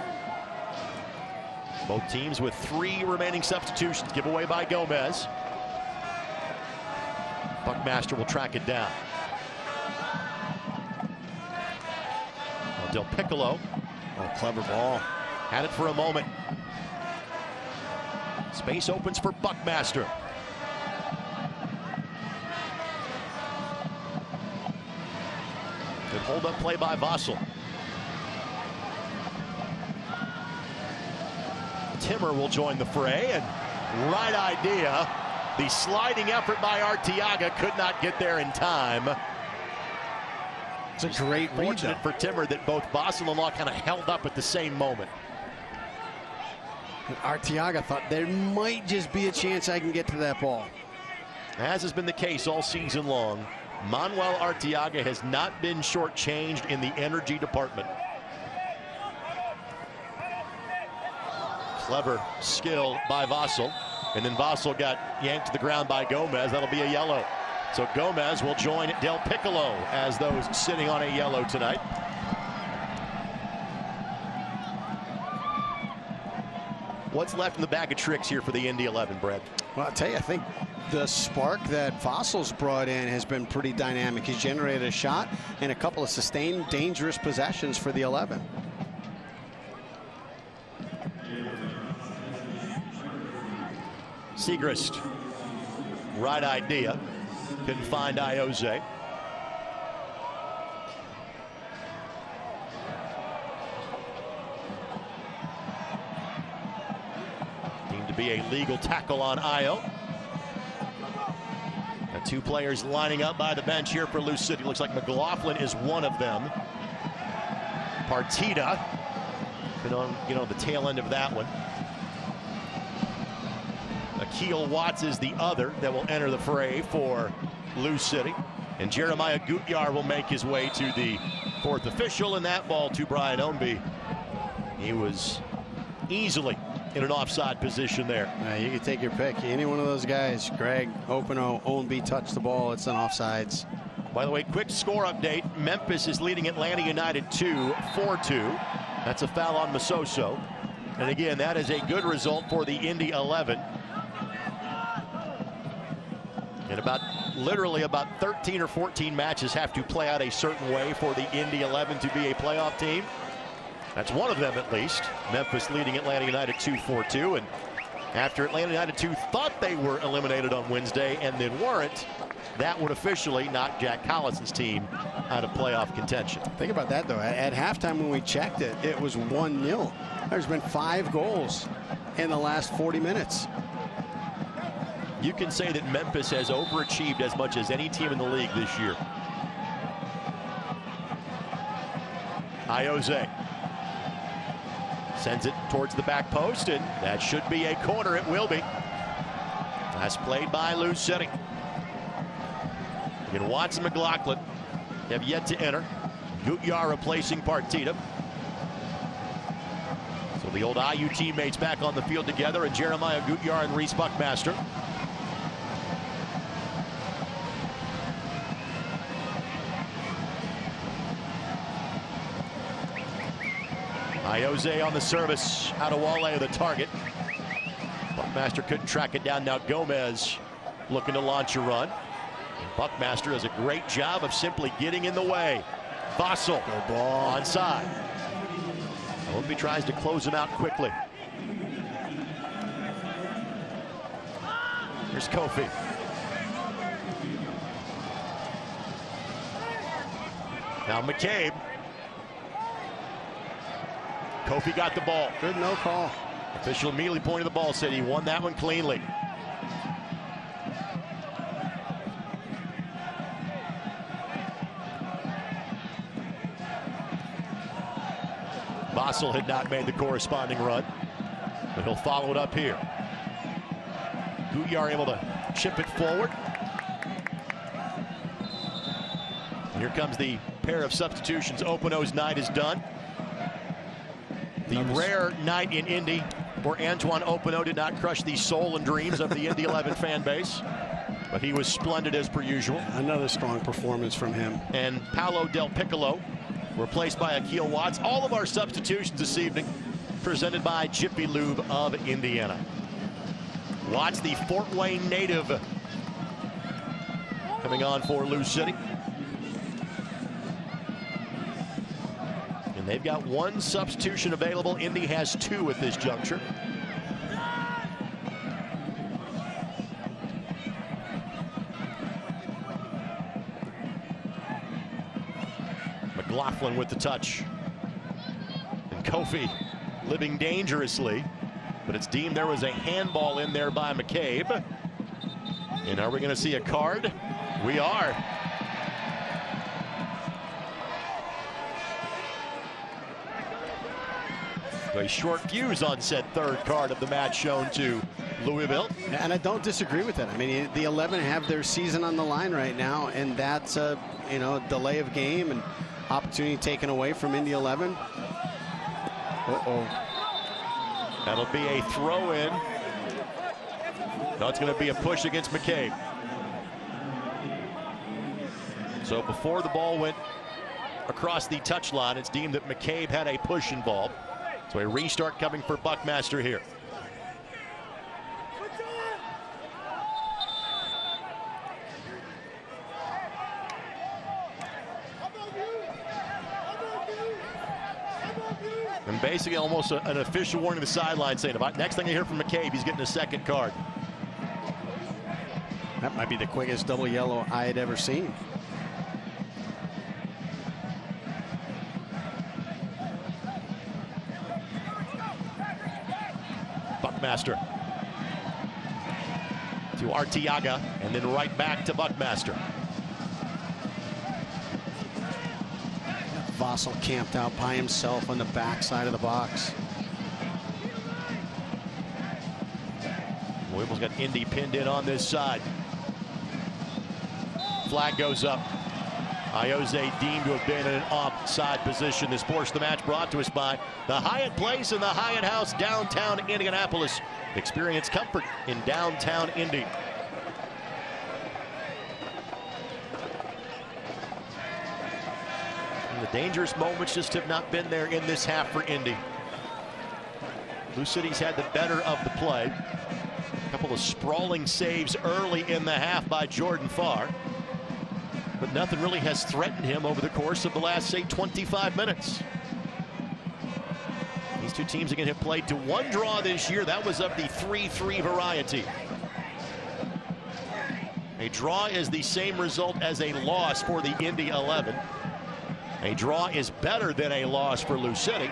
C: Both teams with 3 remaining substitutions. Give away by Gomez. Buckmaster will track it down. Del Piccolo.
D: Oh, clever ball.
C: Had it for a moment. Space opens for Buckmaster. Good hold-up play by Vossel. Timmer will join the fray, and right idea. The sliding effort by Arteaga could not get there in time.
D: It's a great read.
C: Fortunate for Timmer that both Vossel and Law kind of held up at the same moment.
D: Arteaga thought there might just be a chance I can get to that ball.
C: As has been the case all season long, Manuel Arteaga has not been shortchanged in the energy department. Clever skill by Vassell, and then Vassell got yanked to the ground by Gomez. That'll be a yellow. So Gomez will join Del Piccolo as those sitting on a yellow tonight. What's left in the bag of tricks here for the Indy 11, Brad?
D: Well, I'll tell you, I think the spark that Vassell's brought in has been pretty dynamic. He's generated a shot and a couple of sustained dangerous possessions for the 11.
C: Segrist, right idea, couldn't find Ioze. Deemed to be a legal tackle on Io. The two players lining up by the bench here for Lou City. Looks like McLaughlin is one of them. Partita, get on the tail end of that one. Akil Watts is the other that will enter the fray for Lou City. And Jeremiah Gutjahr will make his way to the fourth official, and that ball to Brian Ownby. He was easily in an offside position there.
D: You can take your pick. Any one of those guys, Greg, Openo, Ownby, touch the ball. It's an offsides.
C: By the way, quick score update. Memphis is leading Atlanta United 4-2. That's a foul on Masoso. And again, that is a good result for the Indy 11. And literally about 13 or 14 matches have to play out a certain way for the Indy 11 to be a playoff team. That's one of them, at least. Memphis leading Atlanta United 2-4-2. And after Atlanta United 2 thought they were eliminated on Wednesday and then weren't, that would officially knock Jack Collison's team out of playoff contention.
D: Think about that, though. At halftime when we checked it, it was 1-0. There's been 5 goals in the last 40 minutes.
C: You can say that Memphis has overachieved as much as any team in the league this year. Ioze sends it towards the back post, and that should be a corner. It will be. That's played by Lou City. And Watts and McLaughlin have yet to enter. Gutjahr replacing Partita. So the old IU teammates back on the field together, and Jeremiah Gutjahr and Reese Buckmaster. Ioze on the service, Adewale the target. Buckmaster couldn't track it down. Now Gomez looking to launch a run. And Buckmaster does a great job of simply getting in the way. Vassell onside. Ownby tries to close him out quickly. Here's Kofi. Now McCabe. Kofi got the ball.
D: Good no call.
C: Official immediately pointed the ball, said he won that one cleanly. Vassell had not made the corresponding run, but he'll follow it up here. Gutjahr able to chip it forward. And here comes the pair of substitutions. Openo's night is done. The rare night in Indy where Antoine Openo did not crush the soul and dreams of the Indy 11 fan base, but he was splendid as per usual.
D: Another strong performance from him.
C: And Paolo Del Piccolo replaced by Akil Watts. All of our substitutions this evening presented by Jiffy Lube of Indiana. Watts, the Fort Wayne native, coming on for Lou City. And they've got one substitution available. Indy has 2 at this juncture. McLaughlin with the touch. And Kofi living dangerously, but it's deemed there was a handball in there by McCabe. And are we going to see a card? We are. A short fuse on said third card of the match shown to Louisville.
D: And I don't disagree with that. I mean, the 11 have their season on the line right now, and that's a delay of game and opportunity taken away from Indy 11.
C: That'll be a throw-in. No, it's going to be a push against McCabe. So before the ball went across the touchline, it's deemed that McCabe had a push involved. So a restart coming for Buckmaster here. And basically almost an official warning to the sideline saying, about next thing I hear from McCabe, he's getting a second card.
D: That might be the quickest double yellow I had ever seen.
C: Buckmaster to Arteaga, and then right back to Buckmaster.
D: Vassell camped out by himself on the back side of the box.
C: Louisville's got Indy pinned in on this side. Flag goes up. Iose deemed to have been in an offside position. This portion of the match brought to us by the Hyatt Place and the Hyatt House, downtown Indianapolis. Experience comfort in downtown Indy. And the dangerous moments just have not been there in this half for Indy. Blue City's had the better of the play. A couple of sprawling saves early in the half by Jordan Farr. But nothing really has threatened him over the course of the last, say, 25 minutes. These two teams again have played to one draw this year. That was of the 3-3 variety. A draw is the same result as a loss for the Indy 11. A draw is better than a loss for Lou City.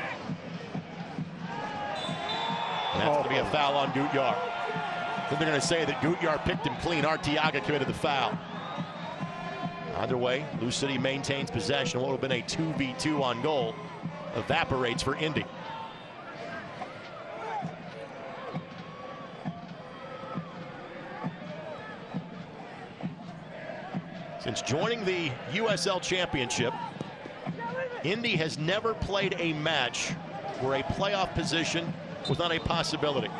C: And that's going to be a foul on Gutjahr. Then they're going to say that Gutjahr picked him clean. Arteaga committed the foul. Either way, Lou City maintains possession. What would have been a 2v2 on goal evaporates for Indy. Since joining the USL Championship, Indy has never played a match where a playoff position was not a possibility.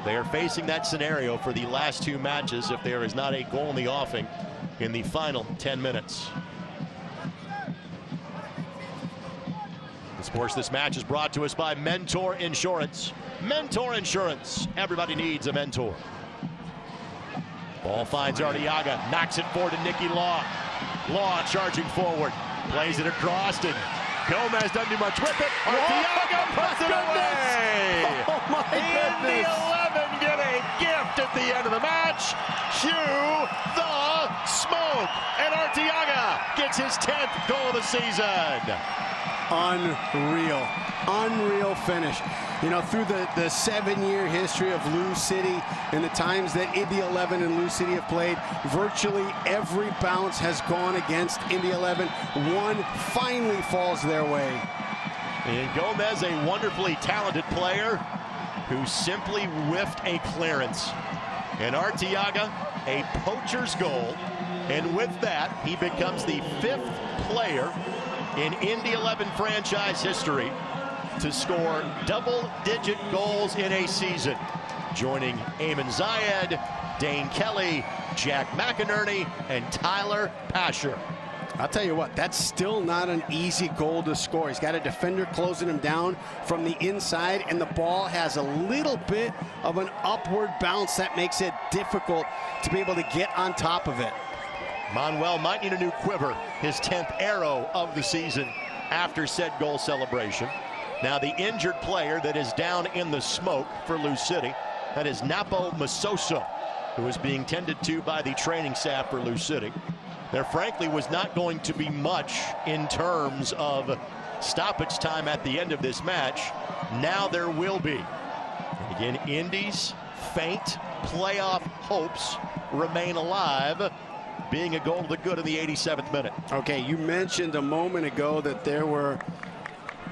C: They are facing that scenario for the last two matches if there is not a goal in the offing in the final 10 minutes. Of course, this match is brought to us by Mentor Insurance. Mentor Insurance. Everybody needs a mentor. Ball finds Arteaga, knocks it forward to Nicky Law. Law charging forward, plays it across, and Gomez doesn't do much with it. Arteaga puts it away.
D: Oh my
C: Indy
D: goodness.
C: 11 get a gift at the end of the match. Cue the smoke, and Arteaga gets his 10th goal of the season.
D: Unreal. Unreal finish. You know, through the 7-year history of Lou City and the times that Indy 11 and Lou City have played, virtually every bounce has gone against Indy 11. One finally falls their way.
C: And Gomez, a wonderfully talented player who simply whiffed a clearance. And Arteaga, a poacher's goal. And with that, he becomes the 5th player in Indy 11 franchise history to score double-digit goals in a season, joining Eamon Zayed, Dane Kelly, Jack McInerney, and Tyler Pasher.
D: I'll tell you what, that's still not an easy goal to score. He's got a defender closing him down from the inside, and the ball has a little bit of an upward bounce that makes it difficult to be able to get on top of it.
C: Manuel might need a new quiver, his 10th arrow of the season after said goal celebration. Now the injured player that is down in the smoke for Lou City, that is Napo Masoso, who is being tended to by the training staff for Lou City. There frankly was not going to be much in terms of stoppage time at the end of this match. Now there will be. And again, Indy's faint playoff hopes remain alive, being a goal to the good in the 87th minute.
D: Okay, you mentioned a moment ago that there were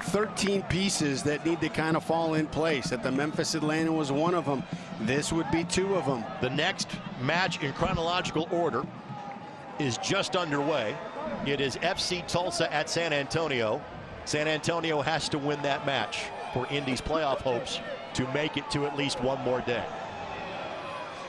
D: 13 pieces that need to kind of fall in place. At the Memphis Atlanta was one of them. This would be two of them.
C: The next match in chronological order is just underway. It is FC Tulsa at San Antonio. San Antonio has to win that match for Indy's playoff hopes to make it to at least one more day.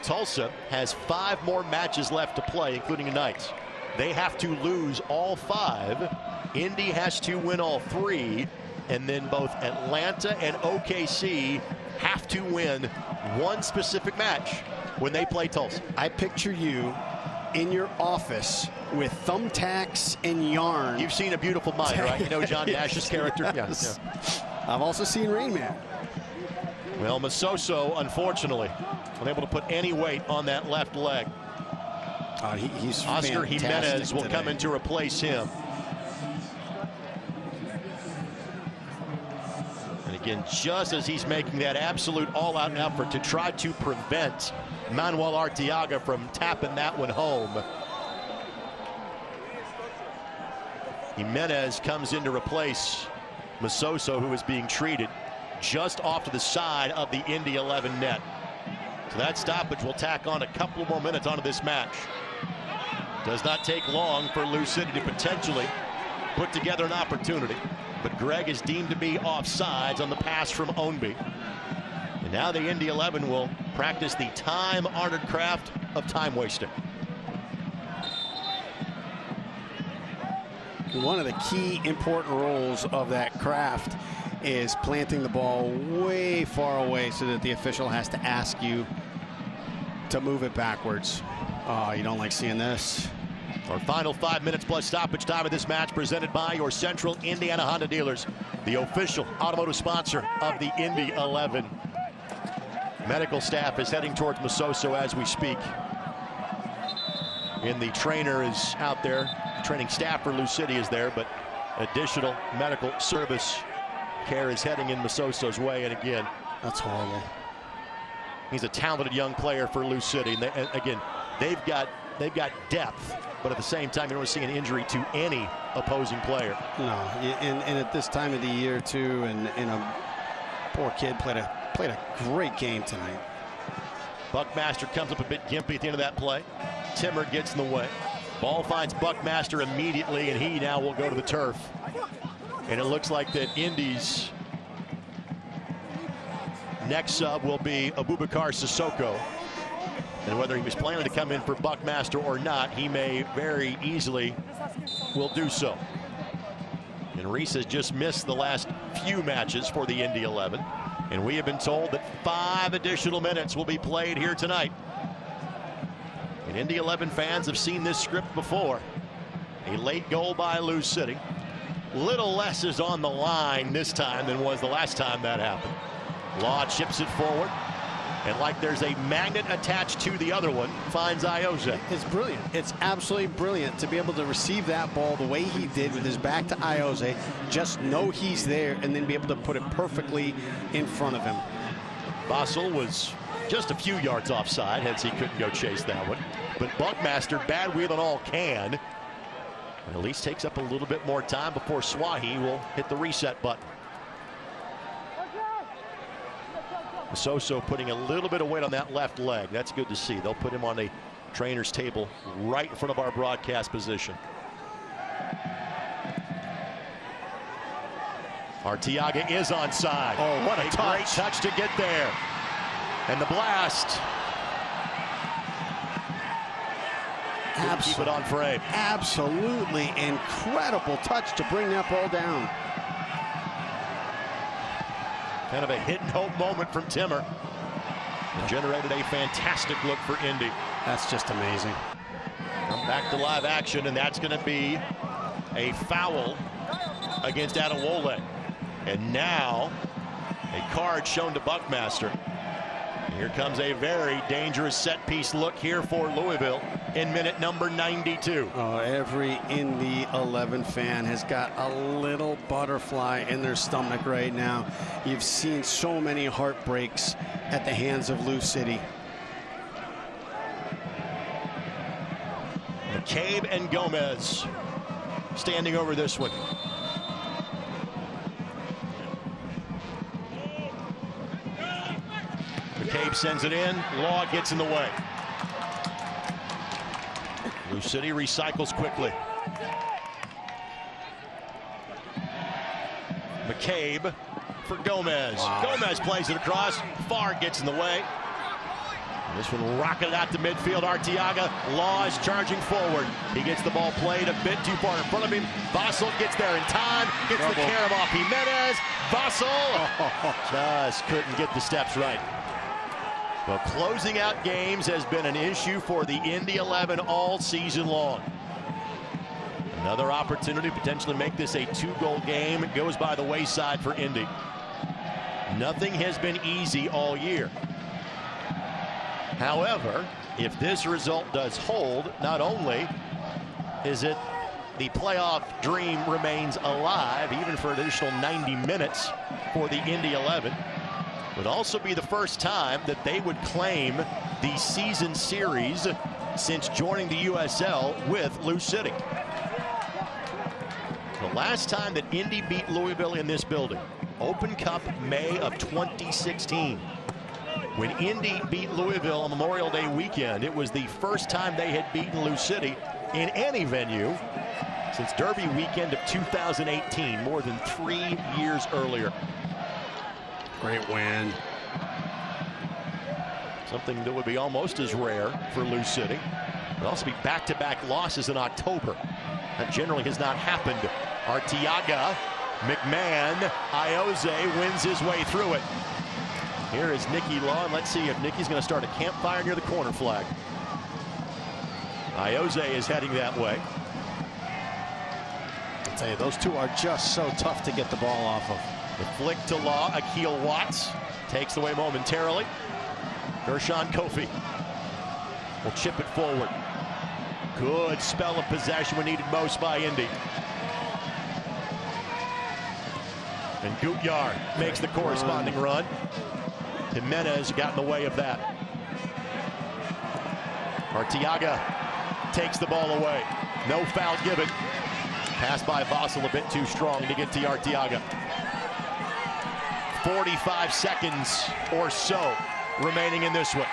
C: Tulsa has 5 more matches left to play, including tonight's. They have to lose all 5. Indy has to win all 3. And then both Atlanta and OKC have to win one specific match when they play Tulsa.
D: I picture you in your office with thumbtacks and yarn.
C: You've seen A Beautiful Mind, right? You know John Nash's character?
D: Yes. I've also seen Rain Man.
C: Well, Masoso, unfortunately, unable to put any weight on that left leg.
D: He's
C: Oscar Jimenez will come in to replace him. And again, just as he's making that absolute all-out effort to try to prevent Manuel Arteaga from tapping that one home, Jimenez comes in to replace Masoso, who is being treated just off to the side of the Indy 11 net. So that stoppage will tack on a couple more minutes onto this match. Does not take long for Lou City to potentially put together an opportunity, but Greg is deemed to be offsides on the pass from Ownby. And now the Indy 11 will practice the time-honored craft of time wasting.
D: One of the key important roles of that craft is planting the ball way far away so that the official has to ask you to move it backwards. Oh, you don't like seeing this.
C: Our final 5 minutes plus stoppage time of this match, presented by your Central Indiana Honda dealers, the official automotive sponsor of the Indy 11. Medical staff is heading towards Masoso as we speak. And the trainer is out there. Training staff for Lou City is there, but additional medical service care is heading in Masoso's way. And again,
D: that's horrible.
C: He's a talented young player for Lou City. And again, they've got depth, but at the same time, you don't see an injury to any opposing player.
D: No, and at this time of the year too, and a poor kid played a great game tonight.
C: Buckmaster comes up a bit gimpy at the end of that play. Timmer gets in the way. Ball finds Buckmaster immediately, and he now will go to the turf. And it looks like that Indy's next sub will be Abubakar Sissoko. And whether he was planning to come in for Buckmaster or not, he may very easily will do so. And Reese has just missed the last few matches for the Indy 11. And we have been told that 5 additional minutes will be played here tonight. And Indy 11 fans have seen this script before. A late goal by Lou City. Little less is on the line this time than was the last time that happened. Law chips it forward. And like there's a magnet attached to the other one, finds Ioze.
D: It's brilliant. It's absolutely brilliant to be able to receive that ball the way he did with his back to Ioze. Just know he's there and then be able to put it perfectly in front of him.
C: Basel was just a few yards offside, hence he couldn't go chase that one. But Buckmaster, bad wheel and all, can. And at least takes up a little bit more time before Swahi will hit the reset button. Masoso putting a little bit of weight on that left leg. That's good to see. They'll put him on a trainer's table right in front of our broadcast position. Arteaga is onside.
D: Oh, what a touch.
C: Great touch to get there. And the blast. Keep it on frame.
D: Absolutely incredible touch to bring that ball down.
C: Kind of a hit and hope moment from Timmer. And generated a fantastic look for Indy.
D: That's just amazing.
C: Come back to live action, and that's going to be a foul against Adewole. And now a card shown to Buckmaster. And here comes a very dangerous set piece look here for Louisville in minute number 92.
D: Oh, every Indy 11 fan has got a little butterfly in their stomach right now. You've seen so many heartbreaks at the hands of Lou City.
C: McCabe and Gomez standing over this one. McCabe sends it in. Law gets in the way. Lou City recycles quickly. McCabe for Gomez. Wow. Gomez plays it across. Farr gets in the way. This one rocketed out to midfield. Arteaga. Law is charging forward. He gets the ball played a bit too far in front of him. Vassell gets there in time. Gets the carom off Jimenez. Vassell just couldn't get the steps right. Well, closing out games has been an issue for the Indy 11 all season long. Another opportunity to potentially make this a 2-goal game. It goes by the wayside for Indy. Nothing has been easy all year. However, if this result does hold, not only is it the playoff dream remains alive, even for an additional 90 minutes for the Indy 11, it would also be the first time that they would claim the season series since joining the USL with Lou City. The last time that Indy beat Louisville in this building, Open Cup, May of 2016. When Indy beat Louisville on Memorial Day weekend, it was the first time they had beaten Lou City in any venue since Derby weekend of 2018, more than 3 years earlier.
D: Great win.
C: Something that would be almost as rare for Lou City. It would also be back-to-back losses in October. That generally has not happened. Arteaga, McMahon, Ioze wins his way through it. Here is Nicky Law, and let's see if Nicky's going to start a campfire near the corner flag. Ioze is heading that way.
D: I'll tell you, those two are just so tough to get the ball off of.
C: The flick to Law. Akil Watts takes away momentarily. Gershon Kofi will chip it forward. Good spell of possession when needed most by Indy. And Gutyar makes the corresponding run. Jimenez got in the way of that. Arteaga takes the ball away. No foul given. Pass by Vassell a bit too strong to get to Arteaga. 45 seconds or so remaining in this one.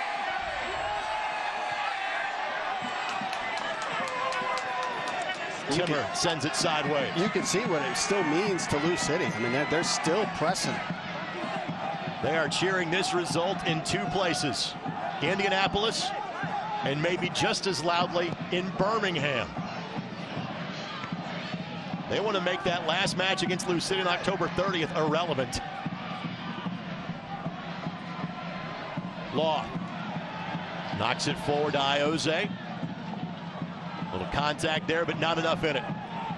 C: Timmer sends it sideways.
D: You can see what it still means to Lou City. I mean, they're still pressing.
C: They are cheering this result in two places. Indianapolis and maybe just as loudly in Birmingham. They want to make that last match against Lou City on October 30th irrelevant. Law knocks it forward to Ioze. Little contact there, but not enough in it.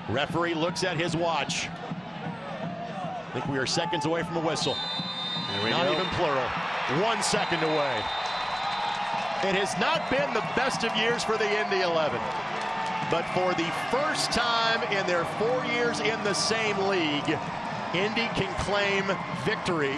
C: Referee looks at his watch. I think we are seconds away from a whistle. Not even plural. 1 second away. It has not been the best of years for the Indy 11. But for the first time in their 4 years in the same league, Indy can claim victory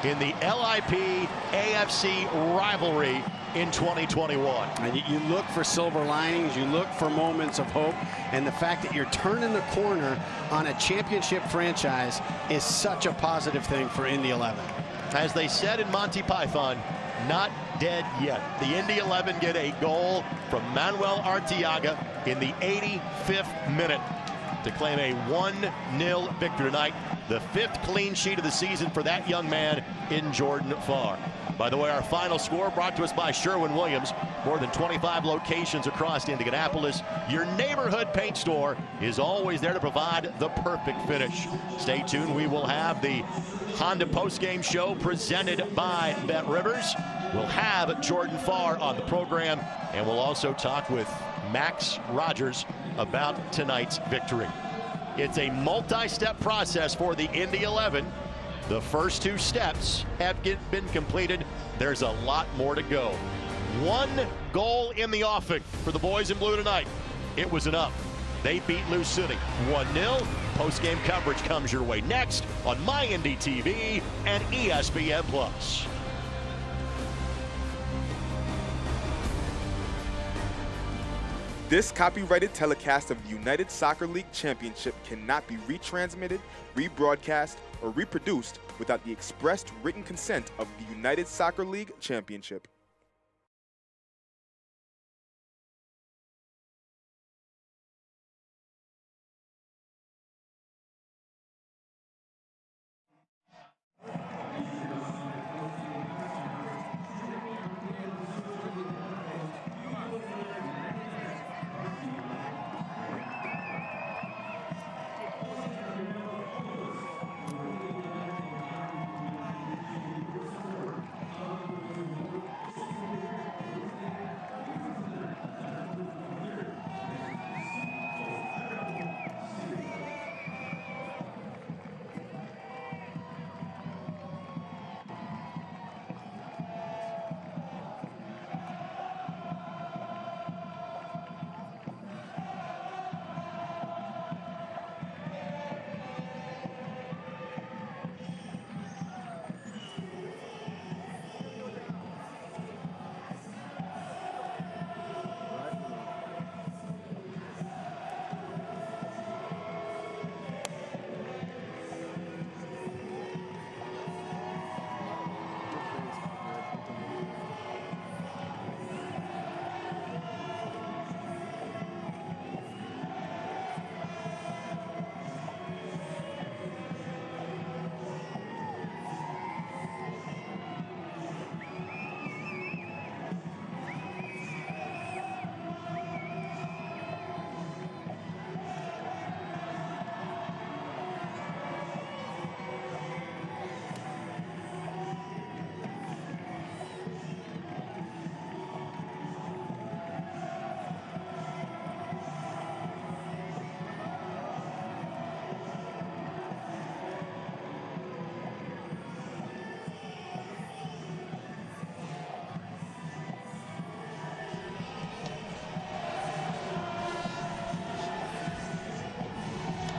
C: in the LIP AFC rivalry in 2021.
D: And you look for silver linings, you look for moments of hope, and the fact that you're turning the corner on a championship franchise is such a positive thing for Indy 11.
C: As they said in Monty Python, not dead yet. The Indy 11 get a goal from Manuel Arteaga in the 85th minute to claim a 1-0 victory tonight. The 5th clean sheet of the season for that young man in Jordan Farr. By the way, our final score brought to us by Sherwin-Williams. More than 25 locations across Indianapolis. Your neighborhood paint store is always there to provide the perfect finish. Stay tuned. We will have the Honda postgame show presented by Bet Rivers. We'll have Jordan Farr on the program, and we'll also talk with Max Rogers about tonight's victory. It's a multi-step process for the Indy 11. The first 2 steps have been completed. There's a lot more to go. 1 goal in the offing for the boys in blue tonight. It was enough. They beat Lou City 1-0. Post-game coverage comes your way next on MyIndy TV and ESPN+.
F: This copyrighted telecast of the United Soccer League Championship cannot be retransmitted, rebroadcast, or reproduced without the expressed written consent of the United Soccer League Championship.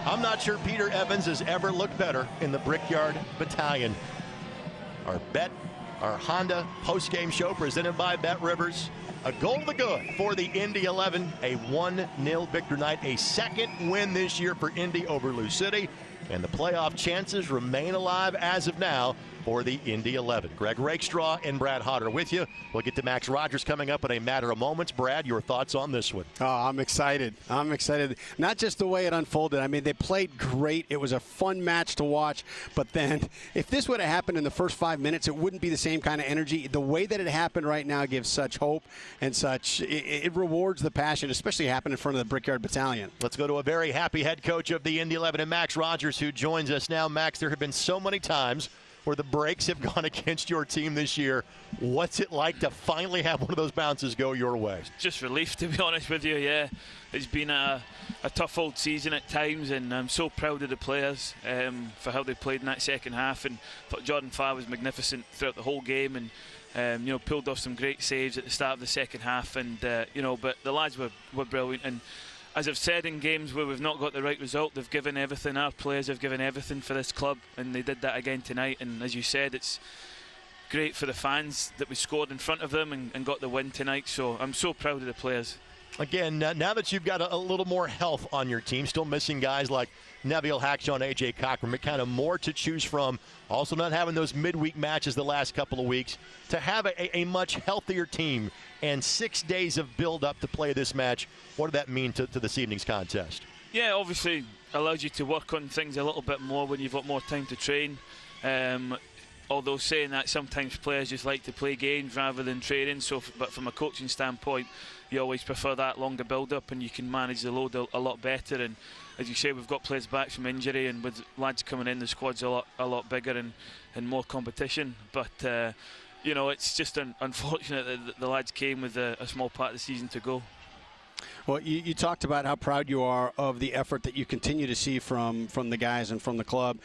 C: I'm not sure Peter Evans has ever looked better in the Brickyard Battalion. Our Honda post-game show presented by Bet Rivers. A goal to the good for the Indy 11, a 1-0 victory night, a second win this year for Indy over Lou City, and the playoff chances remain alive as of now for the Indy 11. Greg Rakestraw and Brad Hodder with you. We'll get to Max Rogers coming up in a matter of moments. Brad, your thoughts on this one?
D: Oh, I'm excited. Not just the way it unfolded. I mean, they played great. It was a fun match to watch. But then if this would have happened in the first 5 minutes, it wouldn't be the same kind of energy. The way that it happened right now gives such hope and such. It rewards the passion, especially happening in front of the Brickyard Battalion.
C: Let's go to a very happy head coach of the Indy 11, and Max Rogers, who joins us now. Max, there have been so many times where the breaks have gone against your team this year. What's it like to finally have one of those bounces go your way?
L: Just relief, to be honest with you, yeah. It's been a tough old season at times, and I'm so proud of the players for how they played in that second half. And I thought Jordan Farr was magnificent throughout the whole game, and pulled off some great saves at the start of the second half. And but the lads were brilliant. And as I've said, in games where we've not got the right result, they've given everything. Our players have given everything for this club, and they did that again tonight. And as you said, it's great for the fans that we scored in front of them and got the win tonight. So I'm so proud of the players.
C: Again, now that you've got a little more health on your team, still missing guys like Neville Hackshaw and A.J. Cochran, but kind of more to choose from. Also not having those midweek matches the last couple of weeks. To have a much healthier team and 6 days of build-up to play this match, what did that mean to this evening's contest?
L: Yeah, obviously allows you to work on things a little bit more when you've got more time to train. Although saying that, sometimes players just like to play games rather than training. But from a coaching standpoint, you always prefer that longer build-up, and you can manage the load a lot better. And as you say, we've got players back from injury, and with lads coming in, the squad's a lot bigger and more competition. But it's just unfortunate that the lads came with a small part of the season to go.
D: Well, you talked about how proud you are of the effort that you continue to see from the guys and from the club.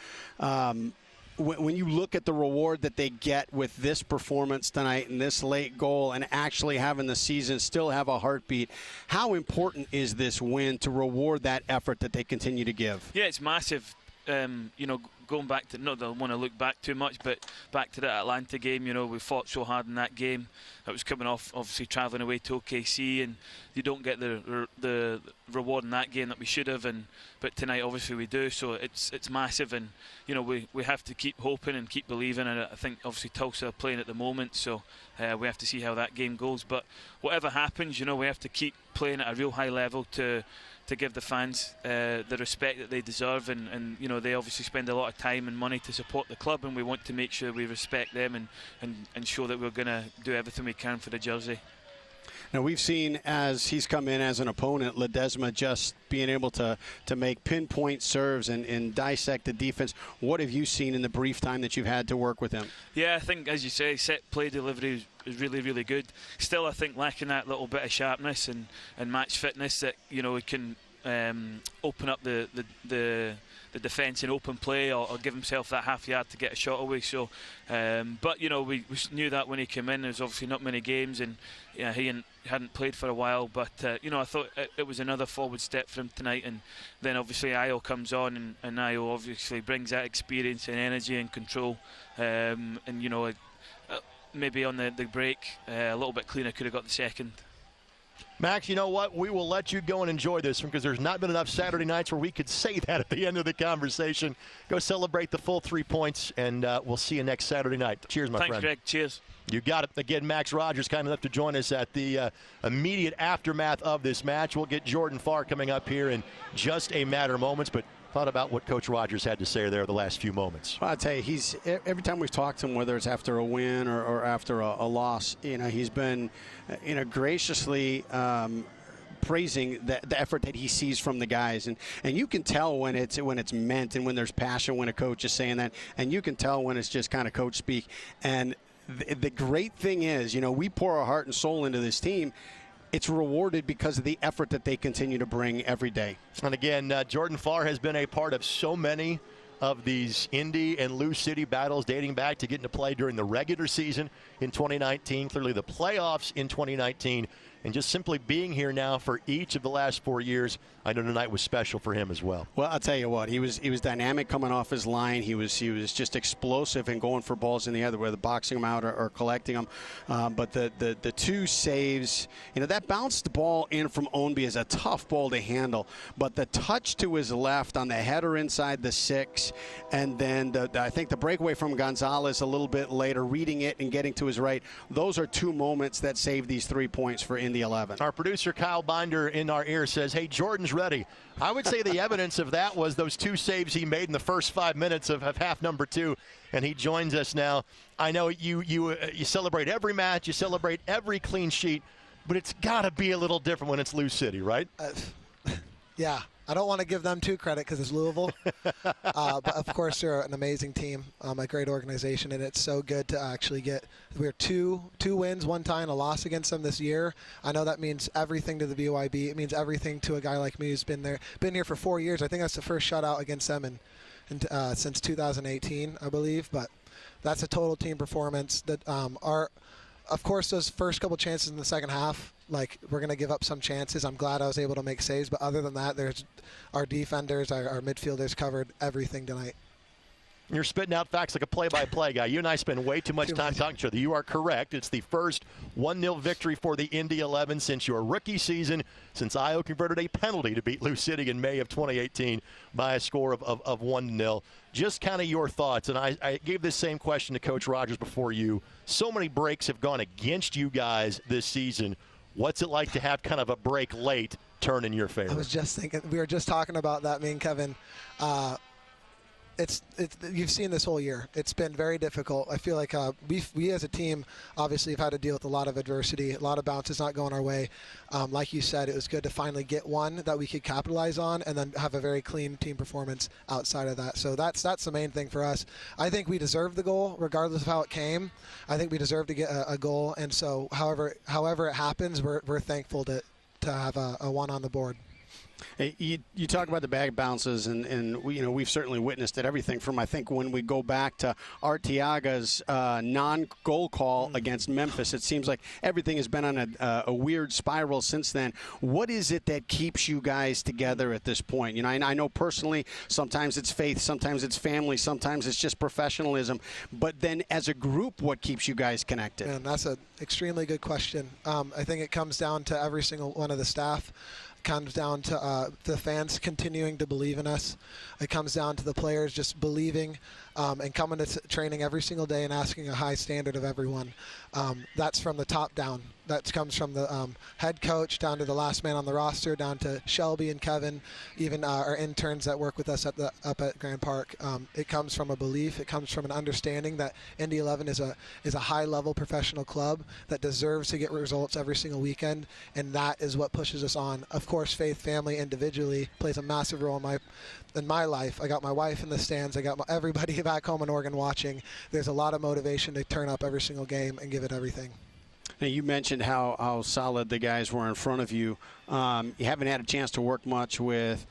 D: When you look at the reward that they get with this performance tonight and this late goal and actually having the season still have a heartbeat, how important is this win to reward that effort that they continue to give?
L: Yeah, it's massive. going back to, not that I want to look back too much, but back to that Atlanta game, we fought so hard in that game. It was coming off, obviously, travelling away to OKC, and you don't get the reward in that game that we should have. But tonight, obviously, we do. So it's massive, and we have to keep hoping and keep believing. And I think obviously Tulsa are playing at the moment, so we have to see how that game goes. But whatever happens, we have to keep playing at a real high level to give the fans the respect that they deserve, and they obviously spend a lot of time and money to support the club, and we want to make sure we respect them and show that we're going to do everything we can for the jersey.
D: Now, we've seen, as he's come in as an opponent, Ledesma just being able to make pinpoint serves and dissect the defense. What have you seen in the brief time that you've had to work with him? Yeah,
L: I think, as you say, set play delivery is really, really good. Still, I think lacking that little bit of sharpness and match fitness that, we can open up the defence in open play or give himself that half yard to get a shot away. So, but we knew that when he came in. There's obviously not many games, and he hadn't played for a while. But I thought it was another forward step for him tonight. And then obviously Ayo comes on, and Ayo obviously brings that experience and energy and control. Maybe on the break a little bit cleaner, could have got the second.
C: Max, you know what? We will let you go and enjoy this one because there's not been enough Saturday nights where we could say that at the end of the conversation. Go celebrate the full 3 points, and we'll see you next Saturday night. Cheers, my friend.
L: Thanks, Greg. Cheers.
C: You got it. Again, Max Rogers kind enough to join us at the immediate aftermath of this match. We'll get Jordan Farr coming up here in just a matter of moments, but thought about what Coach Rogers had to say there the last few moments.
D: Well, I'll tell you, every time we've talked to him, whether it's after a win or after a loss, he's been graciously praising the effort that he sees from the guys, and you can tell when it's meant and when there's passion when a coach is saying that, and you can tell when it's just kind of coach speak. And the great thing is, we pour our heart and soul into this team. It's rewarded because of the effort that they continue to bring every day.
C: And again, Jordan Farr has been a part of so many of these Indy and Lou City battles dating back to getting to play during the regular season in 2019, clearly the playoffs in 2019, and just simply being here now for each of the last 4 years. I know tonight was special for him as well.
D: Well, I'll tell you what, he was dynamic coming off his line. He was just explosive and going for balls in the other, whether boxing them out or collecting them. But the two saves, that bounced ball in from Ownby is a tough ball to handle. But the touch to his left on the header inside the 6, and then I think the breakaway from Gonzalez a little bit later, reading it and getting to his right. Those are 2 moments that saved these 3 points for Indy 11.
C: Our producer Kyle Binder in our ear says, hey, Jordan's ready. I would say the evidence of that was those 2 saves he made in the first 5 minutes of half number 2, and he joins us now. I know you celebrate every match, you celebrate every clean sheet, but it's got to be a little different when it's Lou City, right?
M: Yeah. I don't want to give them too credit because it's Louisville. But, of course, they're an amazing team, a great organization, and it's so good to actually get – we're two wins, 1 tie, and a loss against them this year. I know that means everything to the BYB. It means everything to a guy like me who's been here for 4 years. I think that's the first shutout against them since 2018, I believe. But that's a total team performance. That of course, those first couple chances in the second half, we're going to give up some chances. I'm glad I was able to make saves. But other than that, there's our defenders, our midfielders covered everything tonight.
C: You're spitting out facts like a play-by-play guy. You and I spend way too much time talking to each other. You are correct. It's the first 1-0 victory for the Indy 11 since your rookie season, since Ayo converted a penalty to beat Lou City in May of 2018 by a score of 1-0. Just kind of your thoughts, and I gave this same question to Coach Rogers before you. So many breaks have gone against you guys this season. What's it like to have kind of a break late turn in your favor?
M: I was just thinking, we were just talking about that, me and Kevin. You've seen this whole year. It's been very difficult. I feel like we as a team obviously have had to deal with a lot of adversity, a lot of bounces not going our way. Like you said, it was good to finally get one that we could capitalize on and then have a very clean team performance outside of that. So that's the main thing for us. I think we deserved the goal regardless of how it came. I think we deserve to get a goal, and so however it happens, we're thankful to have a one on the board.
D: Hey, you talk about the bag bounces, and we've certainly witnessed it. Everything from, I think, when we go back to Arteaga's non-goal call against Memphis, it seems like everything has been on a weird spiral since then. What is it that keeps you guys together at this point? I know personally, sometimes it's faith, sometimes it's family, sometimes it's just professionalism. But then, as a group, what keeps you guys connected?
M: Man, that's an extremely good question. I think it comes down to every single one of the staff. Comes down to the fans continuing to believe in us. It comes down to the players just believing and coming to training every single day and asking a high standard of everyone. That's from the top down. That comes from the head coach down to the last man on the roster, down to Shelby and Kevin, even our interns that work with us up at Grand Park. It comes from a belief. It comes from an understanding that Indy 11 is a high-level professional club that deserves to get results every single weekend, and that is what pushes us on. Of course, faith, family, individually plays a massive role in my life. I got my wife in the stands. I got everybody back home in Oregon watching. There's a lot of motivation to turn up every single game and give it everything.
D: Now, you mentioned how solid the guys were in front of you. You haven't had a chance to work much with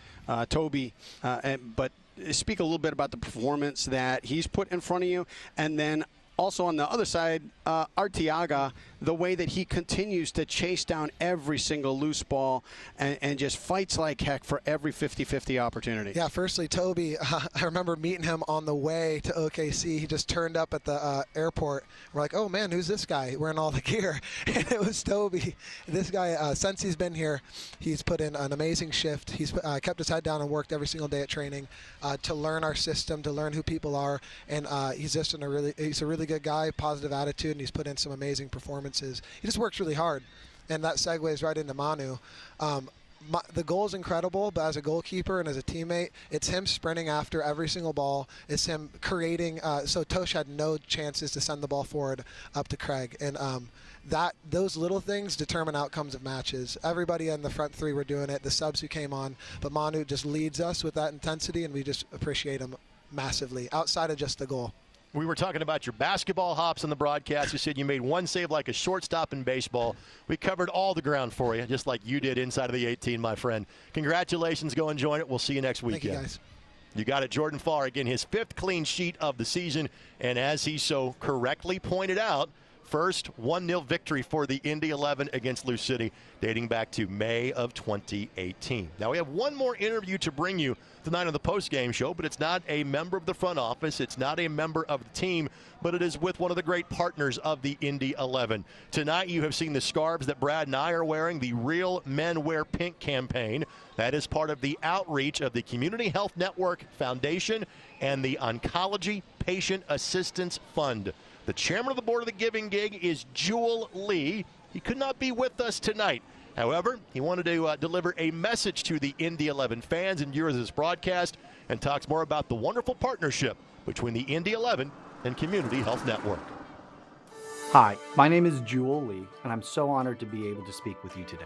D: Toby, but speak a little bit about the performance that he's put in front of you. And then also on the other side, Arteaga, the way that he continues to chase down every single loose ball and just fights like heck for every 50-50 opportunity.
M: Yeah, firstly, Toby, I remember meeting him on the way to OKC. He just turned up at the airport. We're like, oh, man, who's this guy wearing all the gear? And it was Toby. This guy, since he's been here, he's put in an amazing shift. He's kept his head down and worked every single day at training to learn our system, to learn who people are. And he's just he's a really good guy, positive attitude, and he's put in some amazing performances. He just works really hard, and that segues right into Manu. The goal is incredible, but as a goalkeeper and as a teammate, it's him sprinting after every single ball. It's him creating. So Tosh had no chances to send the ball forward up to Craig, and those little things determine outcomes of matches. Everybody in the front three were doing it. The subs who came on, but Manu just leads us with that intensity, and we just appreciate him massively outside of just the goal.
C: We were talking about your basketball hops on the broadcast. You said you made one save like a shortstop in baseball. We covered all the ground for you, just like you did inside of the 18, my friend. Congratulations. Go and join it. We'll see you next weekend.
M: Thank you, guys.
C: You got it, Jordan Farr. Again, his 5th clean sheet of the season. And as he so correctly pointed out, first 1-0 victory for the Indy 11 against Lou City, dating back to May of 2018. Now, we have one more interview to bring you tonight on the postgame show, but it's not a member of the front office. It's not a member of the team, but it is with one of the great partners of the Indy 11. Tonight, you have seen the scarves that Brad and I are wearing, the Real Men Wear Pink campaign. That is part of the outreach of the Community Health Network Foundation and the Oncology Patient Assistance Fund. The chairman of the board of the Giving Gig is Jewel Lee. He could not be with us tonight. However, he wanted to deliver a message to the Indy 11 fans and viewers of this broadcast and talks more about the wonderful partnership between the Indy 11 and Community Health Network.
N: Hi, my name is Jewel Lee, and I'm so honored to be able to speak with you today.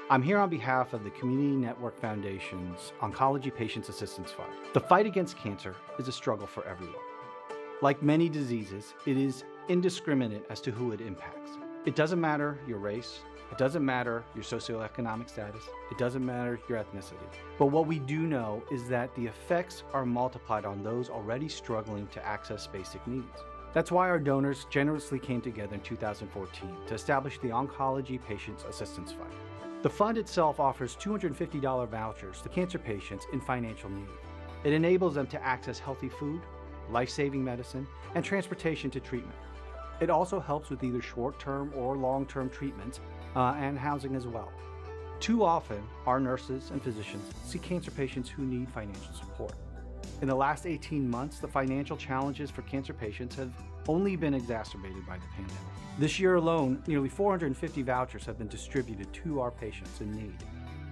N: I'm here on behalf of the Community Network Foundation's Oncology Patients Assistance Fund. The fight against cancer is a struggle for everyone. Like many diseases, it is indiscriminate as to who it impacts. It doesn't matter your race, it doesn't matter your socioeconomic status, it doesn't matter your ethnicity. But what we do know is that the effects are multiplied on those already struggling to access basic needs. That's why our donors generously came together in 2014 to establish the Oncology Patients Assistance Fund. The fund itself offers $250 vouchers to cancer patients in financial need. It enables them to access healthy food, life-saving medicine, and transportation to treatment. It also helps with either short-term or long-term treatments and housing as well. Too often, our nurses and physicians see cancer patients who need financial support. In the last 18 months, the financial challenges for cancer patients have only been exacerbated by the pandemic. This year alone, nearly 450 vouchers have been distributed to our patients in need.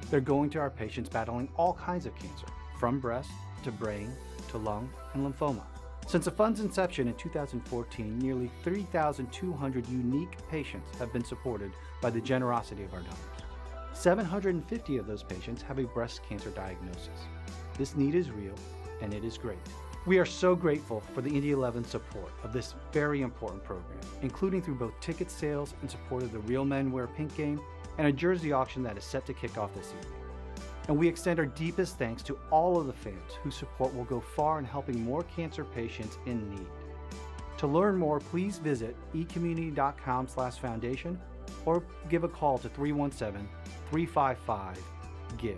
N: They're going to our patients battling all kinds of cancer, from breast to brain to lung and lymphoma. Since the fund's inception in 2014, nearly 3,200 unique patients have been supported by the generosity of our donors. 750 of those patients have a breast cancer diagnosis. This need is real, and it is great. We are so grateful for the Indy 11 support of this very important program, including through both ticket sales and support of the Real Men Wear Pink game and a jersey auction that is set to kick off this evening. And we extend our deepest thanks to all of the fans whose support will go far in helping more cancer patients in need. To learn more, please visit ecommunity.com/foundation or give a call to 317-355-GIVE.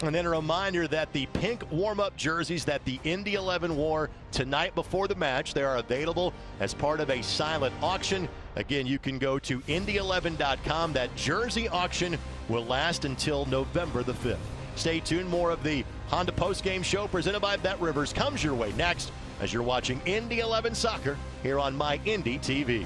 C: And then a reminder that the pink warm-up jerseys that the Indy 11 wore tonight before the match, they are available as part of a silent auction. Again, you can go to Indy11.com. That jersey auction will last until November the 5th. Stay tuned. More of the Honda Postgame Show presented by BetRivers comes your way next as you're watching Indy 11 Soccer here on My Indy TV.